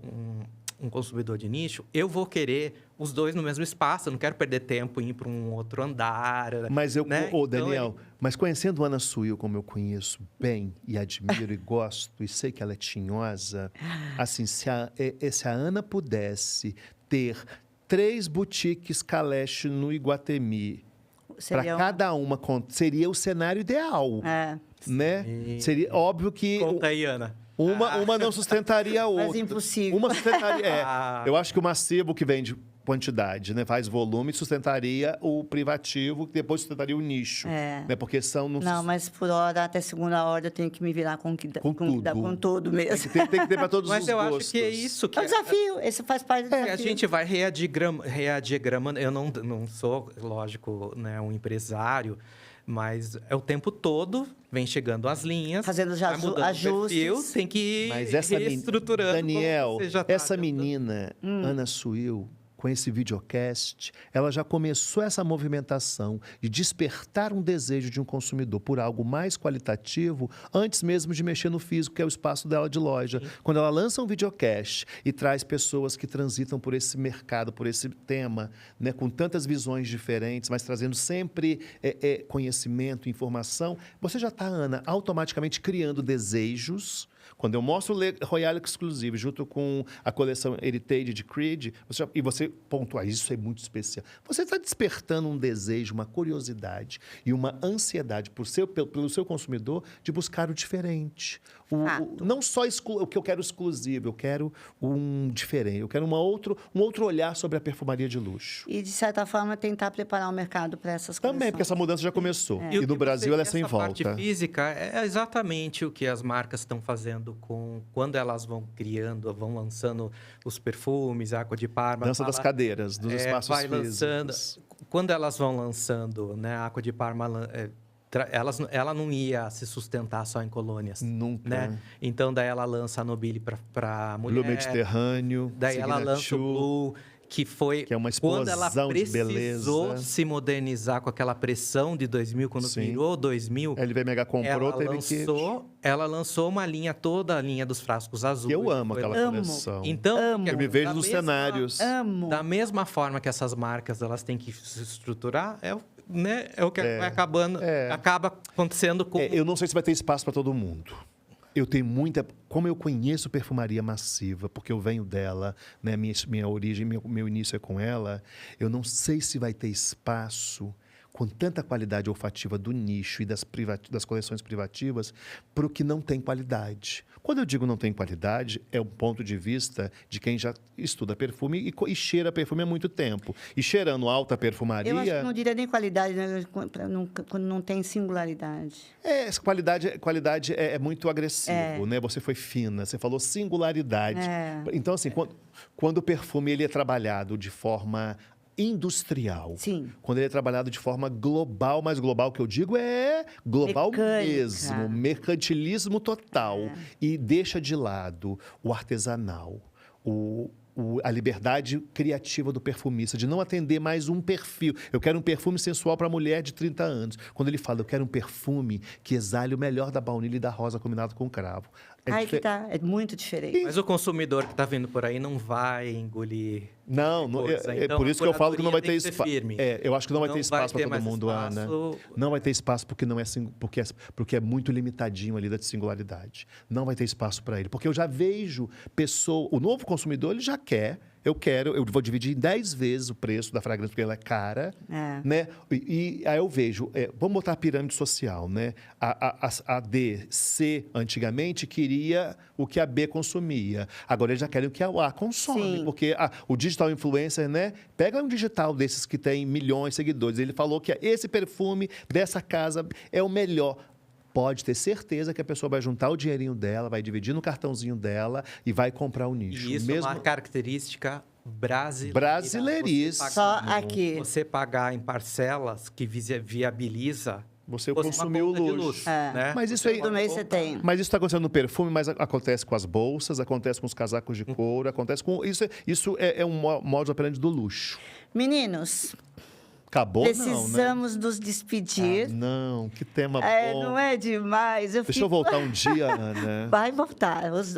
[SPEAKER 3] um consumidor de nicho, eu vou querer os dois no mesmo espaço. Eu não quero perder tempo em ir para um outro andar.
[SPEAKER 2] Mas Daniel, mas conhecendo Ana Suil, como eu conheço bem e admiro e gosto, e sei que ela é tinhosa, assim, se a Ana pudesse ter 3 boutiques Caleche no Iguatemi, para cada uma, seria o cenário ideal. né? Seria óbvio que
[SPEAKER 3] Conta aí, Ana.
[SPEAKER 2] uma não sustentaria a outra.
[SPEAKER 1] Mas impossível.
[SPEAKER 2] Uma sustentaria. Eu acho que o massivo que vende quantidade, né, faz volume, sustentaria o privativo, que depois sustentaria o nicho. Né, porque são...
[SPEAKER 1] Não, mas por hora, até segunda hora, eu tenho que me virar com tudo mesmo.
[SPEAKER 2] Tem que ter para todos
[SPEAKER 3] Mas
[SPEAKER 2] os
[SPEAKER 3] eu
[SPEAKER 2] gostos.
[SPEAKER 3] acho que é isso que
[SPEAKER 1] É um desafio, esse faz parte do desafio.
[SPEAKER 3] a gente vai readiagramando. Eu não sou, lógico, né, um empresário, mas é o tempo todo, vem chegando as linhas,
[SPEAKER 1] Fazendo já
[SPEAKER 3] vai mudando
[SPEAKER 1] ajustes.
[SPEAKER 3] o perfil, tem que ir
[SPEAKER 2] Mas essa
[SPEAKER 3] reestruturando.
[SPEAKER 2] Daniel,
[SPEAKER 3] como você já tá
[SPEAKER 2] essa
[SPEAKER 3] tentando.
[SPEAKER 2] menina, Ana Suil, com esse videocast, ela já começou essa movimentação de despertar um desejo de um consumidor por algo mais qualitativo antes mesmo de mexer no físico, que é o espaço dela de loja. Quando ela lança um videocast e traz pessoas que transitam por esse mercado, por esse tema, né, com tantas visões diferentes, mas trazendo sempre conhecimento, informação, você já está, Ana, automaticamente criando desejos. Quando eu mostro o Royal Exclusive junto com a coleção Heritage de Creed, e você pontua, isso é muito especial. Você está despertando um desejo, uma curiosidade e uma ansiedade pelo seu consumidor de buscar o diferente. Não só o que eu quero exclusivo, eu quero um diferente, eu quero um outro olhar sobre a perfumaria de luxo.
[SPEAKER 1] E, de certa forma, tentar preparar o mercado para essas coisas.
[SPEAKER 2] Também, porque essa mudança já começou.
[SPEAKER 3] E
[SPEAKER 2] E no Brasil ela é sem
[SPEAKER 3] essa
[SPEAKER 2] volta.
[SPEAKER 3] parte física é exatamente o que as marcas estão fazendo quando elas vão criando, vão lançando os perfumes, a Aqua di Parma.
[SPEAKER 2] Dança das cadeiras, dos espaços
[SPEAKER 3] vai
[SPEAKER 2] físicos.
[SPEAKER 3] lançando. Quando elas vão lançando, né, a Aqua di Parma, ela não ia se sustentar só em colônias.
[SPEAKER 2] Nunca.
[SPEAKER 3] Né? Então, daí ela lança a Nobile para mulher.
[SPEAKER 2] Blue Mediterrâneo,
[SPEAKER 3] Daí ela lança o Blue, que
[SPEAKER 2] é uma
[SPEAKER 3] quando ela
[SPEAKER 2] explosão de
[SPEAKER 3] precisou
[SPEAKER 2] beleza.
[SPEAKER 3] se modernizar com aquela pressão de 2000, quando
[SPEAKER 2] Sim.
[SPEAKER 3] virou 2000,
[SPEAKER 2] A LV Mega comprou,
[SPEAKER 3] ela lançou uma linha, toda a linha dos frascos azuis.
[SPEAKER 2] Eu amo
[SPEAKER 3] Foi
[SPEAKER 2] aquela
[SPEAKER 3] lá.
[SPEAKER 2] coleção.
[SPEAKER 3] Então,
[SPEAKER 1] Amo.
[SPEAKER 2] Eu me vejo nos cenários.
[SPEAKER 1] Amo.
[SPEAKER 3] da mesma forma que essas marcas elas têm que se estruturar, é o que vai acabando, acaba acontecendo com...
[SPEAKER 2] Eu não sei se vai ter espaço para todo mundo. Eu tenho muita... Como eu conheço perfumaria massiva, porque eu venho dela, né? Minha origem, meu início é com ela, eu não sei se vai ter espaço com tanta qualidade olfativa do nicho e das coleções privativas para o que não tem qualidade. Quando eu digo não tem qualidade, é um ponto de vista de quem já estuda perfume e cheira perfume há muito tempo. E cheirando alta perfumaria...
[SPEAKER 1] Eu acho que não diria nem qualidade, né? Quando não tem singularidade.
[SPEAKER 2] Essa qualidade é muito agressivo, né? Você foi fina, você falou singularidade. Então, assim, quando o perfume ele é trabalhado de forma industrial.
[SPEAKER 1] Sim.
[SPEAKER 2] Quando ele é trabalhado de forma global, mas global que eu digo é global mesmo, mercantilismo total. E deixa de lado o artesanal, a liberdade criativa do perfumista, de não atender mais um perfil. Eu quero um perfume sensual para mulher de 30 anos. Quando ele fala, eu quero um perfume que exale o melhor da baunilha e da rosa combinado com cravo.
[SPEAKER 1] É muito diferente.
[SPEAKER 3] Mas o consumidor que está vindo por aí não vai engolir.
[SPEAKER 2] Não,
[SPEAKER 3] Então,
[SPEAKER 2] por isso que eu falo que não vai ter
[SPEAKER 3] espaço.
[SPEAKER 2] Eu acho que não vai ter espaço para todo
[SPEAKER 3] mais
[SPEAKER 2] mundo,
[SPEAKER 3] espaço.
[SPEAKER 2] Ana. Não vai ter espaço porque é muito limitadinho ali da singularidade. Não vai ter espaço para ele. Porque eu já vejo o novo consumidor, ele já quer. Eu vou dividir em 10 vezes o preço da fragrância, porque ela é cara. Né? E aí eu vejo, vamos botar a pirâmide social, né? A D, C, antigamente, queria o que a B consumia. Agora eles já querem o que a A consome.
[SPEAKER 1] Sim.
[SPEAKER 2] Porque o digital influencer, né? Pega um digital desses que tem milhões de seguidores. Ele falou que esse perfume dessa casa é o melhor. Pode ter certeza que a pessoa vai juntar o dinheirinho dela, vai dividir no cartãozinho dela e vai comprar o nicho.
[SPEAKER 3] E isso é uma característica brasileira.
[SPEAKER 2] Brasileiríssima.
[SPEAKER 1] Só aqui.
[SPEAKER 3] Você pagar em parcelas que viabiliza...
[SPEAKER 2] Você consumiu o luxo.
[SPEAKER 3] Né?
[SPEAKER 2] Mas isso aí...
[SPEAKER 1] Todo mês você tem.
[SPEAKER 2] Mas isso está acontecendo no perfume, mas acontece com as bolsas, acontece com os casacos de couro, acontece com... Isso é um modo operandi do luxo.
[SPEAKER 1] Meninos...
[SPEAKER 2] Acabou,
[SPEAKER 1] Precisamos nos despedir.
[SPEAKER 2] Não, que tema bom.
[SPEAKER 1] Não é demais.
[SPEAKER 2] Deixa eu voltar um dia, Ana.
[SPEAKER 1] Vai voltar, os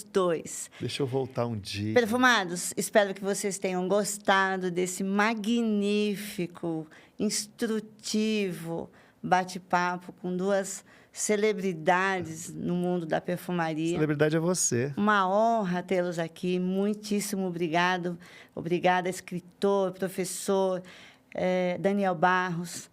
[SPEAKER 1] dois.
[SPEAKER 2] Deixa eu voltar um dia.
[SPEAKER 1] Perfumados, espero que vocês tenham gostado desse magnífico, instrutivo bate-papo com duas celebridades no mundo da perfumaria.
[SPEAKER 2] Celebridade é você.
[SPEAKER 1] Uma honra tê-los aqui. Muitíssimo obrigado. Obrigada, escritor, professor Daniel Barros.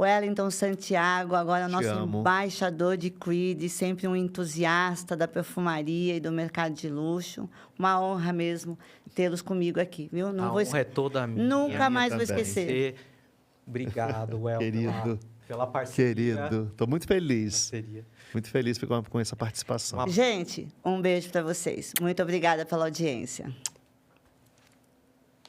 [SPEAKER 1] Wellington Santiago, agora
[SPEAKER 2] Te
[SPEAKER 1] nosso
[SPEAKER 2] amo.
[SPEAKER 1] embaixador de Creed, sempre um entusiasta da perfumaria e do mercado de luxo. Uma honra mesmo tê-los comigo aqui, viu? Não
[SPEAKER 3] A
[SPEAKER 1] vou
[SPEAKER 3] honra é toda minha.
[SPEAKER 1] Nunca mais vou
[SPEAKER 2] também.
[SPEAKER 1] esquecer.
[SPEAKER 3] Obrigado, Well,
[SPEAKER 2] Querido.
[SPEAKER 3] pela parceria.
[SPEAKER 2] Querido, estou muito feliz.
[SPEAKER 3] Parceria.
[SPEAKER 2] Muito feliz com essa participação.
[SPEAKER 3] Uma
[SPEAKER 1] Gente, um beijo para vocês. Muito obrigada pela audiência.